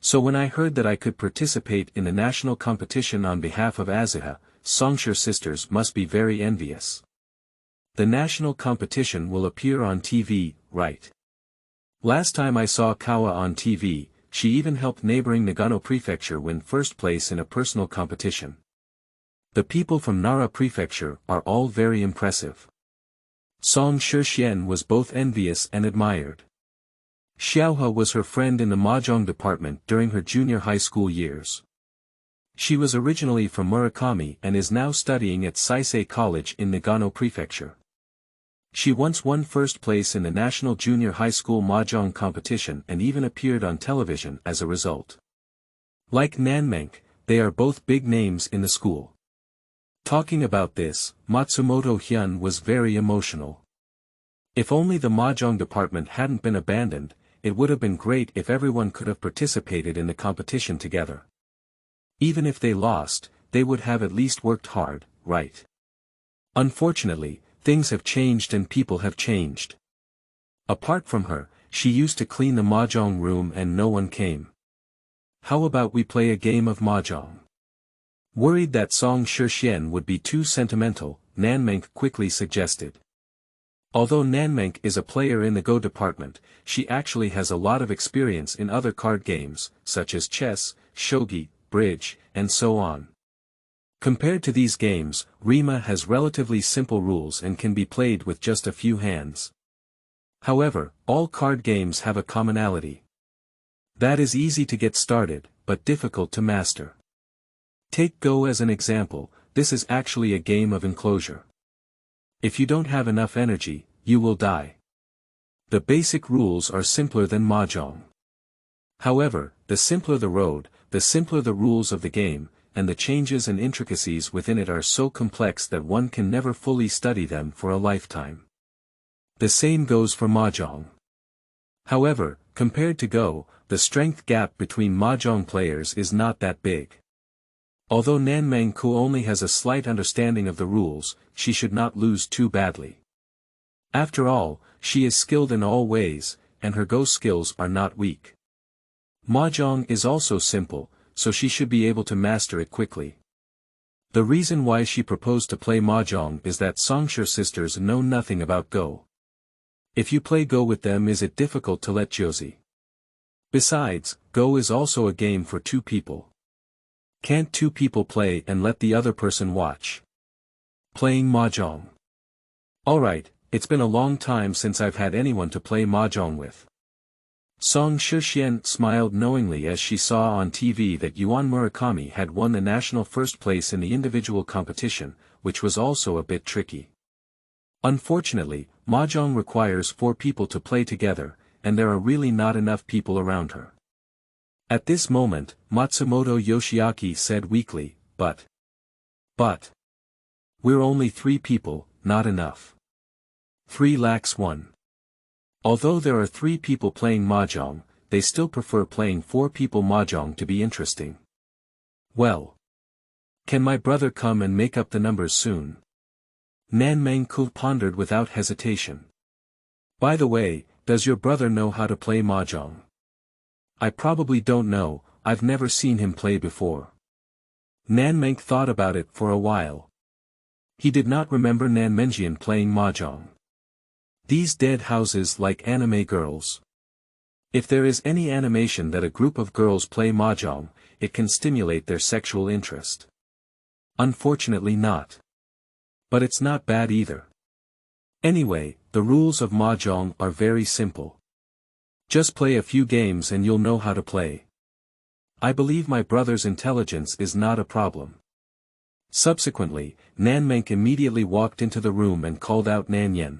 So when I heard that I could participate in a national competition on behalf of Asahi, Songsher sisters must be very envious. The national competition will appear on TV, right? Last time I saw Kawa on TV, she even helped neighboring Nagano Prefecture win first place in a personal competition. The people from Nara Prefecture are all very impressive. Song Shixian was both envious and admired. Xiaohe was her friend in the mahjong department during her junior high school years. She was originally from Murakami and is now studying at Saisei College in Nagano Prefecture. She once won first place in the National Junior High School Mahjong competition and even appeared on television as a result. Like Nanmengke, they are both big names in the school. Talking about this, Matsumoto Hyun was very emotional. If only the mahjong department hadn't been abandoned, it would have been great if everyone could have participated in the competition together. Even if they lost, they would have at least worked hard, right? Unfortunately, things have changed and people have changed. Apart from her, she used to clean the mahjong room and no one came. How about we play a game of mahjong? Worried that Song Shixian would be too sentimental, Nanmengke quickly suggested. Although Nanmengke is a player in the Go department, she actually has a lot of experience in other card games, such as chess, shogi, bridge, and so on. Compared to these games, Rima has relatively simple rules and can be played with just a few hands. However, all card games have a commonality. That is easy to get started, but difficult to master. Take Go as an example. This is actually a game of enclosure. If you don't have enough energy, you will die. The basic rules are simpler than mahjong. However, the simpler the road, the simpler the rules of the game, and the changes and intricacies within it are so complex that one can never fully study them for a lifetime. The same goes for mahjong. However, compared to Go, the strength gap between mahjong players is not that big. Although Nanmengke only has a slight understanding of the rules, she should not lose too badly. After all, she is skilled in all ways, and her Go skills are not weak. Mahjong is also simple, so she should be able to master it quickly. The reason why she proposed to play mahjong is that Songsher sisters know nothing about Go. If you play Go with them, is it difficult to let Josie? Besides, Go is also a game for two people. Can't two people play and let the other person watch? Playing mahjong. Alright, it's been a long time since I've had anyone to play mahjong with. Song Shixian smiled knowingly as she saw on TV that Yuan Murakami had won the national first place in the individual competition, which was also a bit tricky. Unfortunately, mahjong requires 4 people to play together, and there are really not enough people around her. At this moment, Matsumoto Yoshiaki said weakly, But. We're only 3 people, not enough. 3 lacks 1. Although there are 3 people playing mahjong, they still prefer playing 4 people mahjong to be interesting. Well. Can my brother come and make up the numbers soon? Nanmengke pondered without hesitation. By the way, does your brother know how to play mahjong? I probably don't know, I've never seen him play before. Nanmengke thought about it for a while. He did not remember Nanmenjian playing mahjong. These dead houses like anime girls. If there is any animation that a group of girls play mahjong, it can stimulate their sexual interest. Unfortunately not. But it's not bad either. Anyway, the rules of mahjong are very simple. Just play a few games and you'll know how to play. I believe my brother's intelligence is not a problem. Subsequently, Nanmengke immediately walked into the room and called out Nanyan.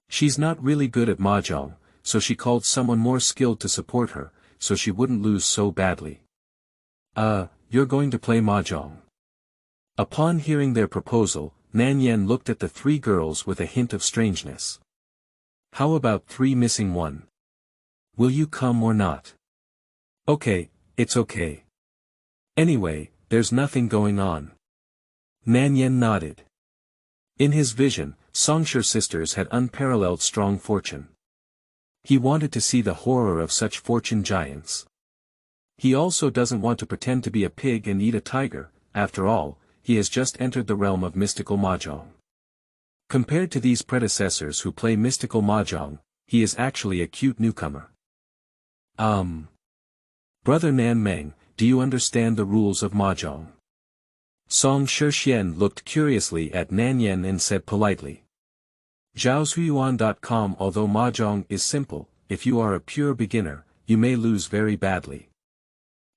She's not really good at mahjong, so she called someone more skilled to support her, so she wouldn't lose so badly. You're going to play mahjong. Upon hearing their proposal, Nanyan looked at the three girls with a hint of strangeness. How about 3 missing 1? Will you come or not? Okay, it's okay. Anyway, there's nothing going on. Nanyan nodded. In his vision, Songshur sisters had unparalleled strong fortune. He wanted to see the horror of such fortune giants. He also doesn't want to pretend to be a pig and eat a tiger. After all, he has just entered the realm of mystical mahjong. Compared to these predecessors who play mystical mahjong, he is actually a cute newcomer. Brother Nanmengke, do you understand the rules of mahjong? Song Shixian looked curiously at Nanyan and said politely. Zhaoshuyuan.com. Although mahjong is simple, if you are a pure beginner, you may lose very badly.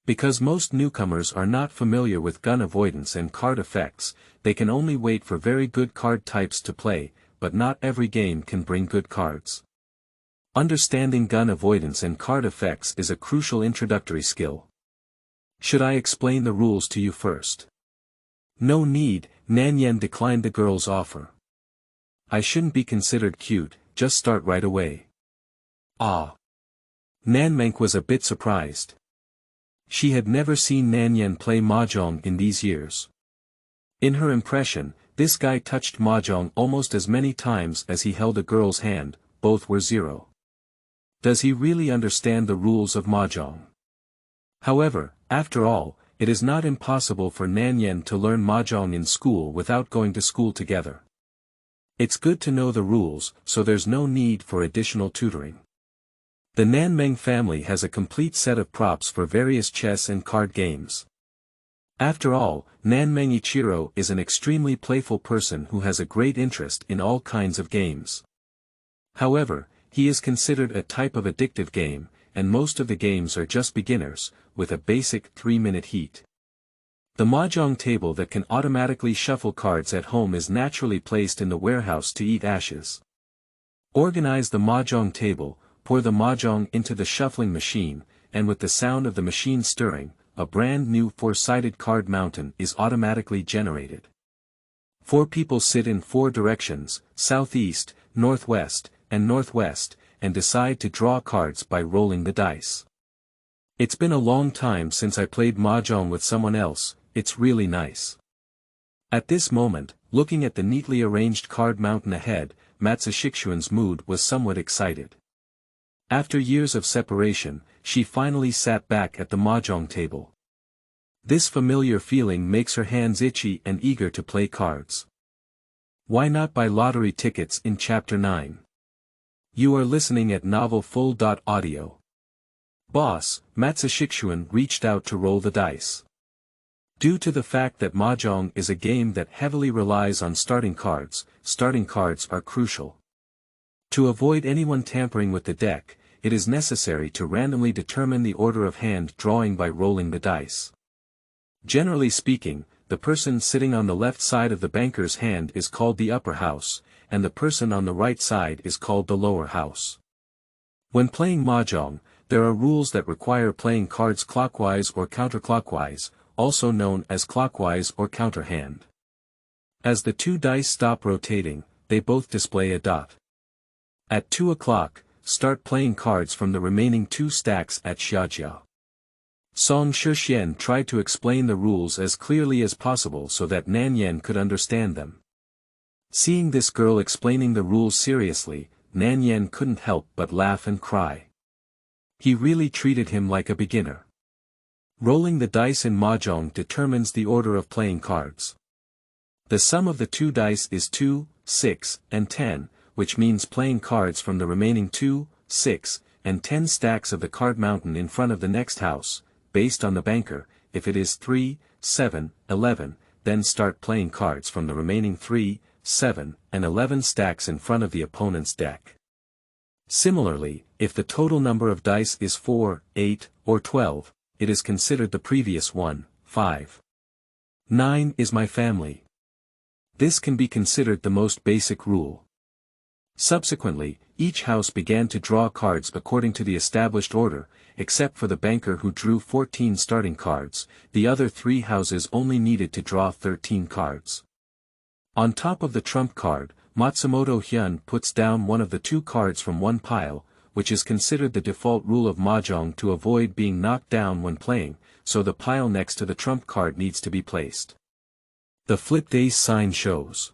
Because most newcomers are not familiar with gun avoidance and card effects, they can only wait for very good card types to play, but not every game can bring good cards. Understanding gun avoidance and card effects is a crucial introductory skill. Should I explain the rules to you first? No need, Nanyan declined the girl's offer. I shouldn't be considered cute, just start right away. Nanmengke was a bit surprised. She had never seen Nanyan play mahjong in these years. In her impression, this guy touched mahjong almost as many times as he held a girl's hand, both were 0. Does he really understand the rules of mahjong? However, after all, it is not impossible for Nanyan to learn mahjong in school without going to school together. It's good to know the rules, so there's no need for additional tutoring. The Nanmengke family has a complete set of props for various chess and card games. After all, Nanmengke Ichiro is an extremely playful person who has a great interest in all kinds of games. However, he is considered a type of addictive game, and most of the games are just beginners, with a basic 3-minute heat. The mahjong table that can automatically shuffle cards at home is naturally placed in the warehouse to eat ashes. Organize the mahjong table, pour the mahjong into the shuffling machine, and with the sound of the machine stirring, a brand new 4-sided card mountain is automatically generated. 4 people sit in 4 directions, southeast, northwest, and northwest, and decide to draw cards by rolling the dice. It's been a long time since I played mahjong with someone else, it's really nice. At this moment, looking at the neatly arranged card mountain ahead, Matsushixuan's mood was somewhat excited. After years of separation, she finally sat back at the mahjong table. This familiar feeling makes her hands itchy and eager to play cards. Why not buy lottery tickets in Chapter 9? You are listening at novelfull.audio. Boss, Matsushixuan reached out to roll the dice. Due to the fact that mahjong is a game that heavily relies on starting cards are crucial. To avoid anyone tampering with the deck, it is necessary to randomly determine the order of hand drawing by rolling the dice. Generally speaking, the person sitting on the left side of the banker's hand is called the upper house, and the person on the right side is called the lower house. When playing mahjong, there are rules that require playing cards clockwise or counterclockwise, also known as clockwise or counterhand. As the 2 dice stop rotating, they both display a dot. At 2 o'clock, start playing cards from the remaining 2 stacks at Xiaojia. Song Shixian tried to explain the rules as clearly as possible so that Nanyan could understand them. Seeing this girl explaining the rules seriously, Nanyan couldn't help but laugh and cry. He really treated him like a beginner. Rolling the dice in mahjong determines the order of playing cards. The sum of the 2 dice is 2, 6, and 10, which means playing cards from the remaining 2, 6, and 10 stacks of the card mountain in front of the next house, based on the banker. If it is 3, 7, 11, then start playing cards from the remaining 3, 7, and 11 stacks in front of the opponent's deck. Similarly, if the total number of dice is 4, 8, or 12, it is considered the previous one. 5. 9 is my family. This can be considered the most basic rule. Subsequently, each house began to draw cards according to the established order, except for the banker who drew 14 starting cards. The other 3 houses only needed to draw 13 cards. On top of the trump card, Matsumoto Hyun puts down one of the 2 cards from one pile, which is considered the default rule of mahjong to avoid being knocked down when playing, so the pile next to the trump card needs to be placed. The flipped ace sign shows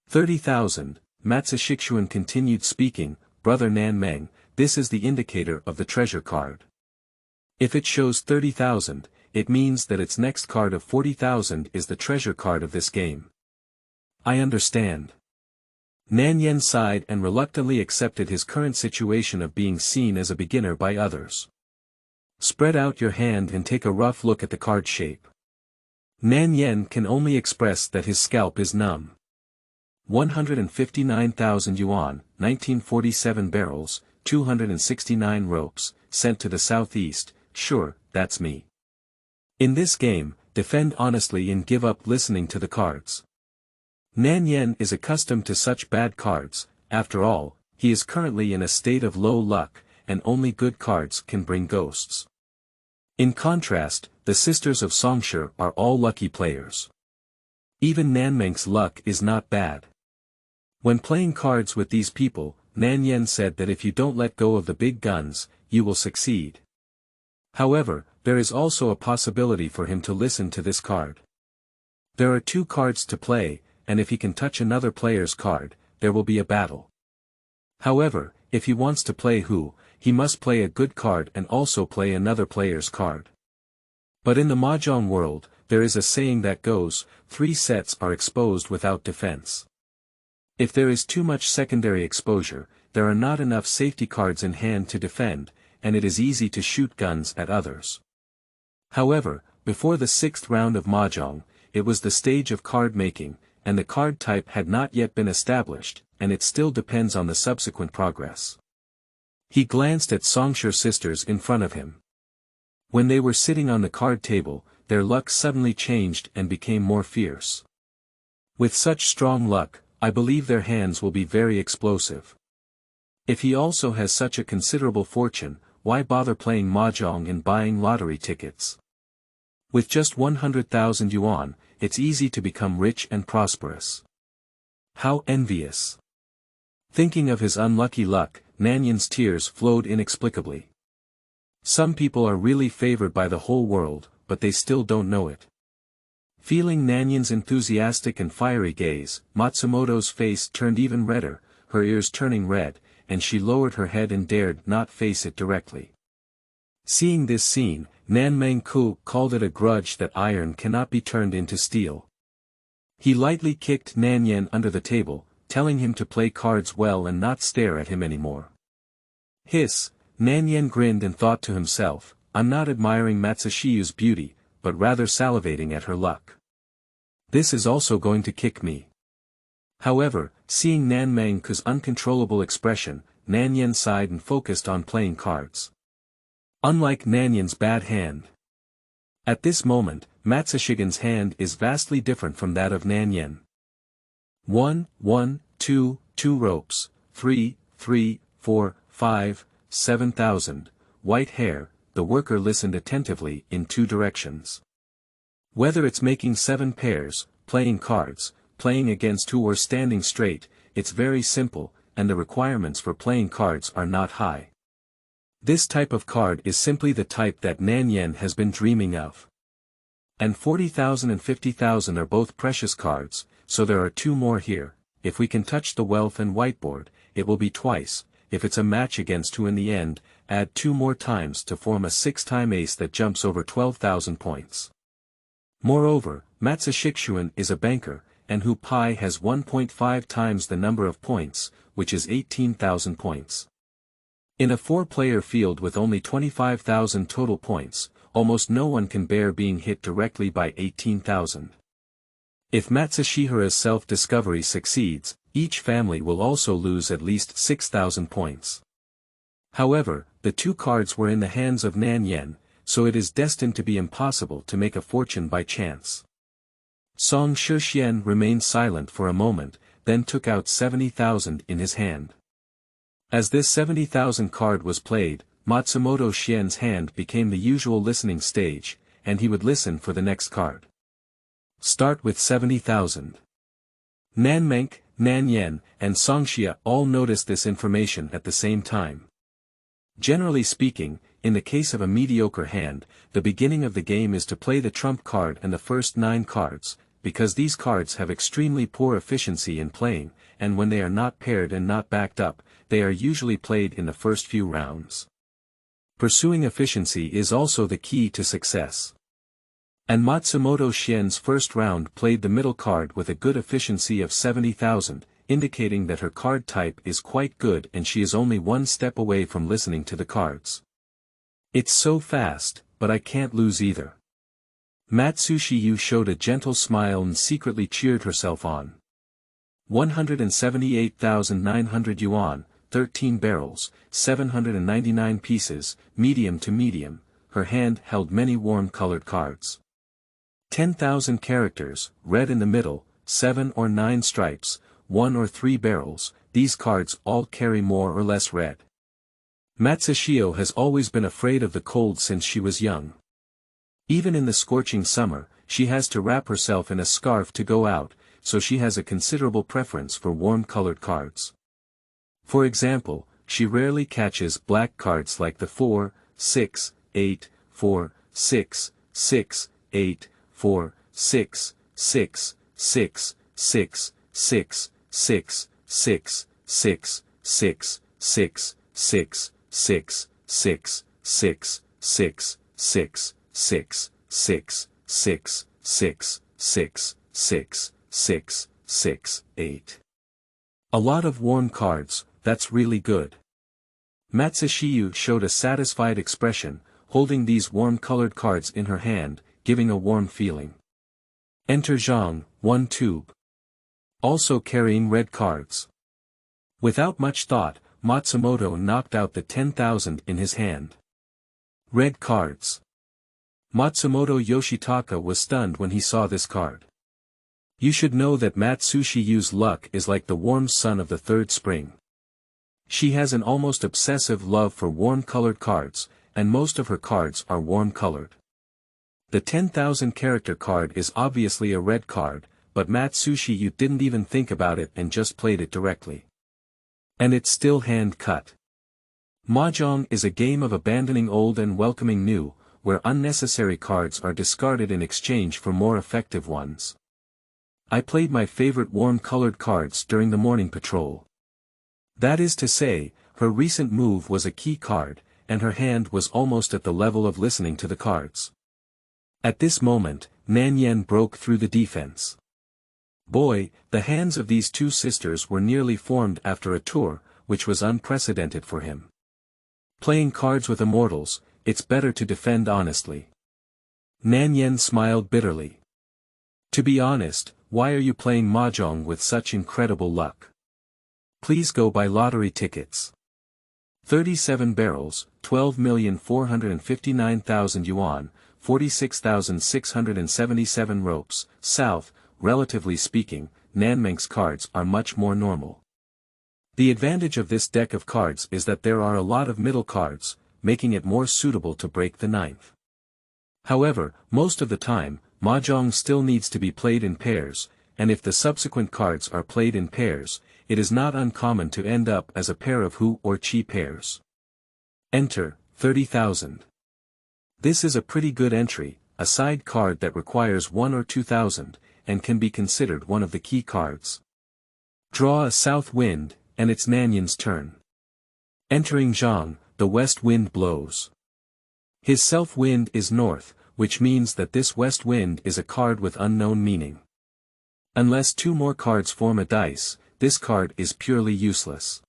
30,000. Matsushiguan continued speaking, Brother Nanmengke, this is the indicator of the treasure card. If it shows 30,000, it means that its next card of 40,000 is the treasure card of this game. I understand. Nanyan sighed and reluctantly accepted his current situation of being seen as a beginner by others. Spread out your hand and take a rough look at the card shape. Nanyan can only express that his scalp is numb. 159,000 yuan, 1947 barrels, 269 ropes, sent to the southeast. Sure, that's me. In this game, defend honestly and give up listening to the cards. Nanyan is accustomed to such bad cards. After all, he is currently in a state of low luck, and only good cards can bring ghosts. In contrast, the sisters of Songshi are all lucky players. Even Nanmengke's luck is not bad. When playing cards with these people, Nanyan said that if you don't let go of the big guns, you will succeed. However, there is also a possibility for him to listen to this card. There are 2 cards to play, and if he can touch another player's card, there will be a battle. However, if he wants to play he must play a good card and also play another player's card. But in the mahjong world, there is a saying that goes, 3 sets are exposed without defense. If there is too much secondary exposure, there are not enough safety cards in hand to defend, and it is easy to shoot guns at others. However, before the 6th round of mahjong, it was the stage of card making, and the card type had not yet been established, and it still depends on the subsequent progress. He glanced at Songshi sisters in front of him. When they were sitting on the card table, their luck suddenly changed and became more fierce. With such strong luck, I believe their hands will be very explosive. If he also has such a considerable fortune, why bother playing mahjong and buying lottery tickets? With just 100,000 yuan, it's easy to become rich and prosperous. How envious! Thinking of his unlucky luck, Nanyan's tears flowed inexplicably. Some people are really favored by the whole world, but they still don't know it. Feeling Nanyan's enthusiastic and fiery gaze, Matsumoto's face turned even redder, her ears turning red, and she lowered her head and dared not face it directly. Seeing this scene, Nanmengke called it a grudge that iron cannot be turned into steel. He lightly kicked Nanyan under the table, telling him to play cards well and not stare at him anymore. Hiss, Nanyan grinned and thought to himself, I'm not admiring Matsushigu's beauty, but rather salivating at her luck. This is also going to kick me. However, seeing Nanmengke's uncontrollable expression, Nanyan sighed and focused on playing cards. Unlike Nanyan's bad hand. At this moment, Matsushigu's hand is vastly different from that of Nanyan. 1, 1, 2, 2 ropes, 3, 3, 4, 5, 7,000, white hair. The worker listened attentively in 2 directions. Whether it's making 7 pairs, playing cards, playing against 2 or standing straight, it's very simple, and the requirements for playing cards are not high. This type of card is simply the type that Nanyan has been dreaming of. And 40,000 and 50,000 are both precious cards, so there are 2 more here. If we can touch the wealth and whiteboard, it will be twice. If it's a match against 2 in the end, add 2 more times to form a 6-time ace that jumps over 12,000 points. Moreover, Matsushiguan is a banker, and Hu Pai has 1.5 times the number of points, which is 18,000 points. In a 4-player field with only 25,000 total points, almost no one can bear being hit directly by 18,000. If Matsushihira's self-discovery succeeds, each family will also lose at least 6,000 points. However, the two cards were in the hands of Nanyan, so it is destined to be impossible to make a fortune by chance. Song Shixian remained silent for a moment, then took out 70,000 in his hand. As this 70,000 card was played, Matsumoto Xian's hand became the usual listening stage, and he would listen for the next card. Start with 70,000. Nanmengke, Nanyan, and Songxia all noticed this information at the same time. Generally speaking, in the case of a mediocre hand, the beginning of the game is to play the trump card and the first 9 cards, because these cards have extremely poor efficiency in playing, and when they are not paired and not backed up, they are usually played in the first few rounds. Pursuing efficiency is also the key to success. And Matsumoto Xian's first round played the middle card with a good efficiency of 70,000, indicating that her card type is quite good and she is only one step away from listening to the cards. It's so fast, but I can't lose either. Matsushiyu showed a gentle smile and secretly cheered herself on. 178,900 yuan, 13 barrels, 799 pieces, medium to medium, her hand held many warm-colored cards. 10,000 characters, red in the middle, 7 or 9 stripes, 1 or 3 barrels, these cards all carry more or less red. Matsushio has always been afraid of the cold since she was young. Even in the scorching summer, she has to wrap herself in a scarf to go out, so she has a considerable preference for warm-colored cards. For example, she rarely catches black cards like the 4, 6, 8, 4, 6, 6, 8, 4, 6, 6, 6, 6, 6, 6, 6, 6, 6, 6, 6, 6, 6, 6, 6, 6, 6, 6, 6, 6, 6, 6, 6, 6, 8. A lot of warm cards, that's really good. Matsushiyu showed a satisfied expression, holding these warm-colored cards in her hand, giving a warm feeling. Enter Zhang, 1 tube. Also carrying red cards. Without much thought, Matsumoto knocked out the 10,000 in his hand. Red cards. Matsumoto Yoshitaka was stunned when he saw this card. You should know that Matsushiyu's luck is like the warm sun of the third spring. She has an almost obsessive love for warm-colored cards, and most of her cards are warm-colored. The 10,000 character card is obviously a red card, but Matsushiyu didn't even think about it and just played it directly. And it's still hand-cut. Mahjong is a game of abandoning old and welcoming new, where unnecessary cards are discarded in exchange for more effective ones. I played my favorite warm-colored cards during the morning patrol. That is to say, her recent move was a key card, and her hand was almost at the level of listening to the cards. At this moment, Nanyan broke through the defense. Boy, the hands of these two sisters were nearly formed after a tour, which was unprecedented for him. Playing cards with immortals, it's better to defend honestly. Nanyan smiled bitterly. To be honest, why are you playing mahjong with such incredible luck? Please go buy lottery tickets. 37 barrels, 12,459,000 yuan, 46,677 ropes, south, relatively speaking, Nanmengke's cards are much more normal. The advantage of this deck of cards is that there are a lot of middle cards, making it more suitable to break the ninth. However, most of the time, mahjong still needs to be played in pairs, and if the subsequent cards are played in pairs, it is not uncommon to end up as a pair of hu or chi pairs. Enter, 30,000. This is a pretty good entry, a side card that requires 1 or 2,000, and can be considered one of the key cards. Draw a south wind, and it's Nanyan's turn. Entering Zhang, the west wind blows. His self wind is north, which means that this west wind is a card with unknown meaning. Unless 2 more cards form a dice, this card is purely useless.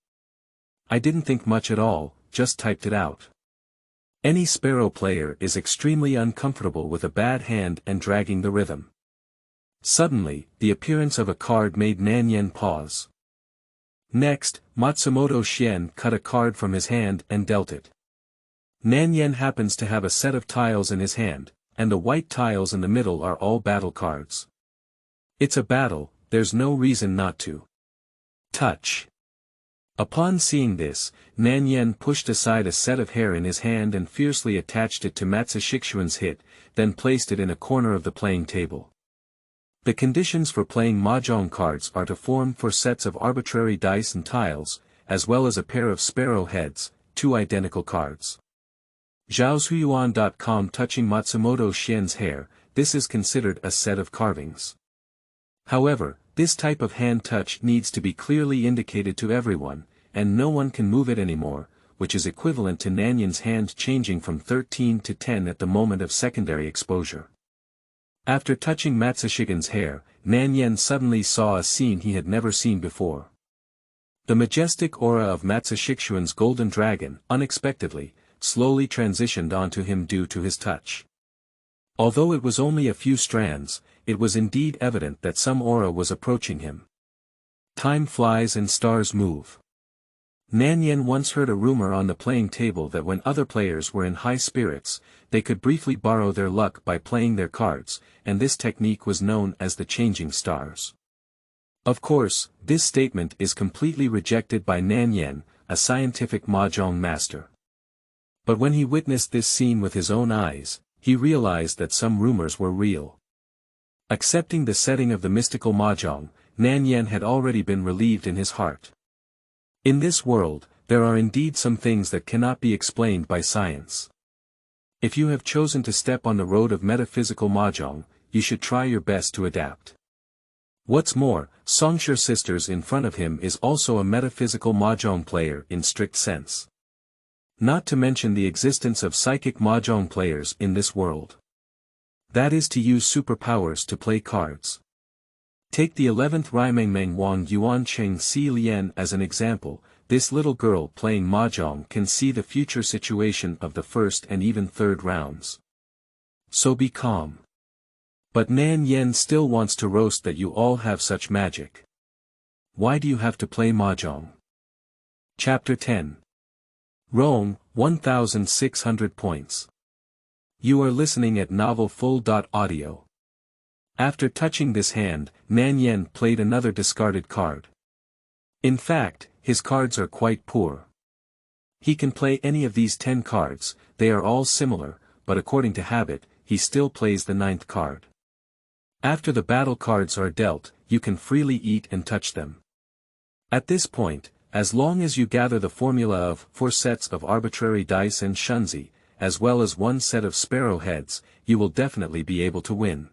I didn't think much at all, just typed it out. Any Sparrow player is extremely uncomfortable with a bad hand and dragging the rhythm. Suddenly, the appearance of a card made Nanyan pause. Next, Matsumoto Shien cut a card from his hand and dealt it. Nanyan happens to have a set of tiles in his hand, and the white tiles in the middle are all battle cards. It's a battle, there's no reason not to touch. Upon seeing this, Nanyan pushed aside a set of hair in his hand and fiercely attached it to Matsushikuan's hit, then placed it in a corner of the playing table. The conditions for playing mahjong cards are to form 4 sets of arbitrary dice and tiles, as well as a pair of sparrow heads, 2 identical cards. Zhaoshuyuan.com touching Matsumoto Shien's hair, this is considered a set of carvings. However, this type of hand touch needs to be clearly indicated to everyone, and no one can move it anymore, which is equivalent to Nanyan's hand changing from 13 to 10 at the moment of secondary exposure. After touching Matsushikuan's hair, Nanyan suddenly saw a scene he had never seen before. The majestic aura of Matsushikuan's golden dragon, unexpectedly, slowly transitioned onto him due to his touch. Although it was only a few strands, it was indeed evident that some aura was approaching him. Time flies and stars move. Nanyan once heard a rumor on the playing table that when other players were in high spirits, they could briefly borrow their luck by playing their cards, and this technique was known as the changing stars. Of course, this statement is completely rejected by Nanyan, a scientific mahjong master. But when he witnessed this scene with his own eyes, he realized that some rumors were real. Accepting the setting of the mystical mahjong, Nanyan had already been relieved in his heart. In this world, there are indeed some things that cannot be explained by science. If you have chosen to step on the road of metaphysical mahjong, you should try your best to adapt. What's more, Songshur sisters in front of him is also a metaphysical mahjong player in strict sense. Not to mention the existence of psychic mahjong players in this world. That is to use superpowers to play cards. Take the 11th Raimengmeng Wang Yuan Cheng Si Lian as an example. This little girl playing mahjong can see the future situation of the first and even third rounds. So be calm. But Nanyan still wants to roast that you all have such magic. Why do you have to play mahjong? Chapter 10. Rong, 1600 points. You are listening at novelfull.audio. After touching this hand, Nanyan played another discarded card. In fact, his cards are quite poor. He can play any of these 10 cards, they are all similar, but according to habit, he still plays the 9th card. After the battle cards are dealt, you can freely eat and touch them. At this point, as long as you gather the formula of 4 sets of arbitrary dice and shunzi, as well as 1 set of sparrow heads, you will definitely be able to win.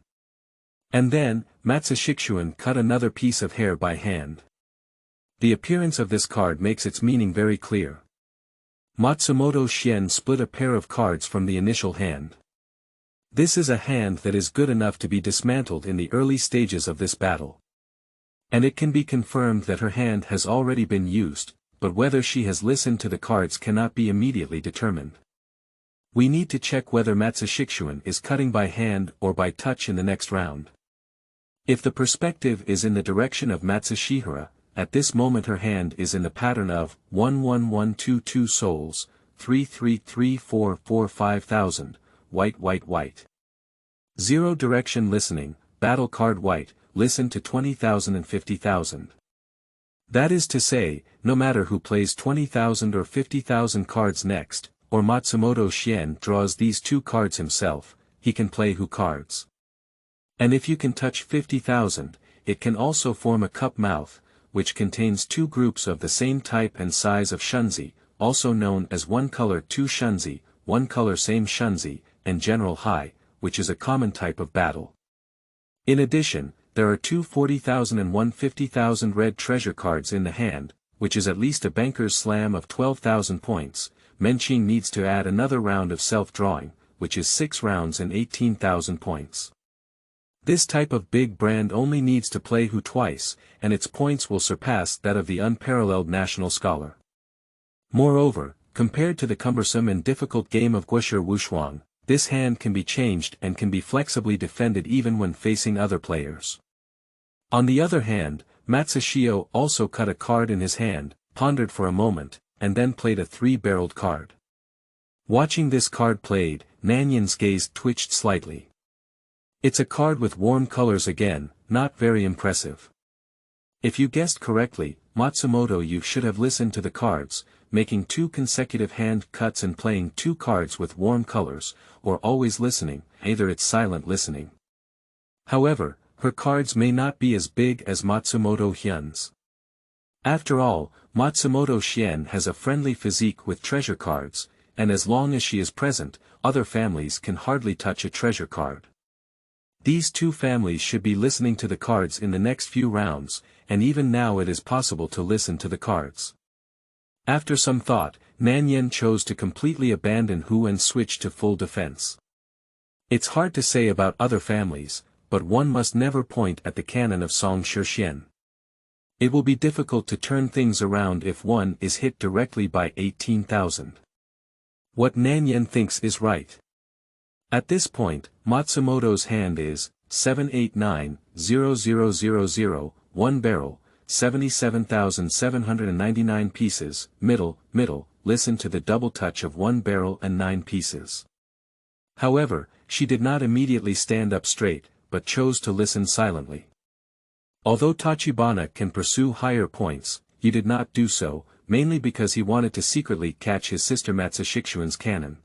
And then, Matsushikuan cut another piece of hair by hand. The appearance of this card makes its meaning very clear. Matsumoto Shien split a pair of cards from the initial hand. This is a hand that is good enough to be dismantled in the early stages of this battle. And it can be confirmed that her hand has already been used, but whether she has listened to the cards cannot be immediately determined. We need to check whether Matsushikuan is cutting by hand or by touch in the next round. If the perspective is in the direction of Matsushihara, at this moment her hand is in the pattern of 11122 souls, 333445000, white white white. 0 direction listening, battle card white, listen to 20,000 and 50,000. That is to say, no matter who plays 20,000 or 50,000 cards next, or Matsumoto Shien draws these 2 cards himself, he can play who cards. And if you can touch 50,000, it can also form a cup mouth, which contains 2 groups of the same type and size of shunzi, also known as 1 color 2 shunzi, 1 color same shunzi, and general high, which is a common type of battle. In addition, there are 2 40,000 and 1 50,000 red treasure cards in the hand, which is at least a banker's slam of 12,000 points. Menqing needs to add another round of self-drawing, which is 6 rounds and 18,000 points. This type of big brand only needs to play Hu twice, and its points will surpass that of the Unparalleled National Scholar. Moreover, Compared to the cumbersome and difficult game of guoshi wuxuang, this hand can be changed and can be flexibly defended even when facing other players. On the other hand, Matsushio also cut a card in his hand, pondered for a moment, and then played a three-barreled card. Watching this card played, Nanyan's gaze twitched slightly. It's a card with warm colors again, not very impressive. If you guessed correctly, Matsumoto, you should have listened to the cards, making 2 consecutive hand cuts and playing 2 cards with warm colors, or always listening, either it's silent listening. However, her cards may not be as big as Matsumoto Hyun's. After all, Matsumoto Xian has a friendly physique with treasure cards, and as long as she is present, other families can hardly touch a treasure card. These 2 families should be listening to the cards in the next few rounds, and even now it is possible to listen to the cards. After some thought, Nanyan chose to completely abandon Hu and switch to full defense. It's hard to say about other families, but one must never point at the canon of Song Shixian. It will be difficult to turn things around if one is hit directly by 18,000. What Nanyan thinks is right. At this point, Matsumoto's hand is 789,0000, 1 barrel, 77,799 pieces, middle, listen to the double touch of 1 barrel and 9 pieces. However, she did not immediately stand up straight, but chose to listen silently. Although Tachibana can pursue higher points, he did not do so, mainly because he wanted to secretly catch his sister Matsushixuan's cannon.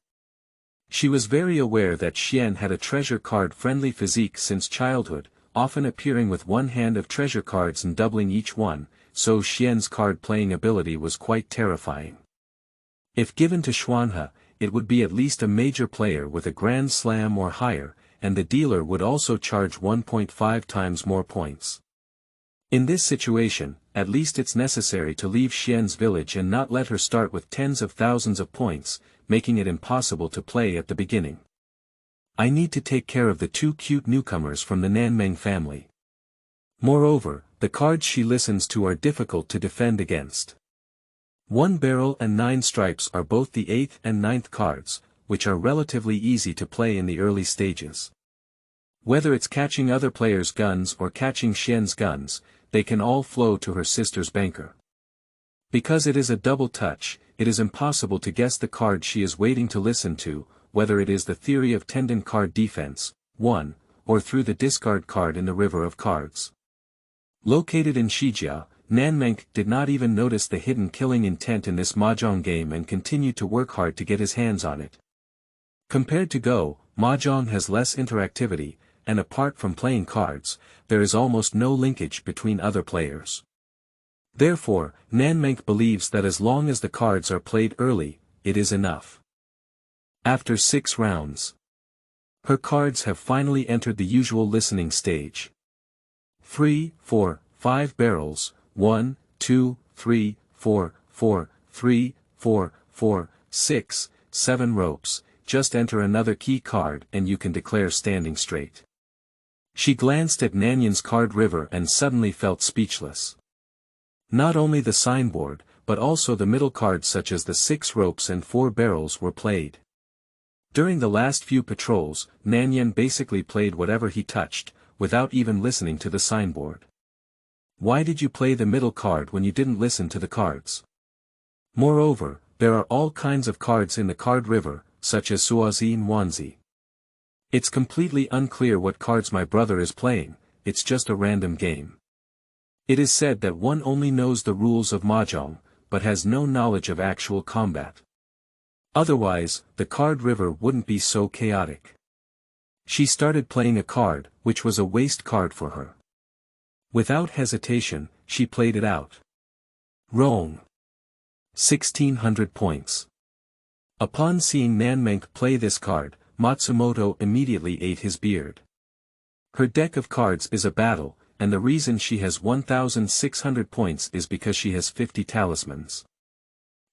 She was very aware that Xian had a treasure card-friendly physique since childhood, often appearing with one hand of treasure cards and doubling each one, so Xian's card-playing ability was quite terrifying. If given to Xuanhe, it would be at least a major player with a Grand Slam or higher, and the dealer would also charge 1.5 times more points. In this situation, at least it's necessary to leave Xian's village and not let her start with tens of thousands of points, making it impossible to play at the beginning. I need to take care of the 2 cute newcomers from the Nanmengke family. Moreover, the cards she listens to are difficult to defend against. 1 barrel and 9 stripes are both the 8th and 9th cards, which are relatively easy to play in the early stages. Whether it's catching other players' guns or catching Xian's guns, they can all flow to her sister's banker. Because it is a double touch, it is impossible to guess the card she is waiting to listen to, whether it is the theory of tendon card defense, 1, or through the discard card in the river of cards. Located in Shijia, Nanmengke did not even notice the hidden killing intent in this mahjong game and continued to work hard to get his hands on it. Compared to Go, mahjong has less interactivity, and apart from playing cards, there is almost no linkage between other players. Therefore, Nanmengke believes that as long as the cards are played early, it is enough. After 6 rounds, her cards have finally entered the usual listening stage. 3, 4, 5 barrels, 1, 2, 3, 4, 4, 3, 4, 4, 6, 7 ropes, just enter another key card and you can declare standing straight. She glanced at Nanyan's card river and suddenly felt speechless. Not only the signboard, but also the middle cards such as the 6 ropes and 4 barrels were played. During the last few patrols, Nanyan basically played whatever he touched, without even listening to the signboard. Why did you play the middle card when you didn't listen to the cards? Moreover, there are all kinds of cards in the card river, such as Suazi and Wanzi. It's completely unclear what cards my brother is playing, it's just a random game. It is said that one only knows the rules of mahjong, but has no knowledge of actual combat. Otherwise, the card river wouldn't be so chaotic. She started playing a card, which was a waste card for her. Without hesitation, she played it out. Rong. 1,600 points. Upon seeing Nanmengke play this card, Matsumoto immediately ate his beard. Her deck of cards is a battle, and the reason she has 1,600 points is because she has 50 talismans.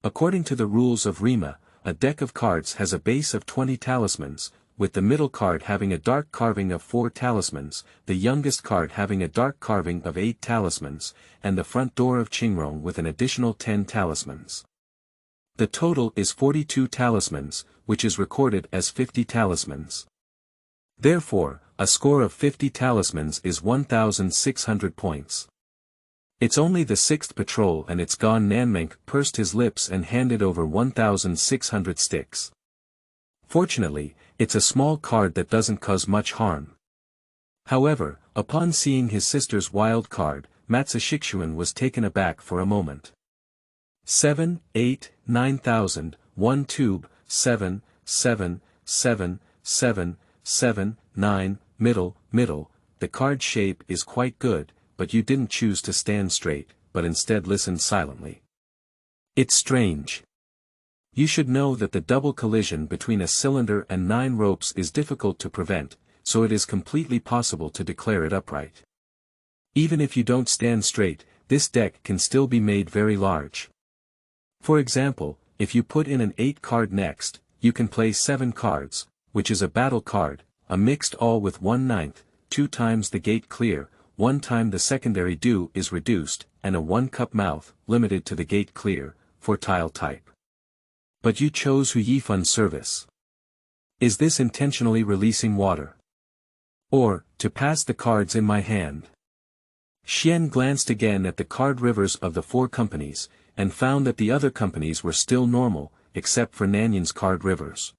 According to the rules of Rima, a deck of cards has a base of 20 talismans, with the middle card having a dark carving of 4 talismans, the youngest card having a dark carving of 8 talismans, and the front door of Qingrong with an additional 10 talismans. The total is 42 talismans, which is recorded as 50 talismans. Therefore, a score of 50 talismans is 1,600 points. It's only the 6th patrol and it's gone. Nanmengke pursed his lips and handed over 1,600 sticks. Fortunately, it's a small card that doesn't cause much harm. However, upon seeing his sister's wild card, Matsushikuan was taken aback for a moment. 7, 8, 9,000, 1 tube, 7, 7, 7, 7, 7, 9, middle, the card shape is quite good, but you didn't choose to stand straight, but instead listened silently. It's strange. You should know that the double collision between a cylinder and 9 ropes is difficult to prevent, so it is completely possible to declare it upright. Even if you don't stand straight, this deck can still be made very large. For example, if you put in an 8 card next, you can play 7 cards, which is a battle card, a mixed all with 1/9, 2 times the gate clear, 1 time the secondary due is reduced, and a 1 cup mouth, limited to the gate clear, for tile type. But you chose Huyifun service. Is this intentionally releasing water? Or, to pass the cards in my hand? Xian glanced again at the card rivers of the 4 companies, and found that the other companies were still normal, except for Nanyan's card rivers.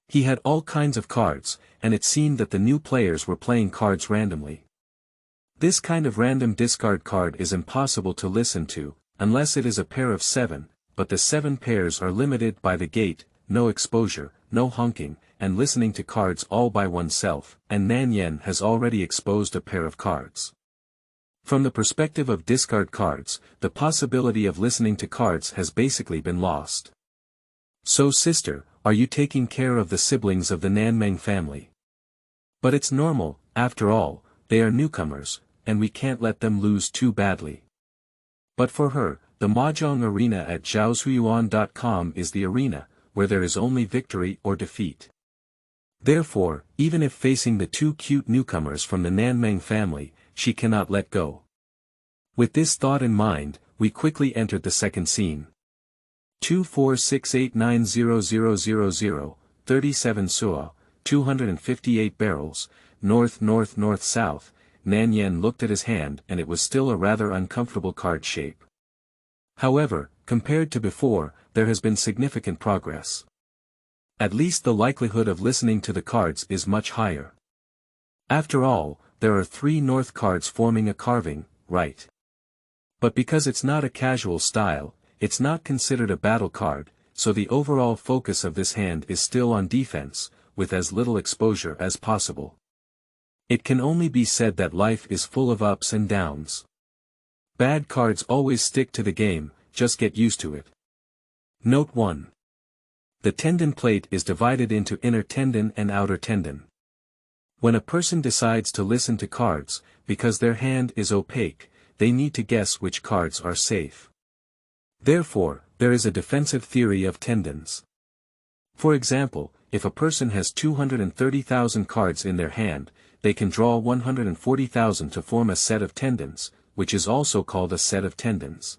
He had all kinds of cards, and it seemed that the new players were playing cards randomly. This kind of random discard card is impossible to listen to, unless it is a pair of 7, but the 7 pairs are limited by the gate, no exposure, no honking, and listening to cards all by oneself, and Nanyan has already exposed a pair of cards. From the perspective of discard cards, the possibility of listening to cards has basically been lost. So sister, are you taking care of the siblings of the Nanmengke family? But it's normal, after all, they are newcomers, and we can't let them lose too badly. But for her, the mahjong arena at zhaoshuyuan.com is the arena, where there is only victory or defeat. Therefore, even if facing the 2 cute newcomers from the Nanmengke family, she cannot let go. With this thought in mind, we quickly entered the second scene. 2468900000, 37 Suo, 258 barrels, north-north-north-south. Nanyan looked at his hand and it was still a rather uncomfortable card shape. However, compared to before, there has been significant progress. At least the likelihood of listening to the cards is much higher. After all, there are 3 north cards forming a carving, right? But because it's not a casual style, it's not considered a battle card, so the overall focus of this hand is still on defense, with as little exposure as possible. It can only be said that life is full of ups and downs. Bad cards always stick to the game, just get used to it. Note 1. The tendon plate is divided into inner tendon and outer tendon. When a person decides to listen to cards, because their hand is opaque, they need to guess which cards are safe. Therefore, there is a defensive theory of tendons. For example, if a person has 230,000 cards in their hand, they can draw 140,000 to form a set of tendons, which is also called a set of tendons.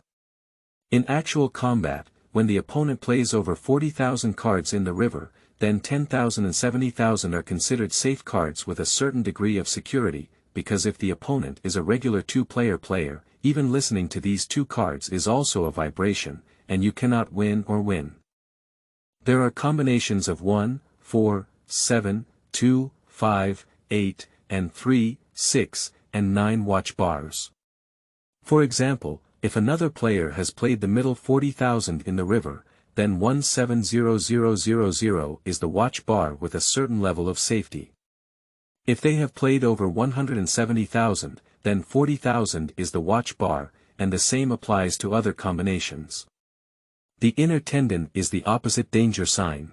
In actual combat, when the opponent plays over 40,000 cards in the river, then 10,000 and 70,000 are considered safe cards with a certain degree of security, because if the opponent is a regular 2-player player, even listening to these 2 cards is also a vibration, and you cannot win or win. There are combinations of 1, 4, 7, 2, 5, 8, and 3, 6, and 9 watch bars. For example, if another player has played the middle 40,000 in the river, then 170000 is the watch bar with a certain level of safety. If they have played over 170,000, then 40,000 is the watch bar, and the same applies to other combinations. The inner tendon is the opposite danger sign.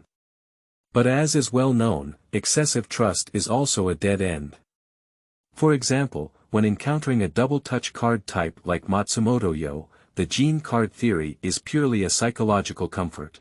But as is well known, excessive trust is also a dead end. For example, when encountering a double-touch card type like Matsumoto-yo, the gene card theory is purely a psychological comfort.